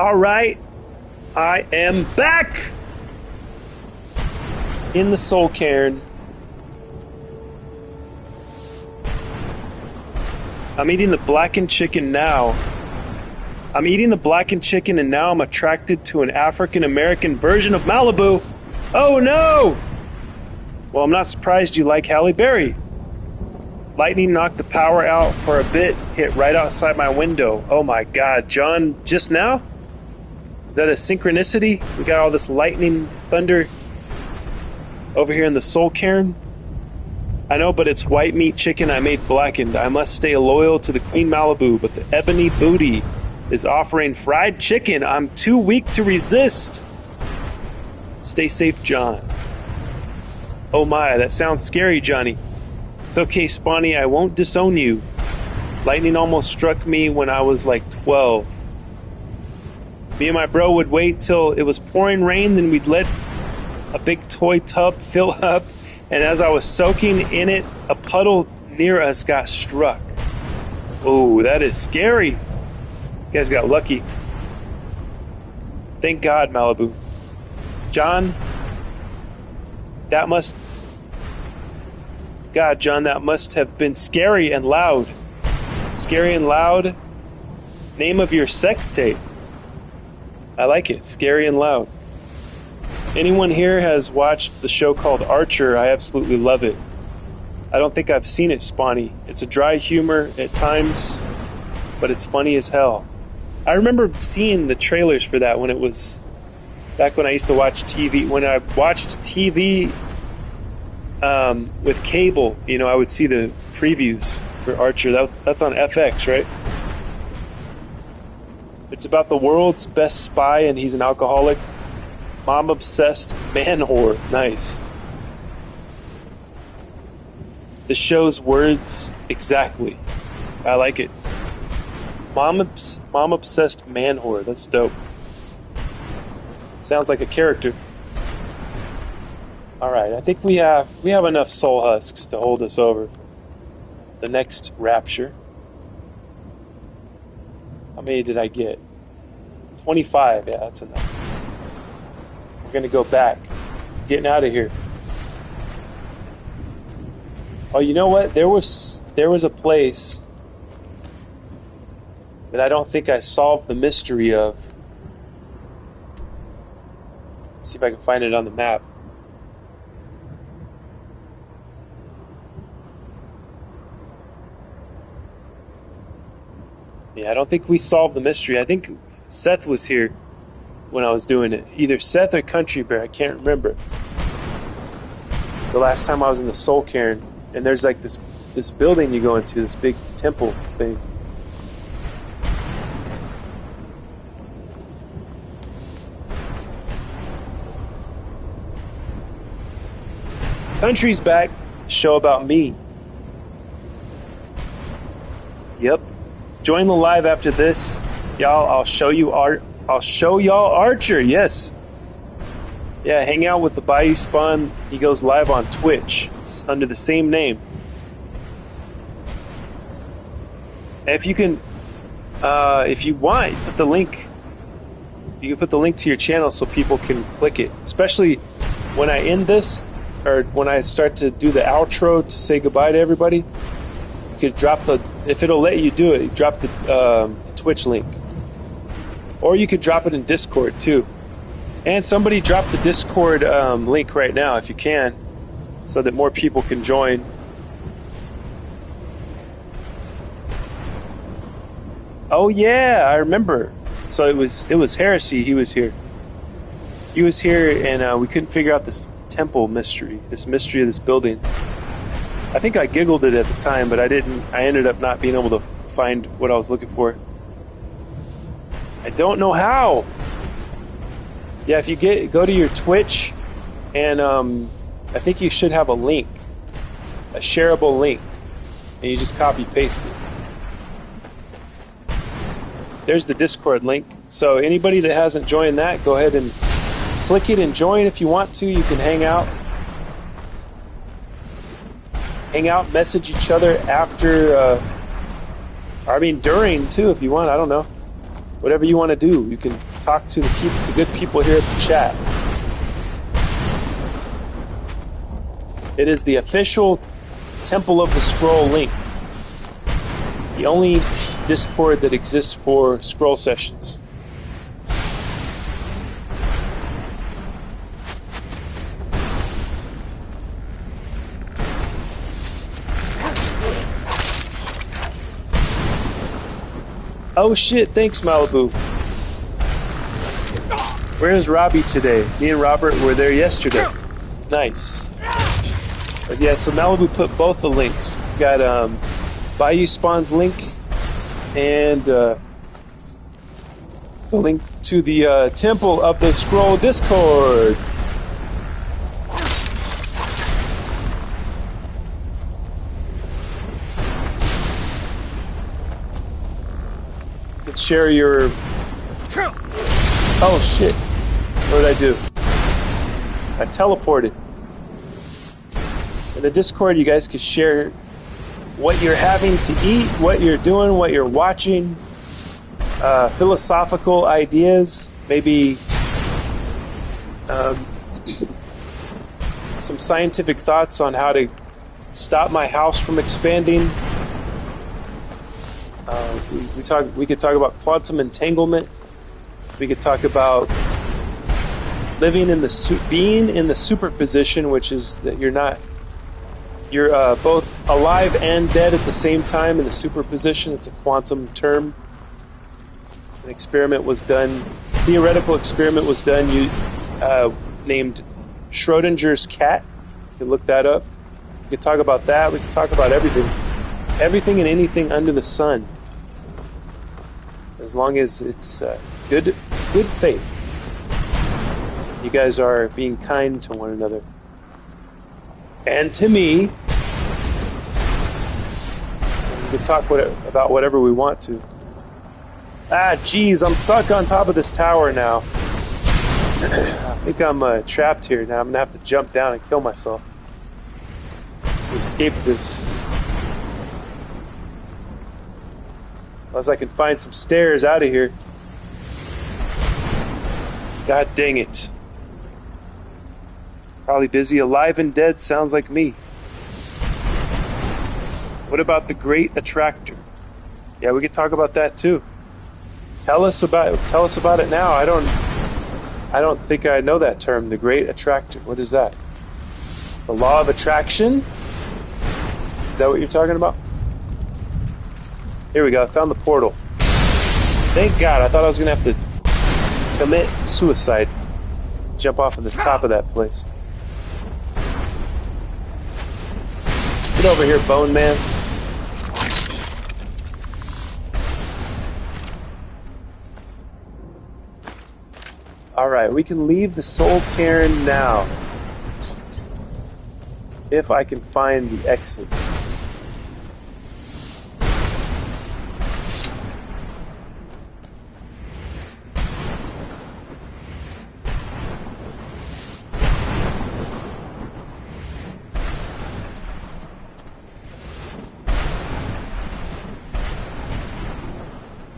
All right, I am back in the soul cairn. I'm eating the blackened chicken now. I'm eating the blackened chicken, and now I'm attracted to an African American version of Malibu. Oh no! Well, I'm not surprised you like Halle Berry. Lightning knocked the power out for a bit, hit right outside my window. Oh my god, John, just now? Is that a synchronicity? We got all this lightning, thunder over here in the soul cairn. I know, but it's white meat chicken I made blackened. I must stay loyal to the Queen Malibu, but the Ebony Booty is offering fried chicken. I'm too weak to resist. Stay safe, John. Oh my, that sounds scary, Johnny. It's okay, Spawny, I won't disown you. Lightning almost struck me when I was like 12. Me and my bro would wait till it was pouring rain, then we'd let a big toy tub fill up, and as I was soaking in it, a puddle near us got struck. Oh, that is scary. You guys got lucky. Thank God, Malibu. John, that must... God, John, that must have been scary and loud. Scary and loud. Name of your sex tape. I like it. Scary and loud. Anyone here has watched the show called Archer? I absolutely love it. I don't think I've seen it, Spawny. It's a dry humor at times, but it's funny as hell. I remember seeing the trailers for that when it was back when I used to watch TV. When I watched TV with cable, you know, I would see the previews for Archer. That's on FX, right? It's about the world's best spy, and he's an alcoholic, mom-obsessed man whore. Nice. The show's words exactly. I like it. Mom-obsessed man whore. That's dope. Sounds like a character. All right, I think we have enough soul husks to hold us over the next rapture. How many did I get? 25. Yeah, that's enough. We're gonna go back. Getting out of here. Oh, you know what? There was a place that I don't think I solved the mystery of. Let's see if I can find it on the map. Yeah, I don't think we solved the mystery. I think Seth was here when I was doing it. Either Seth or Country Bear. I can't remember. The last time I was in the Soul Cairn, and there's like this building you go into, this big temple thing. Country's back. Show about me. Yep. Join the live after this, y'all. I'll show y'all Archer. Yes. Yeah, hang out with the Bayou Spawn. He goes live on Twitch under the same name. And if you can, if you want, put the link. You can put the link to your channel so people can click it. Especially when I end this, or when I start to do the outro to say goodbye to everybody. You could drop if it'll let you do it, drop the Twitch link. Or you could drop it in Discord too. And somebody drop the Discord link right now if you can, so that more people can join. Oh yeah, I remember. So it was Heresy. He was here. He was here, and we couldn't figure out this temple mystery, this mystery of this building. I think I giggled it at the time, but I didn't. I ended up not being able to find what I was looking for. I don't know how. Yeah, if you go to your Twitch, and I think you should have a link, a shareable link, and you just copy paste it. There's the Discord link. So anybody that hasn't joined that, go ahead and click it and join if you want to. You can hang out, message each other after, during too if you want. I don't know. whatever you want to do. You can talk to the good people here at the chat. It is the official Temple of the Scroll link. The only Discord that exists for scroll sessions. Oh shit, thanks Malibu. Where's Robbie today? Me and Robert were there yesterday. Nice. But yeah, so Malibu put both the links. You got Bayou Spawn's link and the link to the Temple of the Scroll Discord. You can share your... Oh shit. What did I do? I teleported. In the Discord, you guys can share what you're having to eat, what you're doing, what you're watching, philosophical ideas, maybe some scientific thoughts on how to stop my house from expanding. We could talk about quantum entanglement. We could talk about living in being in the superposition, which is that you're both alive and dead at the same time in the superposition. It's a quantum term. An experiment was done, theoretical experiment was done, named Schrodinger's cat. You can look that up. We could talk about that. We could talk about everything. Everything and anything under the sun. As long as it's good faith. You guys are being kind to one another. And to me. We can talk about whatever we want to. Ah, geez, I'm stuck on top of this tower now. I think I'm trapped here now. I'm going to have to jump down and kill myself to escape this. Unless I can find some stairs out of here. God dang it. Probably busy. Alive and dead sounds like me. What about the Great Attractor? Yeah, we could talk about that too. Tell us about it now. I don't think I know that term, the Great Attractor. What is that? The law of attraction? Is that what you're talking about? Here we go. I found the portal. Thank God. I thought I was going to have to commit suicide. Jump off of the top of that place. Get over here, Bone Man. Alright, we can leave the Soul Cairn now. If I can find the exit.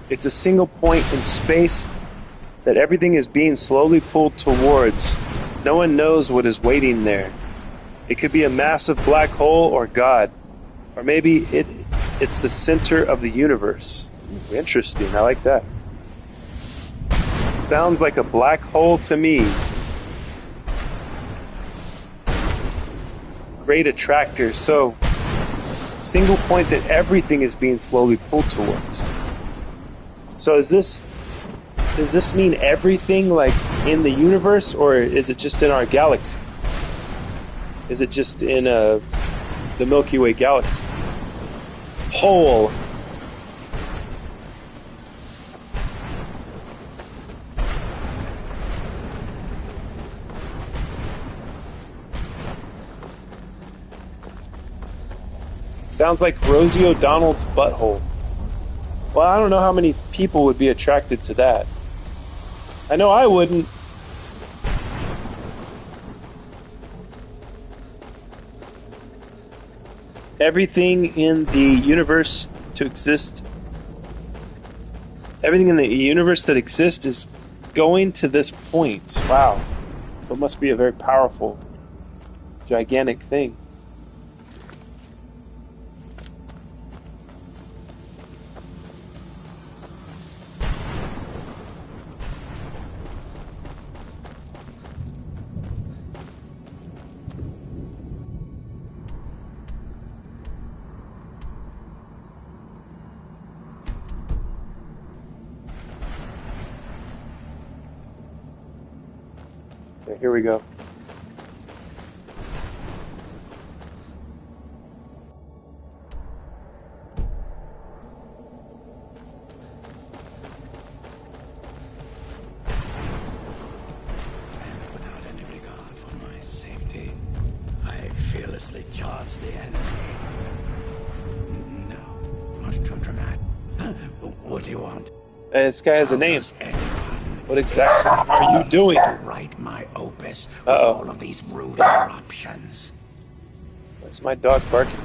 It's a single point in space that everything is being slowly pulled towards. No one knows what is waiting there. It could be a massive black hole or God. Or maybe it's the center of the universe. Interesting, I like that. Sounds like a black hole to me. Great attractor. So, single point that everything is being slowly pulled towards. So does this mean everything, like, in the universe, or is it just in our galaxy? Is it just in the Milky Way galaxy? Whole. Sounds like Rosie O'Donnell's butthole. Well, I don't know how many people would be attracted to that. I know I wouldn't. Everything in the universe to exist Everything in the universe that exists is going to this point. Wow. So it must be a very powerful, gigantic thing. Okay, here we go. Without any regard for my safety, I fearlessly charge the enemy. No, much too dramatic. What do you want? Hey, this guy has a How name. does anyone What exactly are you doing? write my opus with Uh-oh. all of these rude interruptions? What's my dog barking?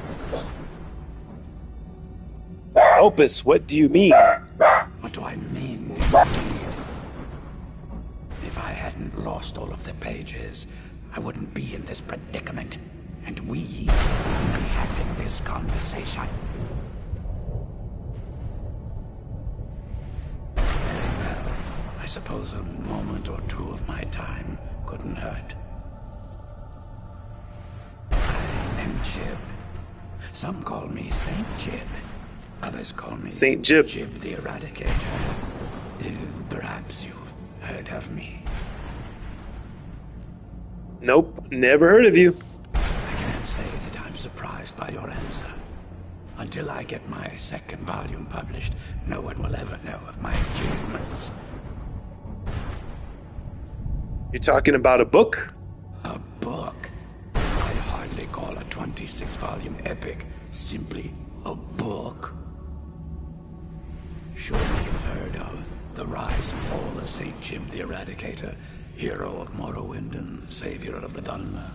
Opus, what do you mean? What do I mean, indeed? If I hadn't lost all of the pages, I wouldn't be in this predicament, and we wouldn't be having this conversation. Very well. I suppose a moment or two of my time couldn't hurt. I am Jib. Some call me Saint Jib. Others call me Saint Jib. Jib the Eradicator. Perhaps you've heard of me. Nope, never heard of you. I can't say that I'm surprised by your answer. Until I get my second volume published, no one will ever know of my achievements. You're talking about a book? A book? I hardly call a 26-volume epic simply a book. Surely you've heard of the rise and fall of St. Jib the Eradicator, hero of Morrowind and savior of the Dunmer.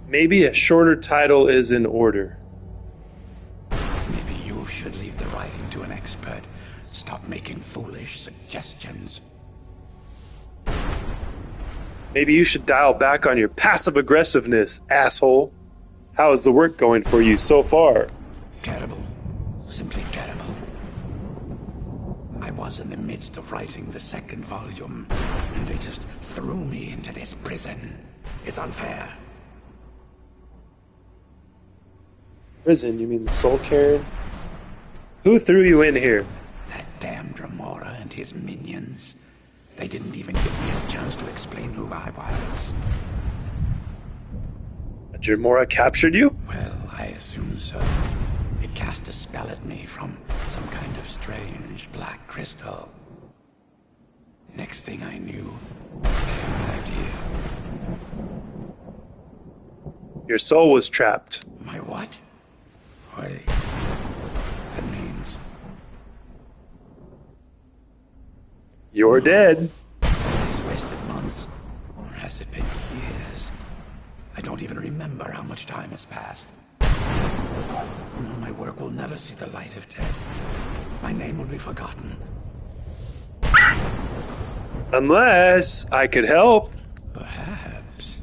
Maybe a shorter title is in order. Maybe you should leave the writing to an expert. Stop making foolish suggestions. Maybe you should dial back on your passive aggressiveness, asshole. How is the work going for you so far? Terrible. Simply terrible. I was in the midst of writing the second volume, and they just threw me into this prison. It's unfair. Prison? You mean the Soul Cairn? Who threw you in here? That damn Dremora and his minions. They didn't even give me a chance to explain who I was. Dremora captured you? Well, I assume so. It cast a spell at me from some kind of strange black crystal. Next thing I knew, I had an idea. Your soul was trapped. My what? Wait. That means You're dead. these wasted months, or has it been years? I don't even remember how much time has passed. No, my work will never see the light of day. My name will be forgotten. Unless I could help. Perhaps.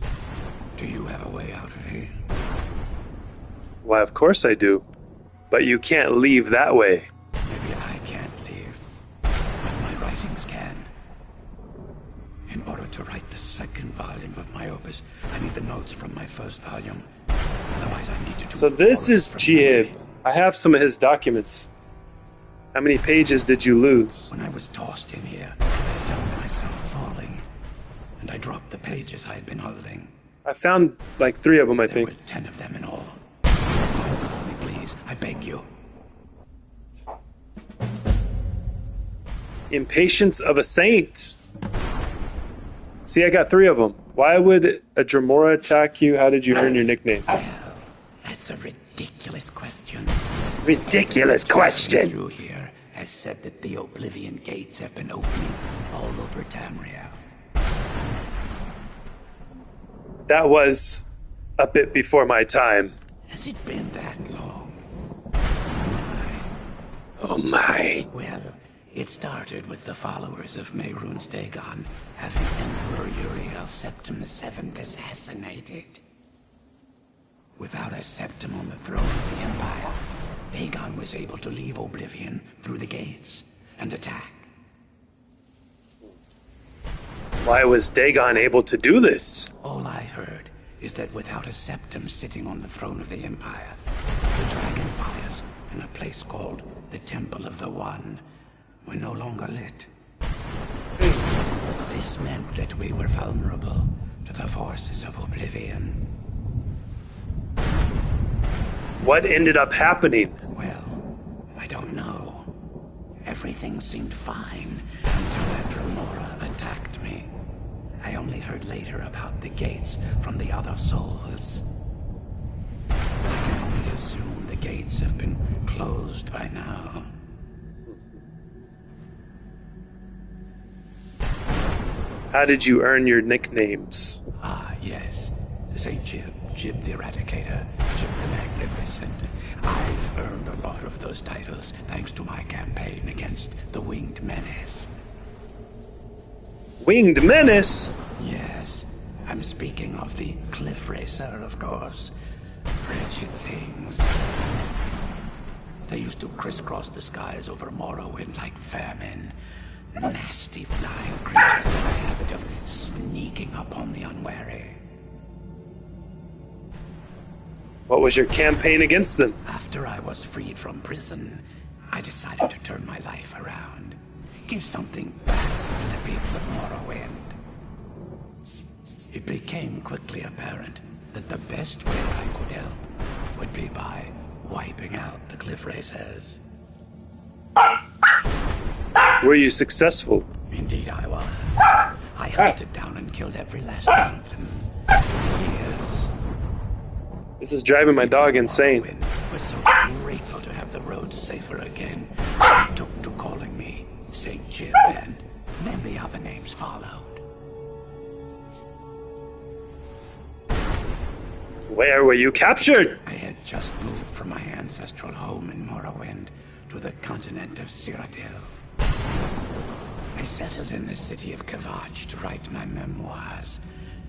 Do you have a way out of here? Why, of course I do. But you can't leave that way. Maybe I can't leave, but my writings can. In order to write the second volume of my opus, I need the notes from my first volume. Otherwise, I need to do So this all is from Jib. memory. I have some of his documents. How many pages did you lose? When I was tossed in here, I felt myself falling, and I dropped the pages I had been holding. I found like 3 of them, I There think. were 10 of them in all. Find them for me, please. I beg you. Impatience of a Saint. See, I got 3 of them. Why would a Dremora attack you? How did you earn your nickname? Well, that's a ridiculous question. Ridiculous question. Through here has said that the Oblivion Gates have been opening all over Tamriel. That was a bit before my time. Has it been that long? My, Oh my. Well, it started with the followers of Mehrunes Dagon having Emperor Uriel Septim VII assassinated. Without a septim on the throne of the Empire, Dagon was able to leave Oblivion through the gates and attack. Why was Dagon able to do this? All I heard is that without a septim sitting on the throne of the Empire, the dragon fires in a place called the Temple of the One were no longer lit. This meant that we were vulnerable to the forces of Oblivion. What ended up happening? Well, I don't know. Everything seemed fine until that Dremora attacked me. I only heard later about the gates from the other souls. I can only assume the gates have been closed by now. How did you earn your nicknames? Ah, yes. Say Jib, Jib the Eradicator, Jib the Magnificent. I've earned a lot of those titles thanks to my campaign against the Winged Menace. Winged Menace? Yes, I'm speaking of the Cliff Racer, of course. Wretched things. They used to crisscross the skies over Morrowind like vermin. Nasty flying creatures with a habit of sneaking upon the unwary. What was your campaign against them? After I was freed from prison, I decided to turn my life around. Give something back to the people of Morrowind. It became quickly apparent that the best way I could help would be by wiping out the Cliff Racers. Were you successful? Indeed I was. I hunted down and killed every last one of them. For years. This is driving my dog insane. Morrowind was so grateful to have the roads safer again. They took to calling me St. Jib, and then the other names followed. Where were you captured? I had just moved from my ancestral home in Morrowind to the continent of Cyrodiil. I settled in the city of Kavach to write my memoirs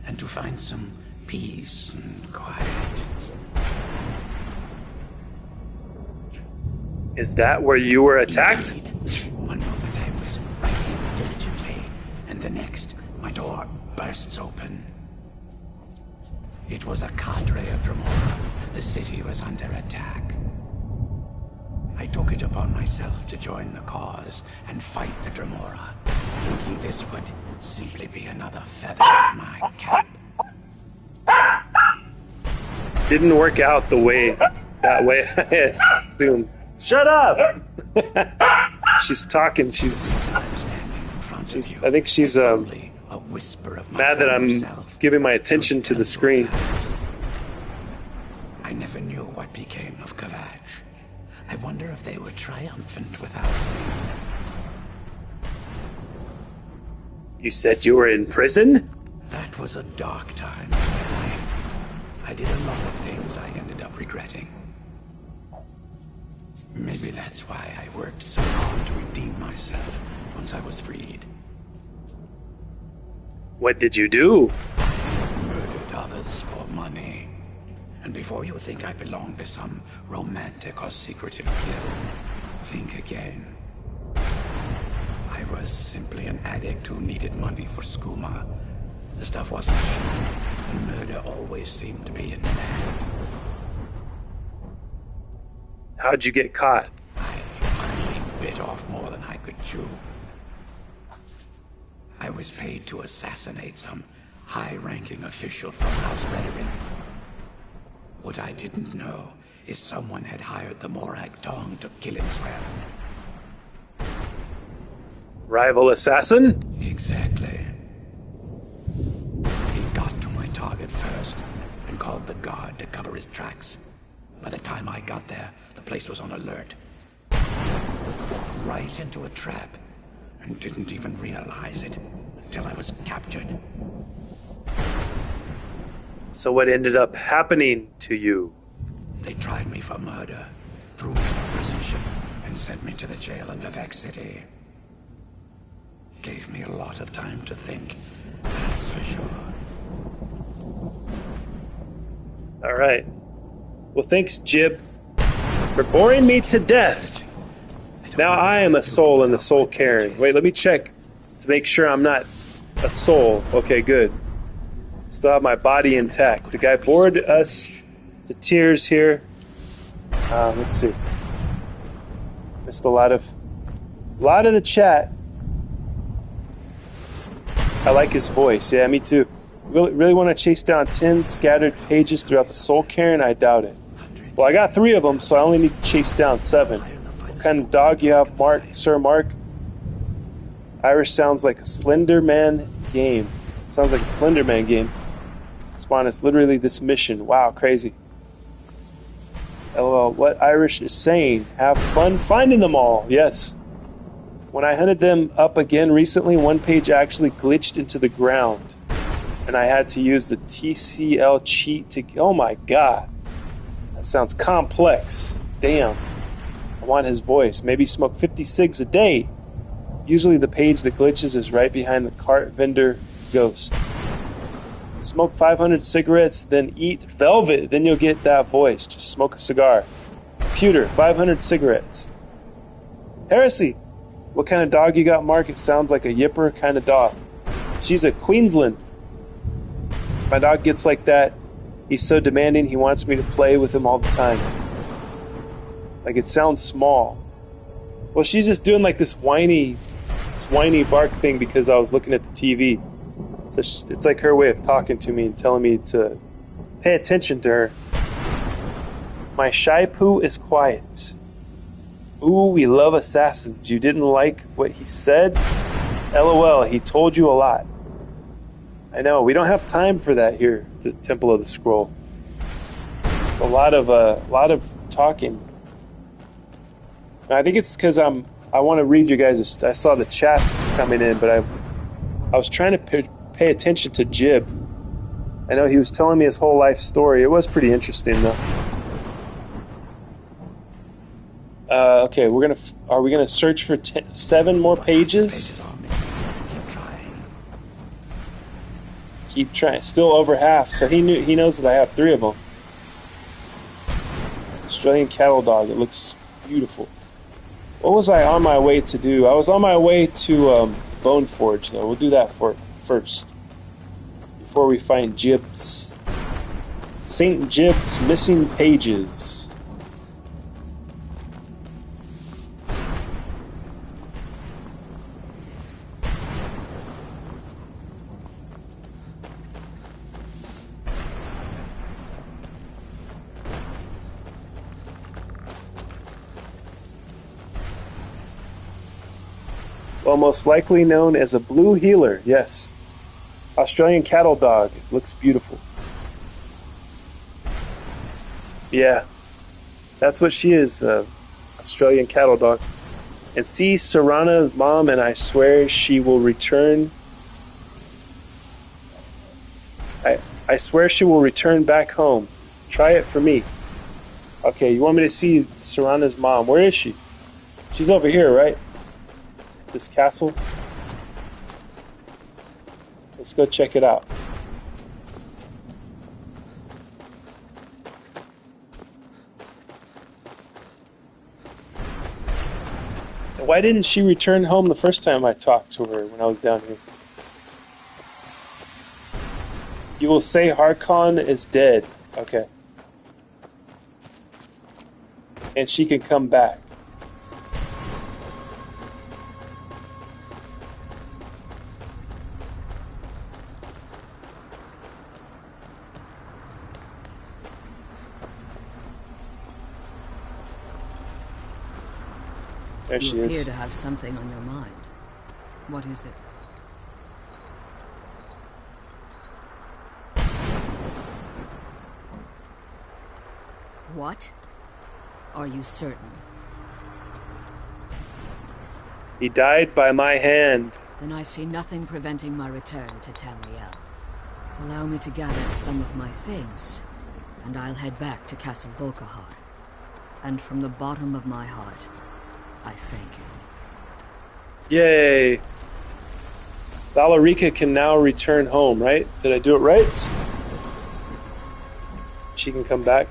and to find some peace and quiet. Is that where you were attacked? Indeed. One moment I was writing diligently, and the next, my door bursts open. It was a cadre of Dremora. The city was under attack. I took it upon myself to join the cause and fight the Dremora, thinking this would simply be another feather in my cap. Didn't work out that way I assumed. Shut up! She's talking. She's. I'm standing in front of you. I think she's only a whisper of my mad that I'm self giving my attention to the screen. I never knew what became of Kavach. I wonder if they were triumphant without me. You said you were in prison? That was a dark time in my life. I did a lot of things I ended up regretting. Maybe that's why I worked so hard to redeem myself once I was freed. What did you do? I murdered others for money. And before you think I belong to some romantic or secretive kill, think again. I was simply an addict who needed money for skooma. The stuff wasn't cheap, and murder always seemed to be in demand. How'd you get caught? I finally bit off more than I could chew. I was paid to assassinate some high-ranking official from House Redorin. What I didn't know is someone had hired the Morag Tong to kill him as well. Rival assassin? Exactly. He got to my target first and called the guard to cover his tracks. By the time I got there, the place was on alert. Walked right into a trap and didn't even realize it until I was captured. So what ended up happening to you? They tried me for murder, threw me in a prison ship, and and sent me to the jail in Vivek City. Gave me a lot of time to think, that's for sure. All right. Well, thanks, Jib, for boring me to death. Now I am a soul in the soul cairn. Wait, let me check to make sure I'm not a soul. Okay, good. Still have my body intact. The guy bored us to tears here. Let's see. Missed a lot of the chat. I like his voice. Yeah, me too. Really want to chase down 10 scattered pages throughout the soul cairn? I doubt it. Well, I got 3 of them, so I only need to chase down 7. What kind of dog you have, Mark, Sir Mark? Irish sounds like a Slender Man game. Sounds like a Slender Man game. Spawn is literally this mission. Wow, crazy. LOL, what Irish is saying? Have fun finding them all. Yes. When I hunted them up again recently, one page actually glitched into the ground. And I had to use the TCL cheat to... Oh my god. That sounds complex. Damn. I want his voice. Maybe smoke 50 cigs a day. Usually the page that glitches is right behind the cart vendor ghost. Smoke 500 cigarettes, then eat velvet. Then you'll get that voice. Just smoke a cigar. Computer, 500 cigarettes. Heresy. What kind of dog you got, Mark? It sounds like a yipper kind of dog. She's a Queensland. My dog gets like that. He's so demanding, he wants me to play with him all the time. Like, it sounds small. Well, she's just doing like this whiny bark thing because I was looking at the TV. So it's like her way of talking to me and telling me to pay attention to her. My shy poo is quiet. Ooh, we love assassins. You didn't like what he said? LOL, he told you a lot. I know, we don't have time for that here at the Temple of the Scroll. Just a lot of talking. And I think it's because I want to read you guys. I saw the chats coming in, but I was trying to pay attention to Jib. I know he was telling me his whole life story. It was pretty interesting, though. Okay, are we gonna search for 7 more pages? Keep trying. Still over half. So he knows that I have 3 of them. Australian cattle dog. It looks beautiful. What was I on my way to do? I was on my way to Boneforge, though. We'll do that first. Before we find Jib's. St. Jib's missing pages. Well, most likely known as a blue healer, yes. Australian cattle dog. It looks beautiful. Yeah, that's what she is, Australian cattle dog. And see Serana's mom, and I swear she will return. I swear she will return back home. Try it for me. Okay, you want me to see Serana's mom? Where is she? She's over here, right? This castle. Let's go check it out. And why didn't she return home the first time I talked to her when I was down here? You will say Harkon is dead. Okay. And she can come back. There she You appear is. to have something on your mind. What is it? What? Are you certain? He died by my hand. Then I see nothing preventing my return to Tamriel. Allow me to gather some of my things, and I'll head back to Castle Volkahar. And from the bottom of my heart, I thank you. Yay. Valerica can now return home, right? Did I do it right? She can come back.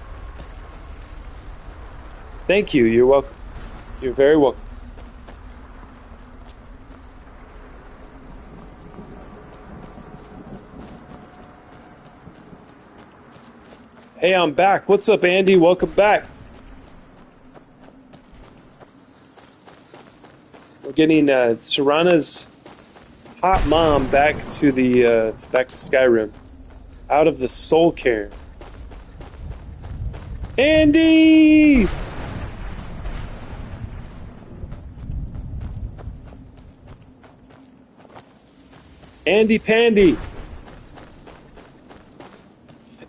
Thank you. You're welcome. You're very welcome. Hey, I'm back. What's up, Andy? Welcome back. We're getting Serana's hot mom back to Skyrim, out of the soul cairn. Andy! Andy Pandy!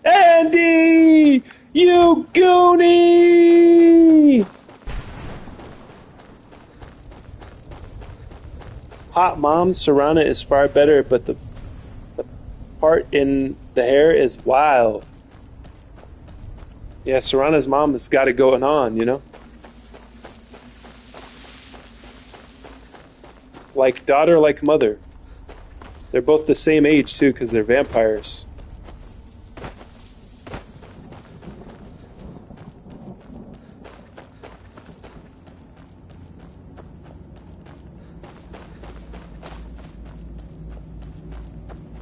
Andy! You goonie! Hot mom, Serana is far better, but the part in the hair is wild. Yeah, Serana's mom has got it going on, you know? Like daughter, like mother. They're both the same age, too, because they're vampires.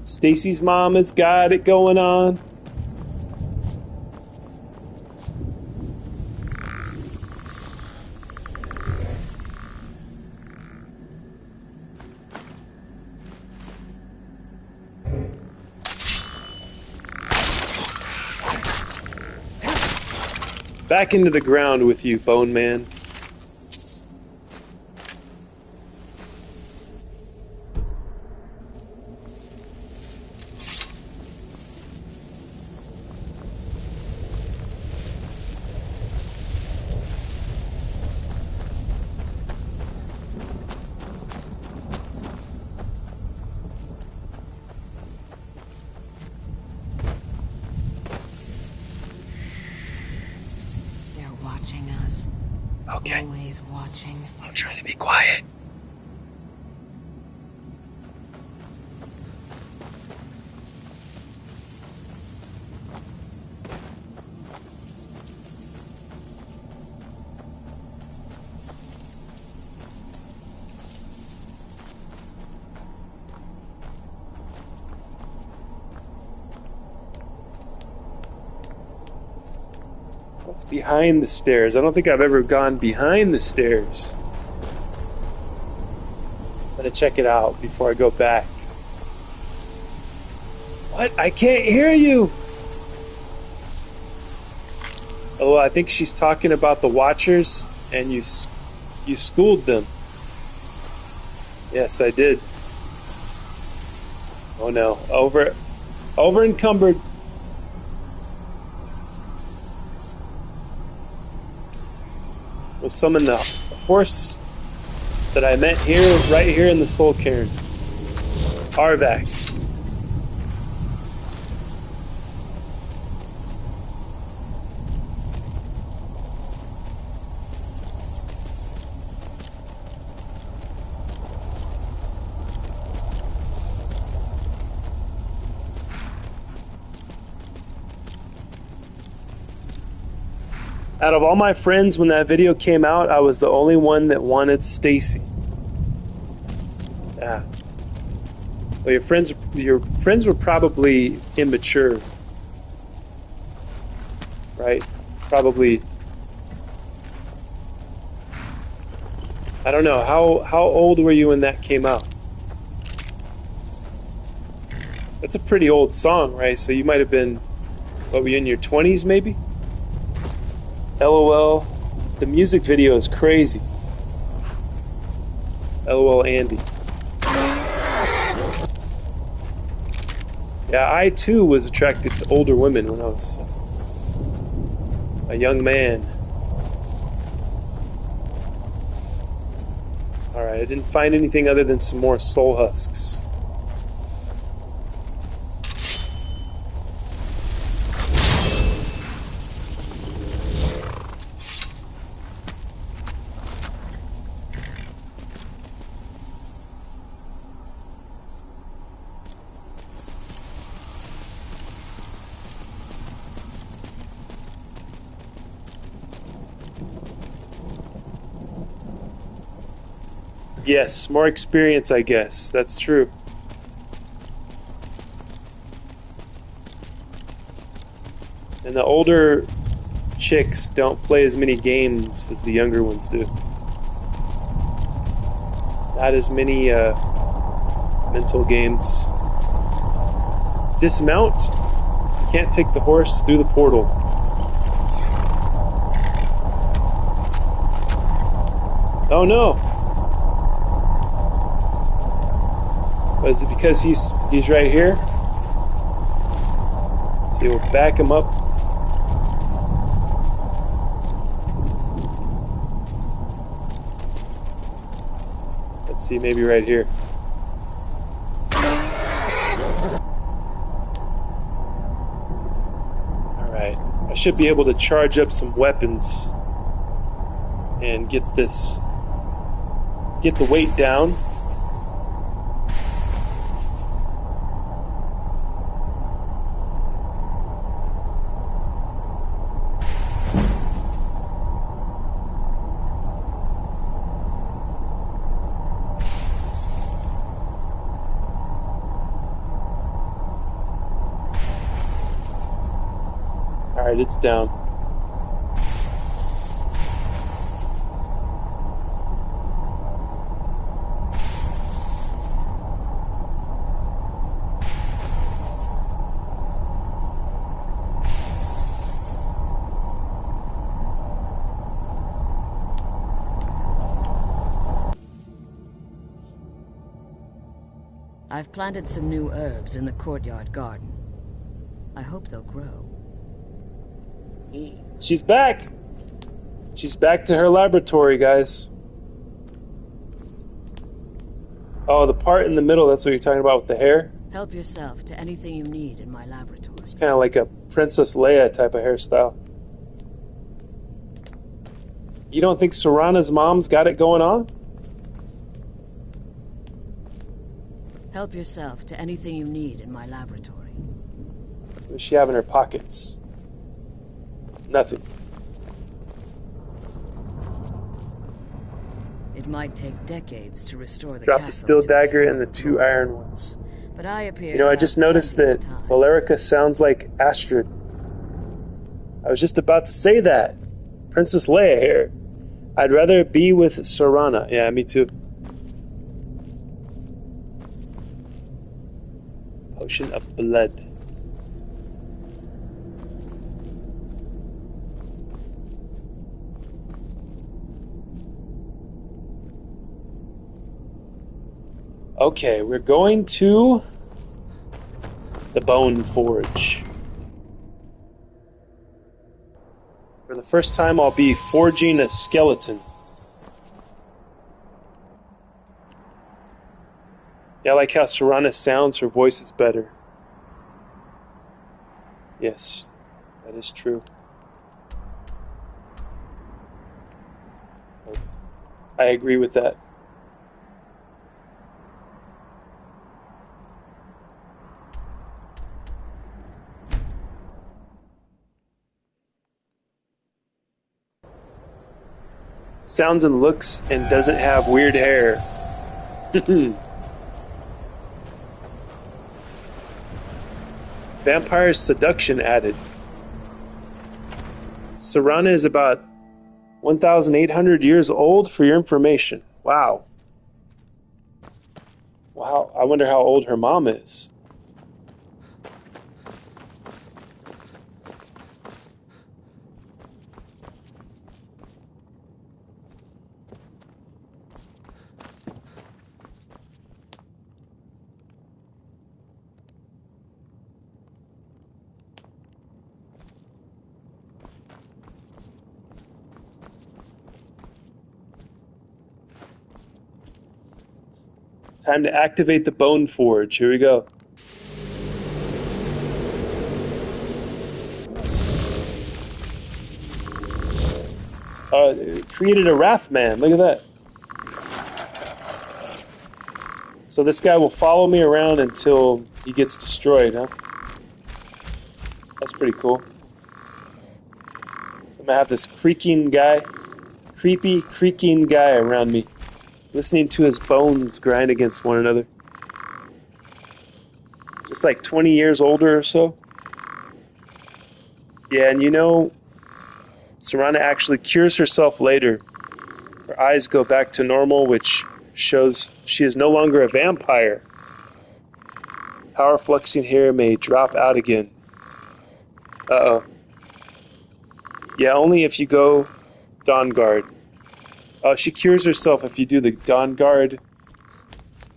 Stacy's mom has got it going on. Back into the ground with you, Bone Man. Okay. Always watching. I'm trying to be quiet. What's behind the stairs? I don't think I've ever gone behind the stairs. I'm gonna check it out before I go back. What? I can't hear you! Oh, I think she's talking about the Watchers, and you schooled them. Yes, I did. Oh no, over encumbered. We'll summon the horse that I met here, right here in the Soul Cairn. Arvak. Out of all my friends, when that video came out, I was the only one that wanted Stacy. Yeah. Well, your friends were probably immature, right? Probably. I don't know. How old were you when that came out? That's a pretty old song, right? So you might have been, what, were you in your 20s maybe? LOL. The music video is crazy. LOL Andy. Yeah, I too was attracted to older women when I was a young man. Alright, I didn't find anything other than some more soul husks. Yes, more experience, I guess. That's true. And the older chicks don't play as many games as the younger ones do. Not as many mental games. Dismount. Can't take the horse through the portal. Oh no! Is it because he's right here? So we'll back him up. Let's see, maybe right here. Alright. I should be able to charge up some weapons and get the weight down. Alright, it's down. I've planted some new herbs in the courtyard garden. I hope they'll grow. She's back! She's back to her laboratory, guys. Oh, the part in the middle, that's what you're talking about with the hair? Help yourself to anything you need in my laboratory. It's kind of like a Princess Leia type of hairstyle. You don't think Serana's mom's got it going on? Help yourself to anything you need in my laboratory. What does she have in her pockets? Nothing. It might take decades to restore the Drop the castle steel to its dagger and the former 2 glory. iron ones. But I appear You know, to I have just noticed plenty that of time. Valerica sounds like Astrid. I was just about to say that. Princess Leia here. I'd rather be with Serana. Yeah, me too. Potion of blood. Okay, we're going to the Bone Forge. For the first time, I'll be forging a skeleton. Yeah, I like how Serana sounds. Her voice is better. Yes, that is true. I agree with that. Sounds and looks and doesn't have weird hair. Vampire seduction added. Serana is about 1,800 years old for your information. Wow. Wow, I wonder how old her mom is. Time to activate the Bone Forge. Here we go. It created a Wrathman. Look at that. So this guy will follow me around until he gets destroyed, huh? That's pretty cool. I'm gonna have this creepy, creaking guy around me. Listening to his bones grind against one another. Just like 20 years older or so. Yeah, and you know, Serana actually cures herself later. Her eyes go back to normal, which shows she is no longer a vampire. Power fluxing here may drop out again. Uh-oh. Yeah, only if you go Dawn Guard. She cures herself if you do the Dawn Guard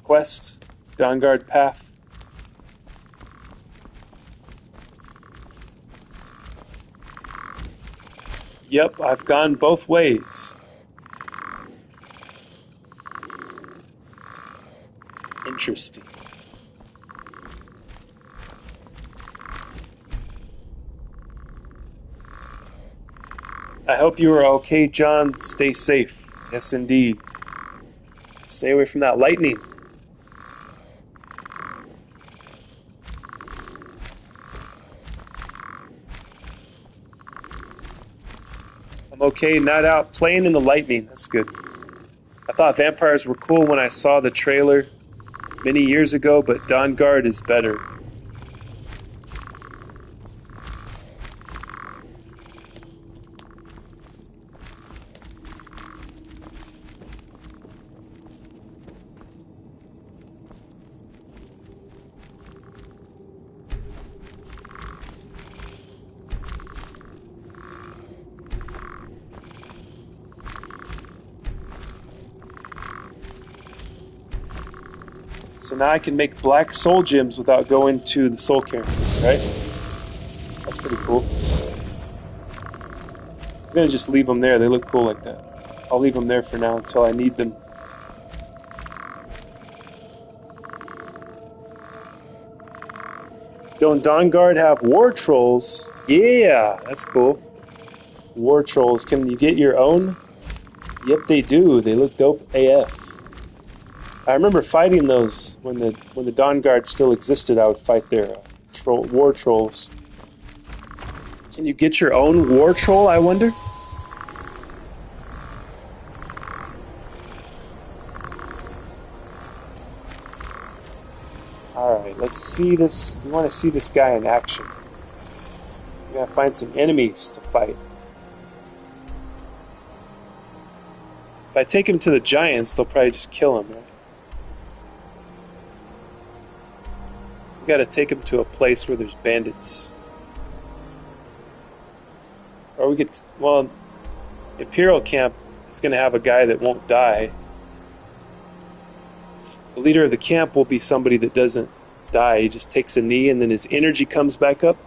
quest, Dawn Guard path. Yep, I've gone both ways. Interesting. I hope you are okay, John. Stay safe. Yes, indeed. Stay away from that lightning. I'm okay, not out playing in the lightning. That's good. I thought vampires were cool when I saw the trailer many years ago, but Dawn Guard is better. So now I can make black soul gems without going to the soul cairn, right? That's pretty cool. I'm gonna just leave them there. They look cool like that. I'll leave them there for now until I need them. Don't Dawn Guard have war trolls? Yeah, that's cool. War trolls. Can you get your own? Yep, they do. They look dope AF. I remember fighting those when the Dawn Guard still existed. I would fight their war trolls. Can you get your own war troll, I wonder? Alright, let's see this. We want to see this guy in action. We gotta find some enemies to fight. If I take him to the giants, they'll probably just kill him, right? We gotta take him to a place where there's bandits. Or we could, well, Imperial Camp is gonna have a guy that won't die. The leader of the camp will be somebody that doesn't die. He just takes a knee and then his energy comes back up.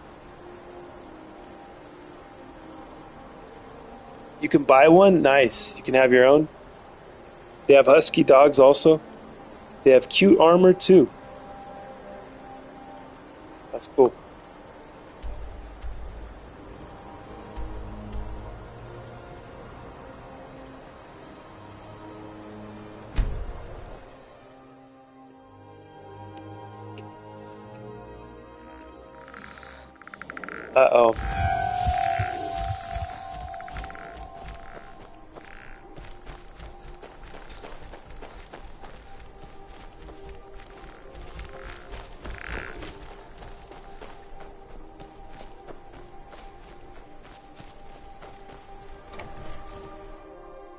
You can buy one? Nice. You can have your own. They have husky dogs also. They have cute armor too. That's cool. Uh-oh.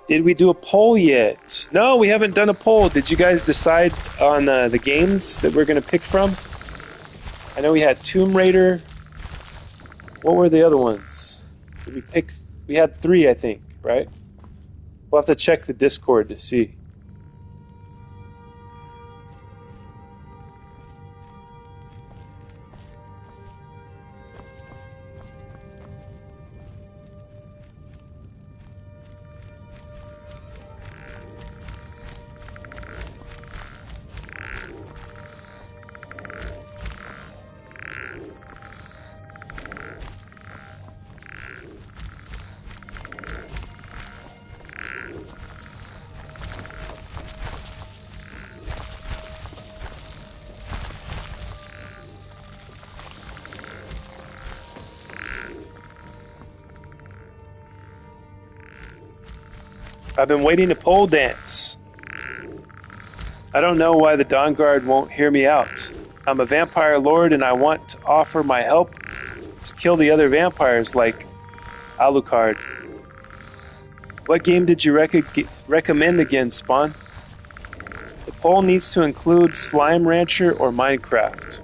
Did we do a poll yet? No, we haven't done a poll. Did you guys decide on the games that we're going to pick from? I know we had Tomb Raider. What were the other ones? Did we pick? We had 3, I think, right? We'll have to check the Discord to see. I've been waiting to pole dance. I don't know why the Dawn Guard won't hear me out. I'm a vampire lord and I want to offer my help to kill the other vampires like Alucard. What game did you recommend again, Spawn? The poll needs to include Slime Rancher or Minecraft.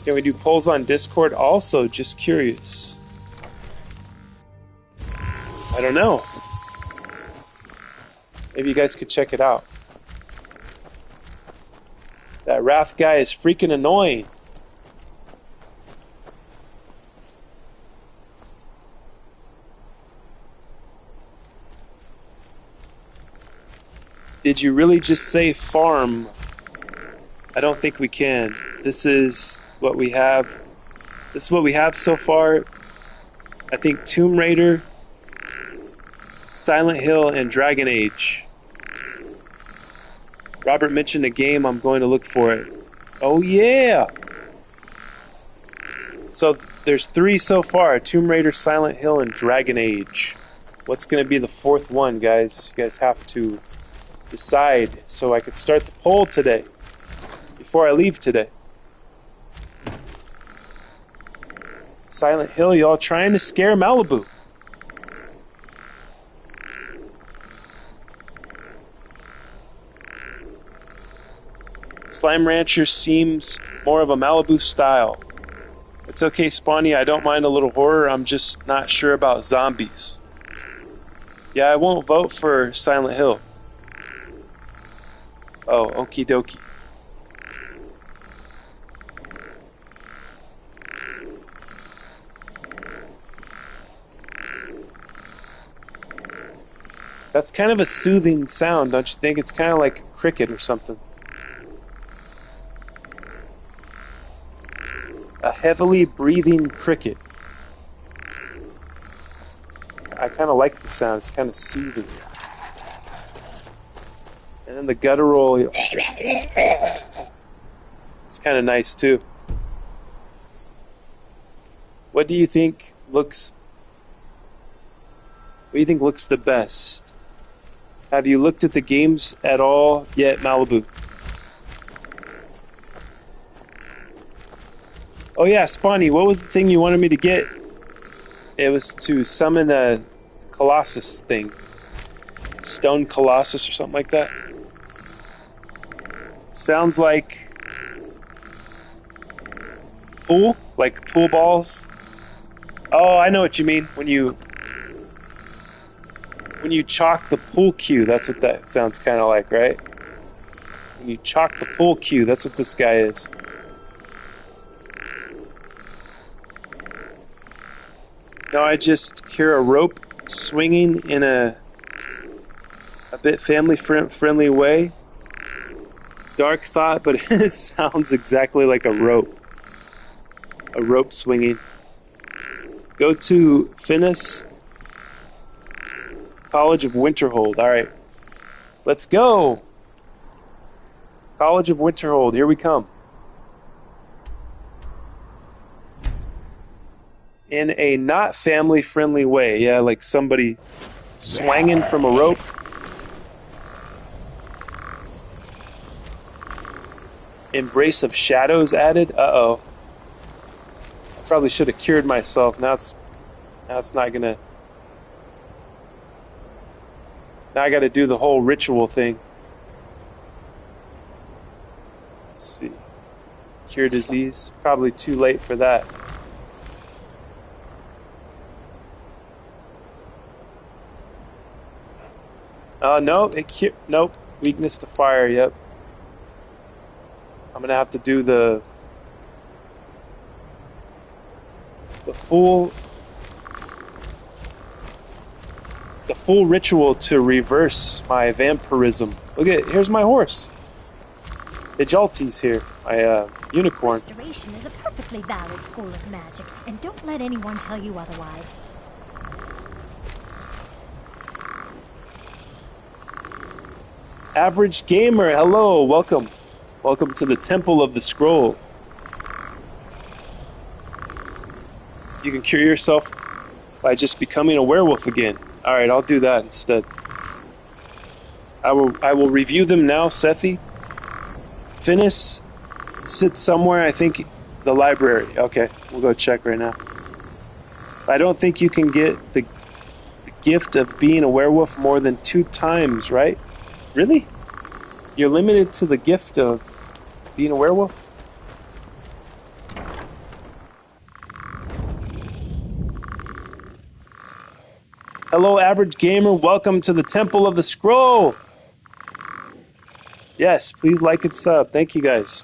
Can we do polls on Discord also? Just curious. I don't know. Maybe you guys could check it out. That Wrath guy is freaking annoying. Did you really just say farm? I don't think we can. This is what we have. This is what we have so far. I think Tomb Raider, Silent Hill, and Dragon Age. Robert mentioned a game. I'm going to look for it. Oh yeah! So there's 3 so far. Tomb Raider, Silent Hill, and Dragon Age. What's going to be the 4th one, guys? You guys have to decide so I could start the poll today. Before I leave today. Silent Hill, y'all trying to scare Malibu. Slime Rancher seems more of a Malibu style. It's okay, Spawny, I don't mind a little horror, I'm just not sure about zombies. Yeah, I won't vote for Silent Hill. Oh, okie dokie. That's kind of a soothing sound, don't you think? It's kind of like a cricket or something. A heavily breathing cricket. I kind of like the sound. It's kind of soothing. And then the guttural... It's kind of nice, too. What do you think looks... What do you think looks the best? Have you looked at the games at all yet, Malibu? Oh yeah, Spawny, what was the thing you wanted me to get? It was to summon a Colossus thing. Stone Colossus or something like that. Sounds like pool? Like pool balls? Oh, I know what you mean. When you chalk the pool cue, that's what that sounds kind of like, right? When you chalk the pool cue, that's what this guy is. Now I just hear a rope swinging in a bit family-friendly way. Dark thought, but it sounds exactly like a rope. A rope swinging. Go to Finis College of Winterhold. All right, let's go. College of Winterhold. Here we come. In a not family-friendly way. Yeah, like somebody swanging from a rope. Embrace of shadows added. Uh-oh. I probably should have cured myself. Now it's not gonna... Now I gotta do the whole ritual thing. Let's see. Cure disease. Probably too late for that. No, nope. Weakness to fire, yep. I'm gonna have to do the full ritual to reverse my vampirism. Look at, here's my horse. The Jalti's here. My Unicorn. Restoration is a perfectly valid school of magic, and don't let anyone tell you otherwise. Average Gamer, hello, welcome. Welcome to the Temple of the Scroll. You can cure yourself by just becoming a werewolf again. Alright, I'll do that instead. I will review them now, Sethi. Finis sits somewhere, I think the library. Okay, we'll go check right now. I don't think you can get the gift of being a werewolf more than 2 times, right? Really? You're limited to the gift of being a werewolf? Hello, Average Gamer. Welcome to the Temple of the Scroll. Yes, please like and sub. Thank you guys.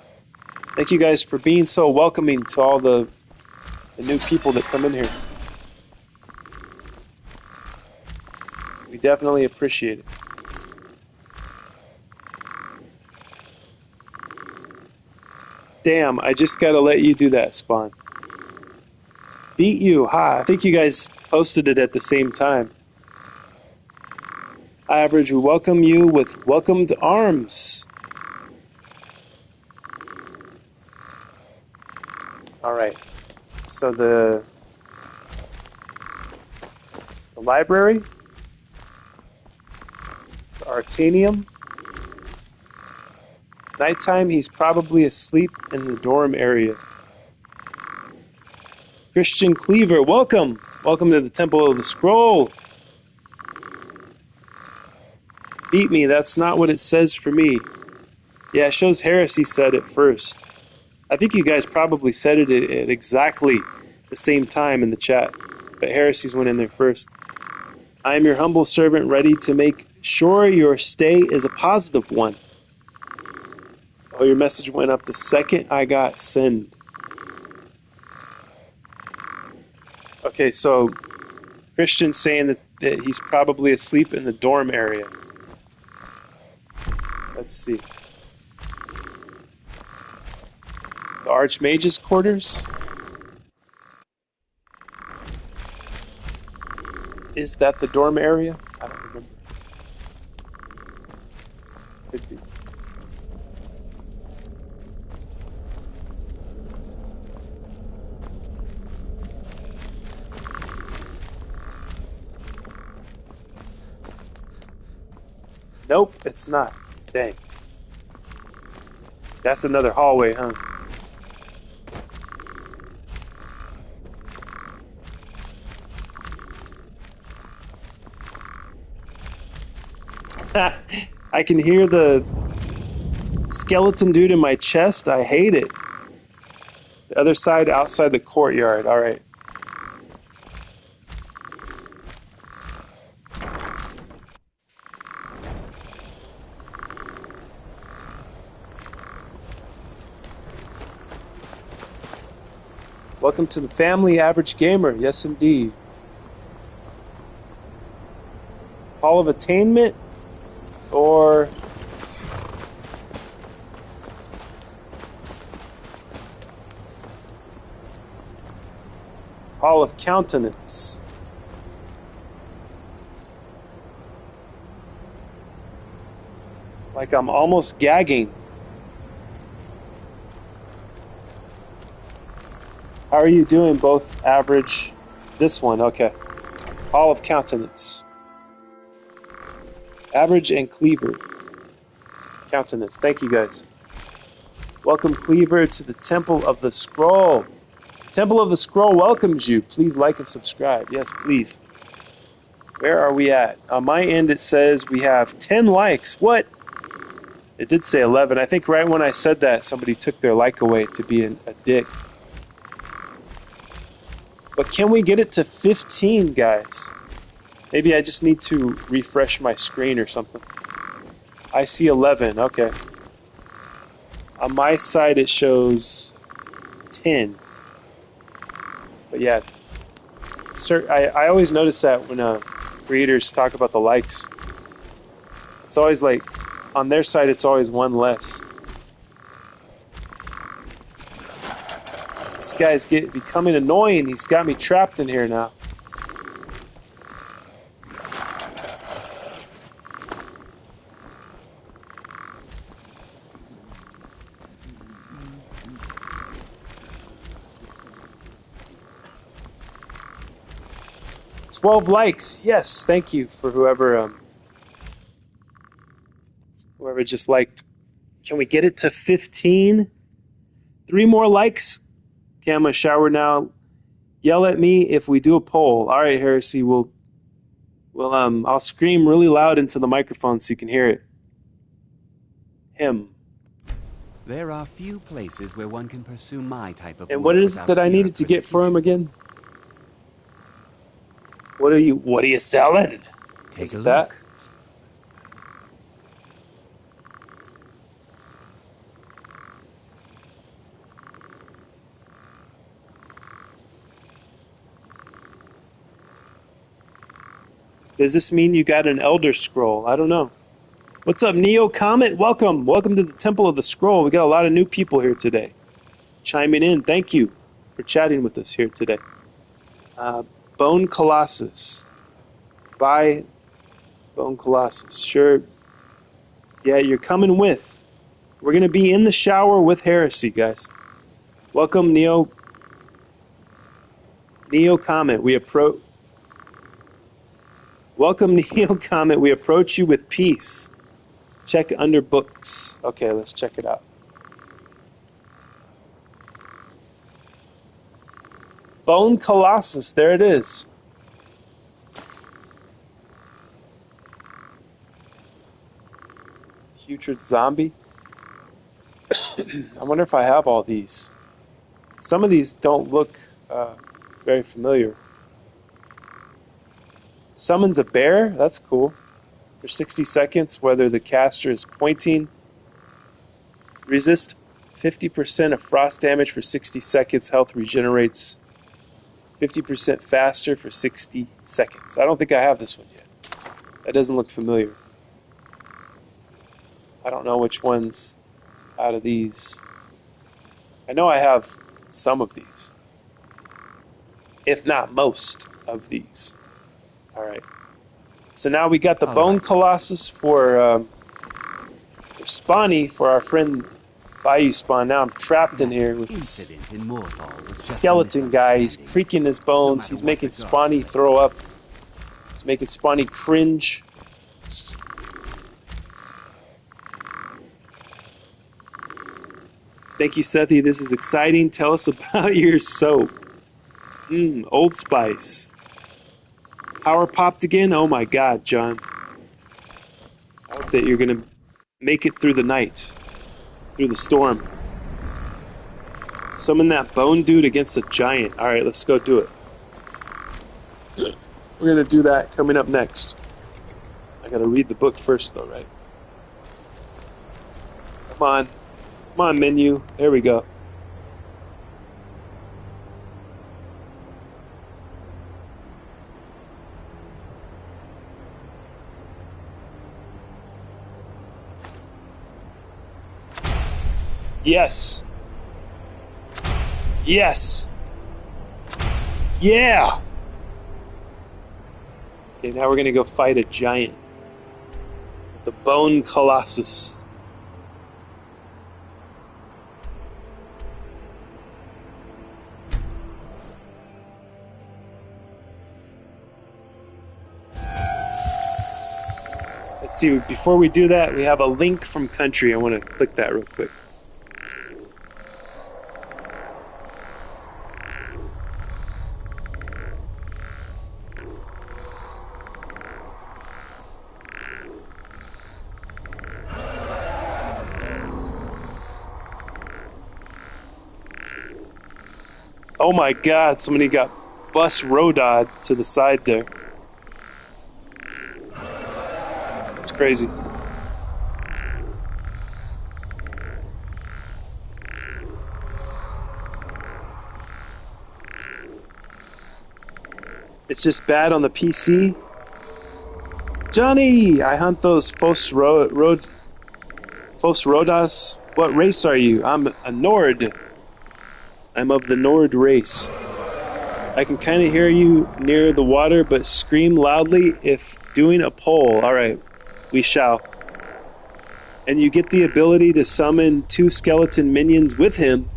Thank you guys for being so welcoming to all the new people that come in here. We definitely appreciate it. Damn, I just gotta let you do that, Spawn. Beat you, ha. I think you guys posted it at the same time. Average, we welcome you with welcomed arms. Alright, so the library, the Arcanium. Nighttime, he's probably asleep in the dorm area. Christian Cleaver, welcome! Welcome to the Temple of the Scroll. Beat me, that's not what it says for me. Yeah, it shows Heresy said it first. I think you guys probably said it at exactly the same time in the chat, but Heresy's went in there first. I am your humble servant, ready to make sure your stay is a positive one. Oh, your message went up the second I got send. Okay, so Christian's saying that he's probably asleep in the dorm area. Let's see. The Archmage's quarters? Is that the dorm area? I don't remember. Could be. Nope, it's not. Dang. That's another hallway, huh? I can hear the skeleton dude in my chest. I hate it. The other side, outside the courtyard. All right. Welcome to the family, Average Gamer. Yes, indeed. Hall of Attainment or Hall of Countenance. Like I'm almost gagging. How are you doing, both Average? This one, okay. Hall of Countenance. Average and Cleaver. Countenance. Thank you, guys. Welcome, Cleaver, to the Temple of the Scroll. Temple of the Scroll welcomes you. Please like and subscribe. Yes, please. Where are we at? On my end, it says we have 10 likes. What? It did say 11. I think right when I said that, somebody took their like away to be a dick. But can we get it to 15, guys? Maybe I just need to refresh my screen or something. I see 11, okay. On my side it shows 10. But yeah, I always notice that when creators talk about the likes. It's always like, on their side it's always one less. guy's becoming annoying. He's got me trapped in here now. $12 likes. Yes, thank you for whoever just liked. Can we get it to 15? 3 more likes? Okay, I'm gonna shower now. Yell at me if we do a poll. All right, Heresy, I'll scream really loud into the microphone so you can hear it. Him. There are few places where one can pursue my type of And work what is it without that I fear needed of to get for him persecution. again? What are you selling? Take Is a it look. that? Does this mean you got an Elder Scroll? I don't know. What's up, Neo Comet? Welcome. Welcome to the Temple of the Scroll. We got a lot of new people here today. Chiming in. Thank you for chatting with us here today. Bone Colossus. Buy Bone Colossus. Sure. Yeah, you're coming with. We're going to be in the shower with Heresy, guys. Welcome, Neo Comet. Welcome, Neo Comet. We approach you with peace. Check under books. Okay, let's check it out. Bone Colossus. There it is. Putrid Zombie. I wonder if I have all these. Some of these don't look very familiar. Summons a bear. That's cool. For 60 seconds, whether the caster is pointing. Resist 50% of frost damage for 60 seconds. Health regenerates 50% faster for 60 seconds. I don't think I have this one yet. That doesn't look familiar. I don't know which ones out of these. I know I have some of these. If not most of these. All right. So now we got the Bone Colossus for Spawny, for our friend Bayou Spawn. Now I'm trapped in here with this skeleton guy. He's creaking his bones. He's making Spawny throw up. He's making Spawny cringe. Thank you, Sethi. This is exciting. Tell us about your soap. Old Spice. Power popped again? Oh my god, John. I hope that you're going to make it through the night. Through the storm. Summon that bone dude against a giant. Alright, let's go do it. We're going to do that coming up next. I got to read the book first, though, right? Come on. Come on, menu. There we go. Yes. Yes. Yeah. Okay, now we're going to go fight a giant. The Bone Colossus. Let's see, before we do that, we have a link from country. I want to click that real quick. Oh my god, somebody got bus rodod to the side there. It's crazy. It's just bad on the PC. Johnny! I hunt those Fos Rodas. What race are you? I'm a Nord. A I'm of the Nord race. I can kind of hear you near the water, but scream loudly if doing a poll. All right, we shall. And you get the ability to summon 2 skeleton minions with him.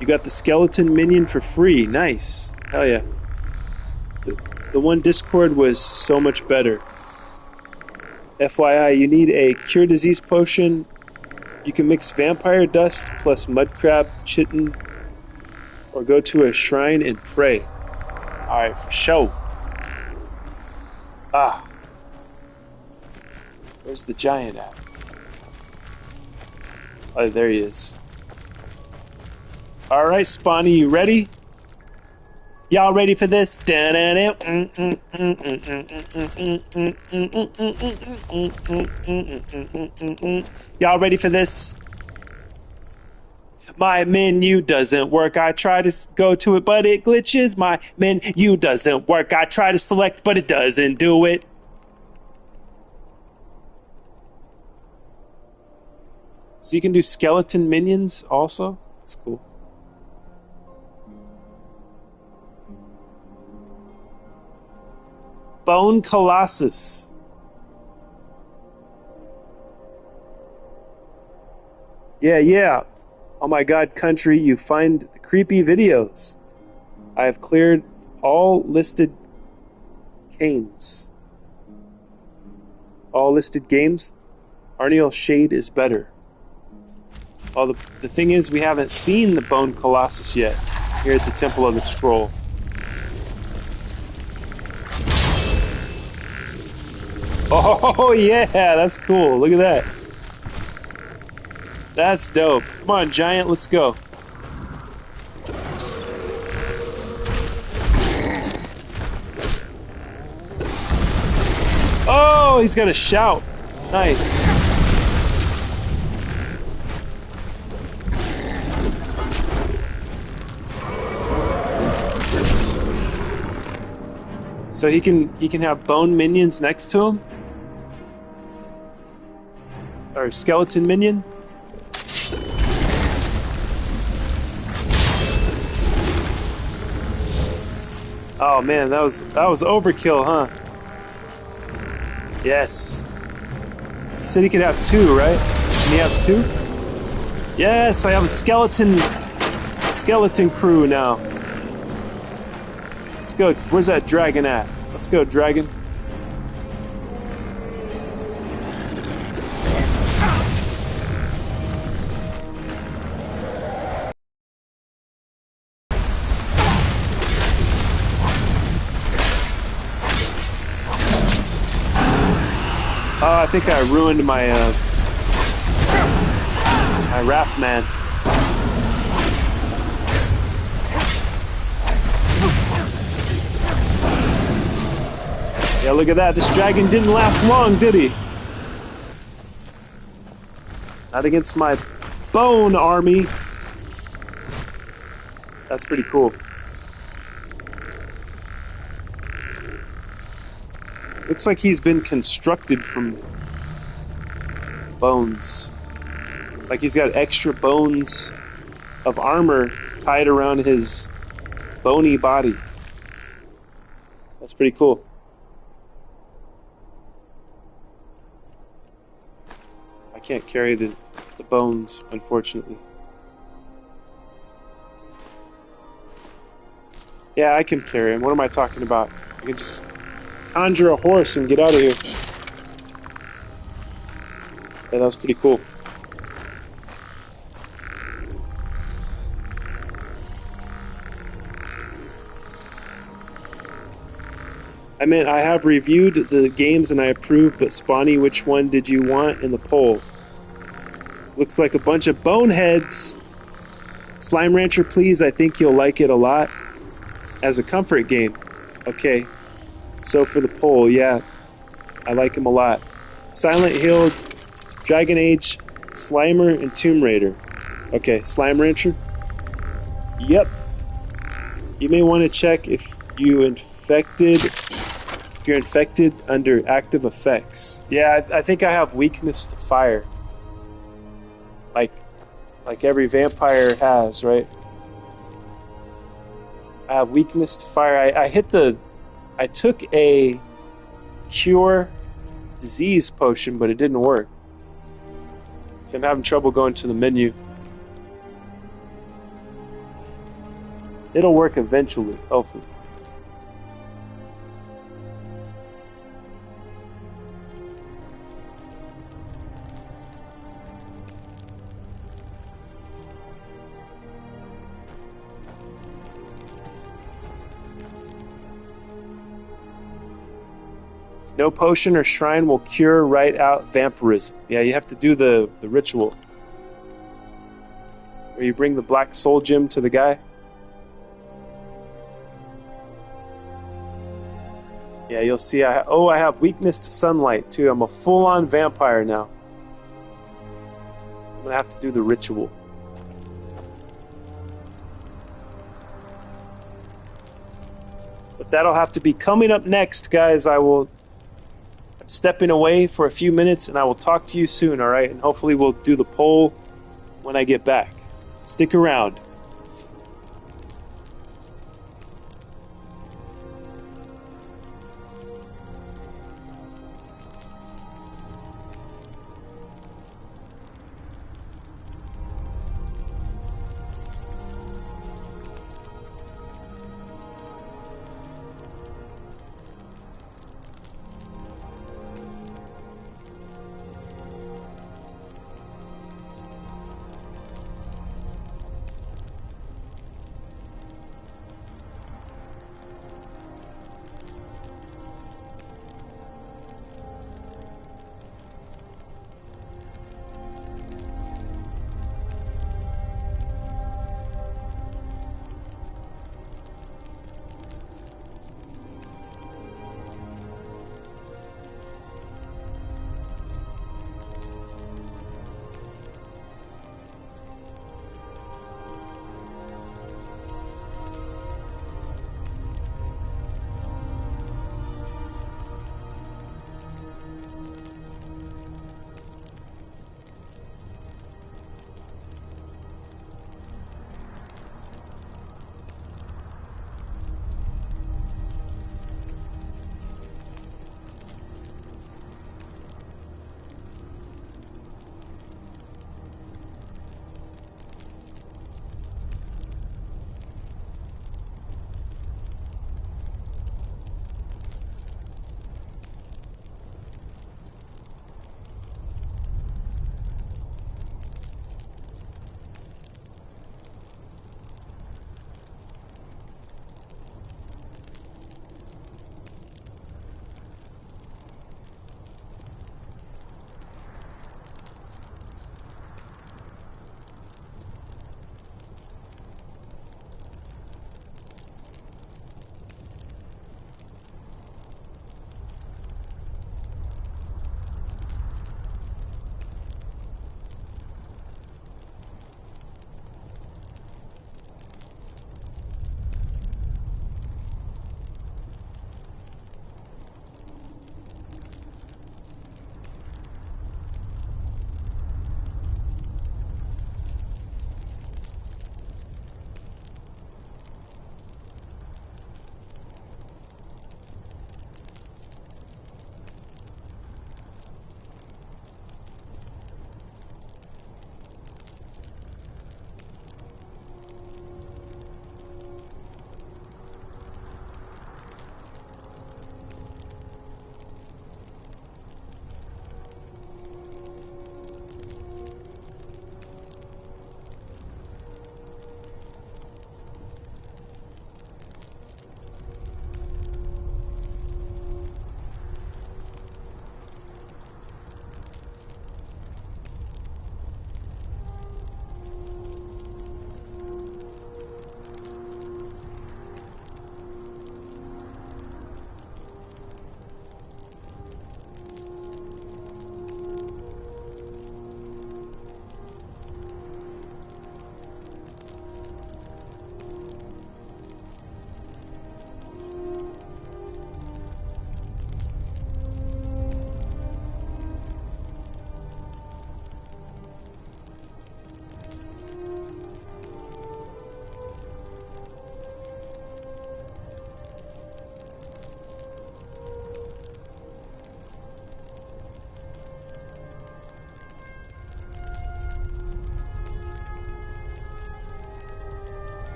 You got the skeleton minion for free. Nice. Hell yeah. The one Discord was so much better. FYI, you need a cure disease potion. You can mix vampire dust plus mudcrab chitin, or go to a shrine and pray. Alright, for sure. Ah. Where's the giant at? Oh, there he is. Alright, Spawny, you ready? Y'all ready for this? Y'all ready for this? My menu doesn't work. I try to go to it, but it glitches. My menu doesn't work. I try to select, but it doesn't do it. So you can do skeleton minions also? That's cool. Bone Colossus. Yeah. Oh my god, country, you find the creepy videos. I have cleared all listed games. All listed games? Arniel Shade is better. Well, the thing is, we haven't seen the Bone Colossus yet here at the Temple of the Scroll. Oh, yeah, that's cool. Look at that. That's dope. Come on, giant, let's go. Oh, he's got a shout. Nice. So he can have bone minions next to him? Or skeleton minion? Oh man, that was overkill, huh? Yes. You said he could have 2, right? Can he have 2? Yes, I have a skeleton crew now. Let's go. Where's that dragon at? Let's go, dragon. Oh, I think I ruined my my Wrath Man. Yeah, look at that. This dragon didn't last long, did he? Not against my bone army. That's pretty cool. Looks like he's been constructed from bones. Like he's got extra bones of armor tied around his bony body. That's pretty cool. I can't carry the bones, unfortunately. Yeah, I can carry him. What am I talking about? I can just conjure a horse and get out of here. Yeah, that was pretty cool. I meant I have reviewed the games and I approved, but Spawny, which one did you want in the poll? Looks like a bunch of boneheads. Slime Rancher, please. I think you'll like it a lot. As a comfort game. Okay. So for the poll, yeah. I like him a lot. Silent Hill, Dragon Age, Slimer, and Tomb Raider. Okay, Slime Rancher. Yep. You may want to check if you're infected under active effects. Yeah, I think I have weakness to fire. Like every vampire has, right? I have weakness to fire. I took a cure disease potion, but it didn't work. So I'm having trouble going to the menu. It'll work eventually, hopefully. No potion or shrine will cure right out vampirism. Yeah, you have to do the ritual. Where you bring the black soul gem to the guy. Yeah, you'll see I have weakness to sunlight too. I'm a full-on vampire now. I'm gonna have to do the ritual. But that'll have to be coming up next, guys. I'm stepping away for a few minutes, and I will talk to you soon, alright? And hopefully we'll do the poll when I get back. Stick around.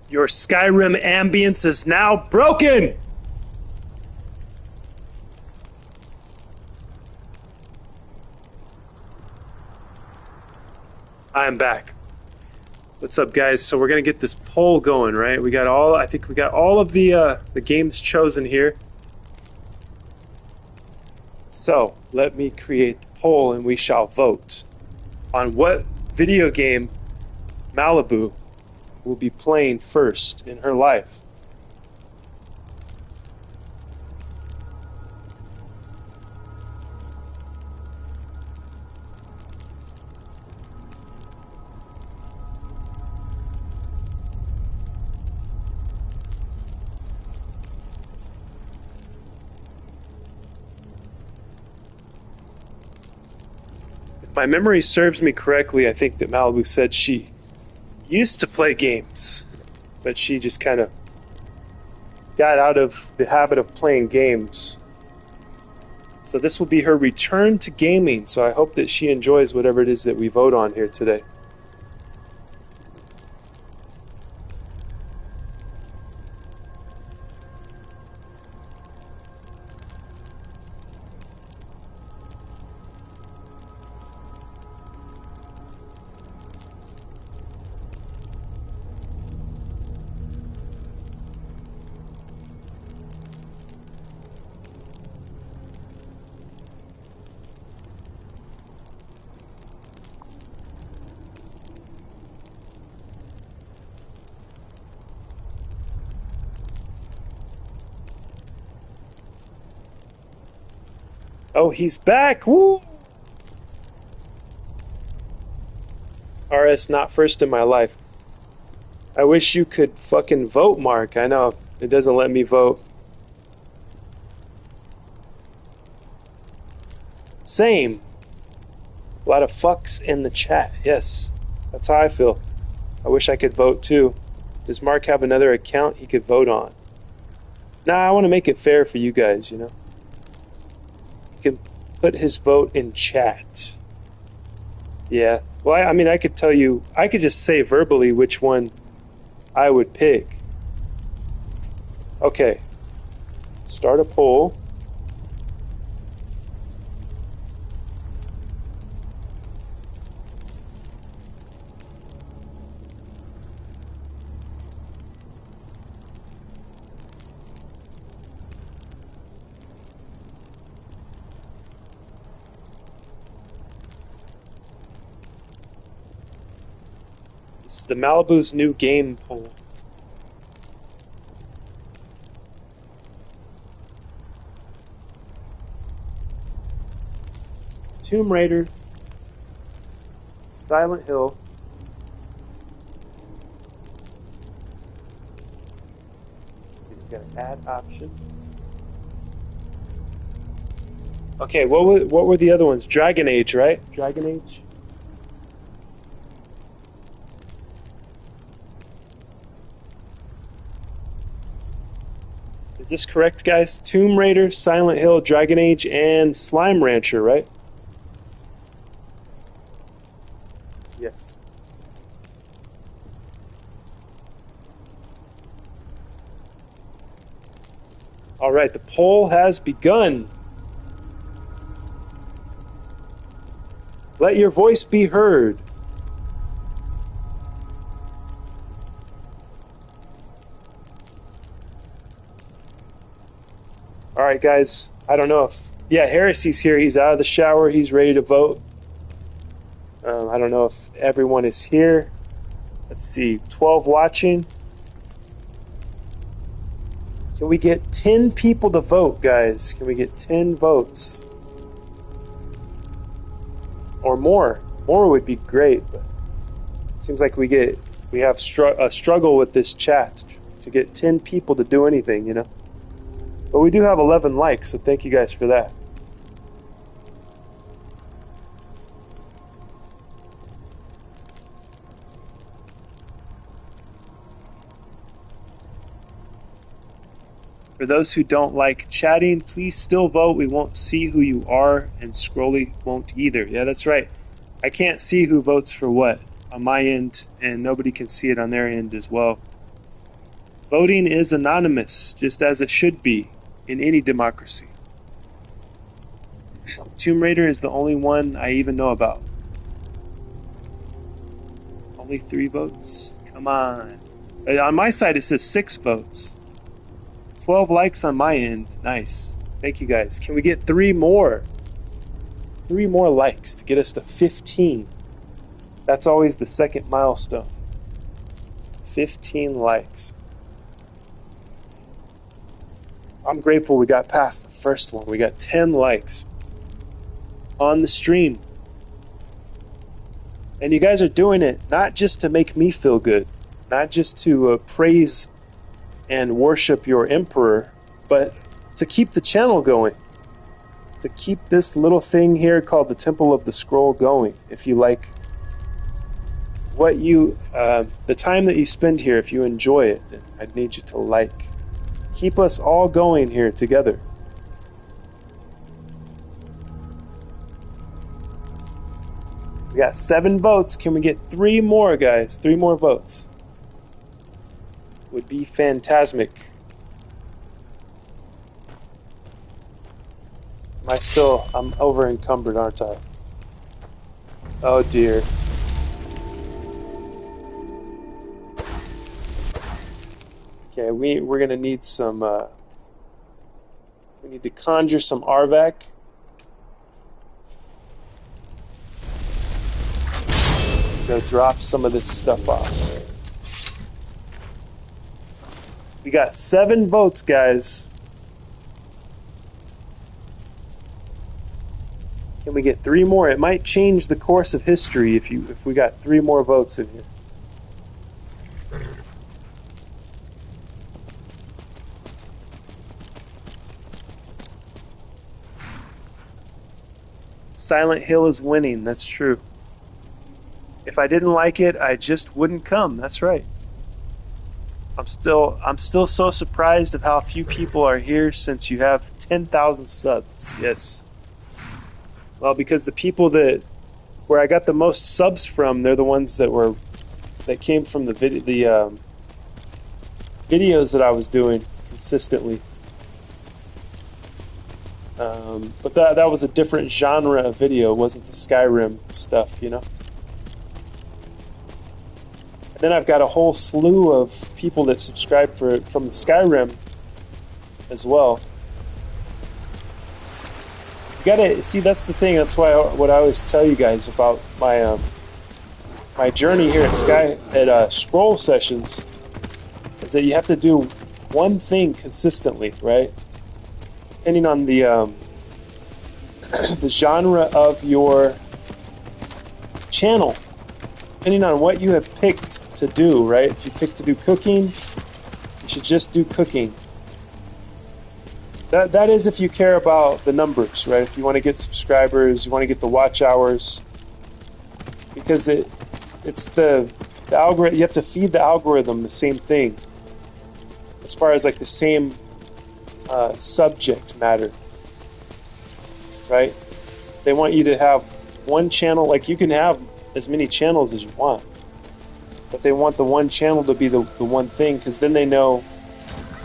Your Skyrim ambience is now broken! I am back. What's up, guys? So we're gonna get this poll going, right? I think we got all of the games chosen here. So let me create the poll, and we shall vote on what video game Malibu will be playing first in her life. If my memory serves me correctly, I think that Malibu said she used to play games, but she just kind of got out of the habit of playing games. So this will be her return to gaming, so I hope that she enjoys whatever it is that we vote on here today. Oh, he's back! Woo! RS not first in my life. I wish you could fucking vote, Mark. I know, it doesn't let me vote. Same. A lot of fucks in the chat. Yes, that's how I feel. I wish I could vote too. Does Mark have another account he could vote on? Nah, I want to make it fair for you guys, you know? He can put his vote in chat. Yeah. Well, I mean, I could tell you, I could just say verbally which one I would pick. Okay. Start a poll. This is the Malibu's new game poll. Tomb Raider, Silent Hill, we've got an add option. Okay, what were the other ones? Dragon Age, right? Dragon Age. Is this correct, guys? Tomb Raider, Silent Hill, Dragon Age, and Slime Rancher, right? Yes. All right, the poll has begun. Let your voice be heard. All right, guys. I don't know if... Yeah, Heresy's here. He's out of the shower. He's ready to vote. I don't know if everyone is here. Let's see. 12 watching. Can we get 10 people to vote, guys? Can we get 10 votes? Or more. More would be great, but it seems like we have a struggle with this chat to get 10 people to do anything, you know? But we do have 11 likes, so thank you guys for that. For those who don't like chatting, please still vote. We won't see who you are, and Scrolly won't either. Yeah, that's right. I can't see who votes for what on my end, and nobody can see it on their end as well. Voting is anonymous, just as it should be in any democracy. Tomb Raider is the only one I even know about. Only 3 votes? Come on. On my side, it says 6 votes. 12 likes on my end. Nice. Thank you, guys. Can we get 3 more? 3 more likes to get us to 15. That's always the second milestone. 15 likes. I'm grateful we got past the first one. We got 10 likes on the stream. And you guys are doing it not just to make me feel good, not just to praise and worship your emperor, but to keep the channel going, to keep this little thing here called the Temple of the Scroll going. If you like what you, the time that you spend here, if you enjoy it, I'd need you to like. Keep us all going here together. We got 7 votes. Can we get 3 more, guys? 3 more votes. Would be phantasmic. I'm over encumbered, aren't I? Oh dear. Okay, we're gonna need some, we need to conjure some Arvac. Go drop some of this stuff off. We got 7 votes, guys. Can we get 3 more? It might change the course of history if we got 3 more votes in here. Silent Hill is winning, that's true. If I didn't like it, I just wouldn't come, that's right. I'm still so surprised of how few people are here since you have 10,000 subs. Yes. Well, because the people where I got the most subs from, they're the ones that came from the videos that I was doing consistently. But that was a different genre of video. It wasn't the Skyrim stuff, you know? And then I've got a whole slew of people that subscribe from the Skyrim as well. You gotta see, that's the thing. That's what I always tell you guys about my my journey here at Scroll Sessions is that you have to do one thing consistently, right? Depending on the the genre of your channel, depending on what you have picked to do, right? If you pick to do cooking, you should just do cooking. That is if you care about the numbers, right? If you want to get subscribers, you want to get the watch hours, because it's the algorithm. You have to feed the algorithm the same thing, as far as like the same subject matter, right? They want you to have one channel. Like, you can have as many channels as you want, but they want the one channel to be the one thing, because then they know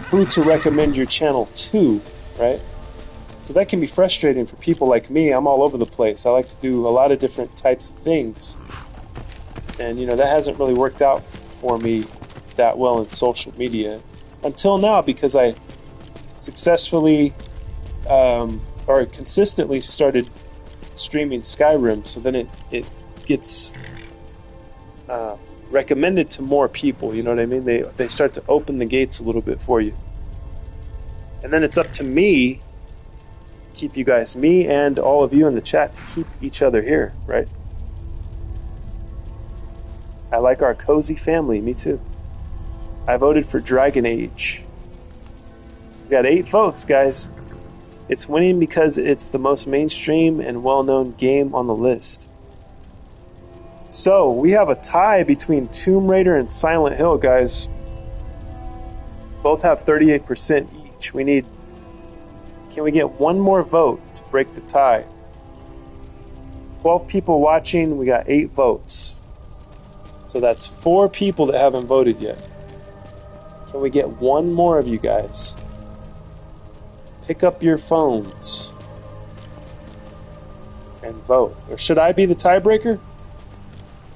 who to recommend your channel to, right? So that can be frustrating for people like me. I'm all over the place. I like to do a lot of different types of things, and you know, that hasn't really worked out for me that well in social media until now, because I successfully or consistently started streaming Skyrim, so then it gets recommended to more people, you know what I mean? They start to open the gates a little bit for you. And then it's up to me, keep you guys, me and all of you in the chat, to keep each other here, right? I like our cozy family, me too. I voted for Dragon Age. We got 8 votes, guys. It's winning because it's the most mainstream and well-known game on the list. So, we have a tie between Tomb Raider and Silent Hill, guys. Both have 38% each. Can we get one more vote to break the tie? 12 people watching, we got 8 votes. So that's 4 people that haven't voted yet. Can we get one more of you guys? Pick up your phones and vote. Or should I be the tiebreaker?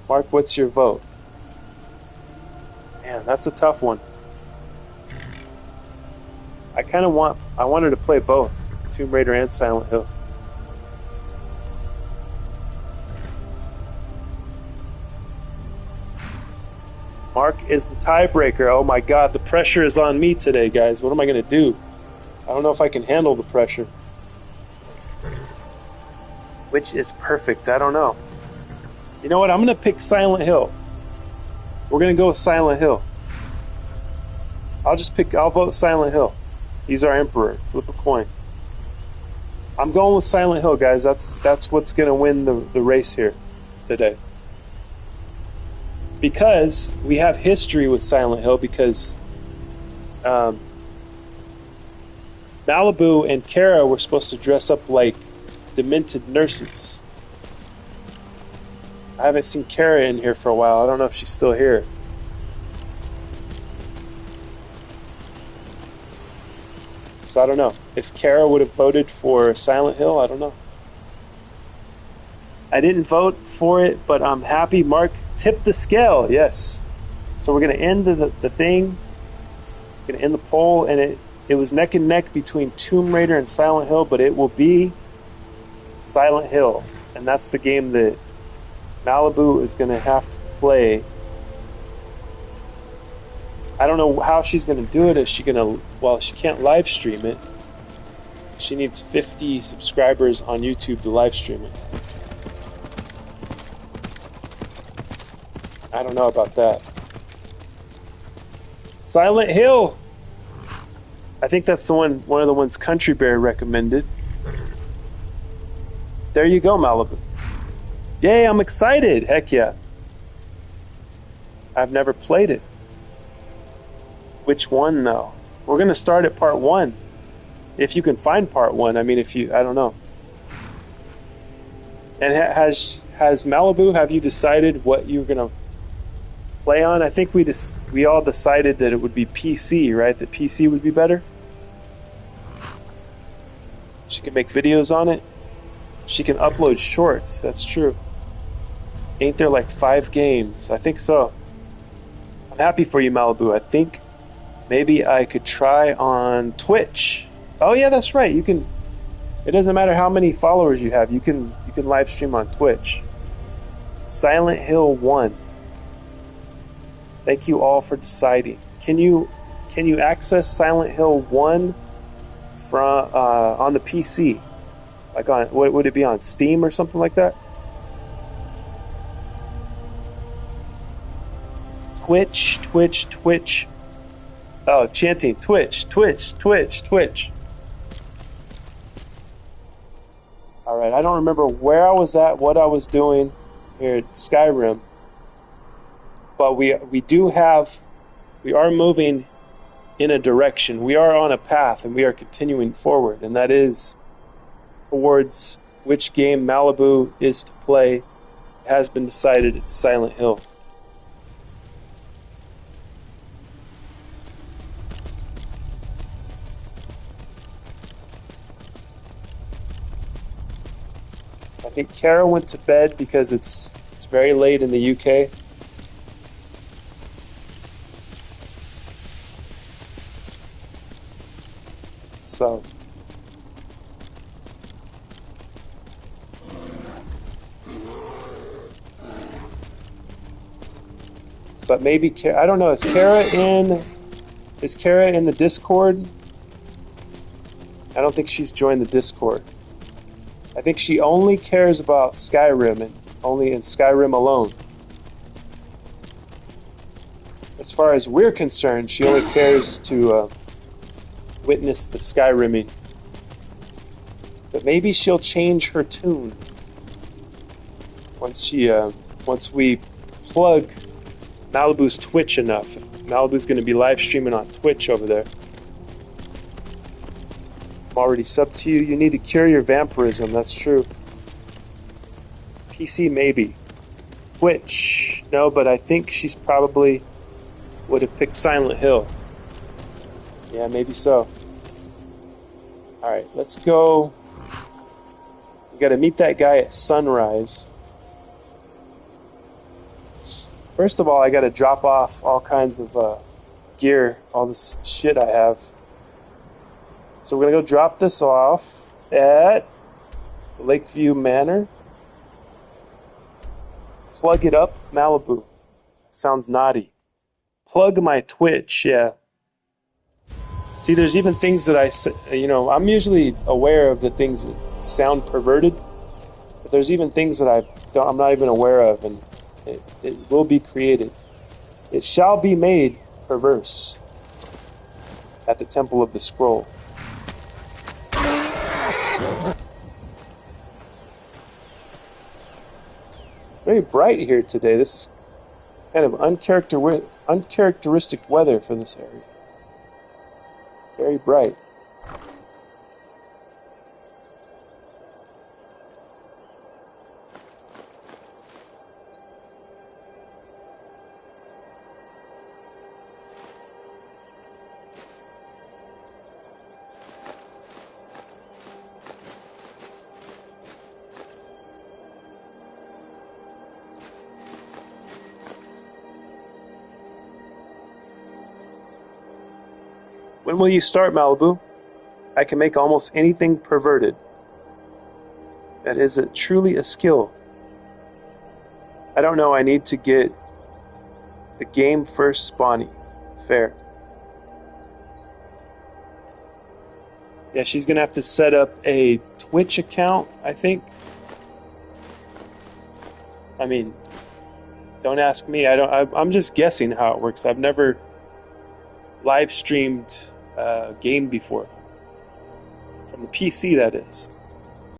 Mark, what's your vote? Man, that's a tough one. I wanted to play both, Tomb Raider and Silent Hill. Mark is the tiebreaker. Oh my god, the pressure is on me today, guys. What am I going to do? I don't know if I can handle the pressure. Which is perfect, I don't know. You know what, I'm going to pick Silent Hill. We're going to go with Silent Hill. I'll vote Silent Hill. He's our emperor. Flip a coin. I'm going with Silent Hill, guys. That's what's going to win the race here today. Because we have history with Silent Hill, because Malibu and Kara were supposed to dress up like demented nurses. I haven't seen Kara in here for a while. I don't know if she's still here. So I don't know. If Kara would have voted for Silent Hill, I don't know. I didn't vote for it, but I'm happy. Mark tipped the scale, yes. So we're going to end the thing. We're going to end the poll, and it was neck and neck between Tomb Raider and Silent Hill, but it will be Silent Hill. And that's the game that Malibu is going to have to play. I don't know how she's going to do it. Is she going to... Well, she can't live stream it. She needs 50 subscribers on YouTube to live stream it. I don't know about that. Silent Hill! I think that's the one of the ones Country Bear recommended. There you go, Malibu. Yay, I'm excited! Heck yeah. I've never played it. Which one, though? We're going to start at part 1. If you can find part 1. I mean, I don't know. And has Malibu, have you decided what you're going to play on? I think we all decided that it would be PC, right? That PC would be better. She can make videos on it. She can upload shorts. That's true. Ain't there like 5 games? I think so. I'm happy for you, Malibu. I think maybe I could try on Twitch. Oh yeah, that's right. You can. It doesn't matter how many followers you have. You can live stream on Twitch. Silent Hill 1. Thank you all for deciding. Can you access Silent Hill 1 from on the PC? Like on, what would it be, on Steam or something like that? Twitch. Oh, chanting Twitch. Alright, I don't remember where I was at, what I was doing here at Skyrim. But we are moving in a direction. We are on a path, and we are continuing forward, and that is towards which game Malibu is to play. It has been decided. It's Silent Hill. I think Kara went to bed because it's very late in the UK. So but maybe I don't know. Is Kara in the Discord? I don't think she's joined the Discord. I think she only cares about Skyrim, and only in Skyrim alone. As far as we're concerned, she only cares to witness the Skyrimming. But maybe she'll change her tune once we plug Malibu's Twitch enough. If Malibu's going to be live streaming on Twitch over there. I'm already subbed to you. You need to cure your vampirism. That's true. PC maybe. Twitch no, but I think she's probably would have picked Silent Hill. Yeah, maybe so. Alright, let's go. We gotta meet that guy at sunrise. First of all, I gotta drop off all kinds of gear, all this shit I have. So we're gonna go drop this off at Lakeview Manor. Plug it up, Malibu. Sounds naughty. Plug my Twitch, yeah. See, there's even things that I'm usually aware of the things that sound perverted, but there's even things that I'm not even aware of, and it will be created. It shall be made perverse at the Temple of the Scroll. It's very bright here today. This is kind of uncharacteristic weather for this area. Very bright. When will you start, Malibu? I can make almost anything perverted. That is truly a skill. I don't know, I need to get the game first spawny. Fair. Yeah, she's gonna have to set up a Twitch account, I think. I mean, don't ask me. I'm just guessing how it works. I've never live streamed a game before. From the PC, that is.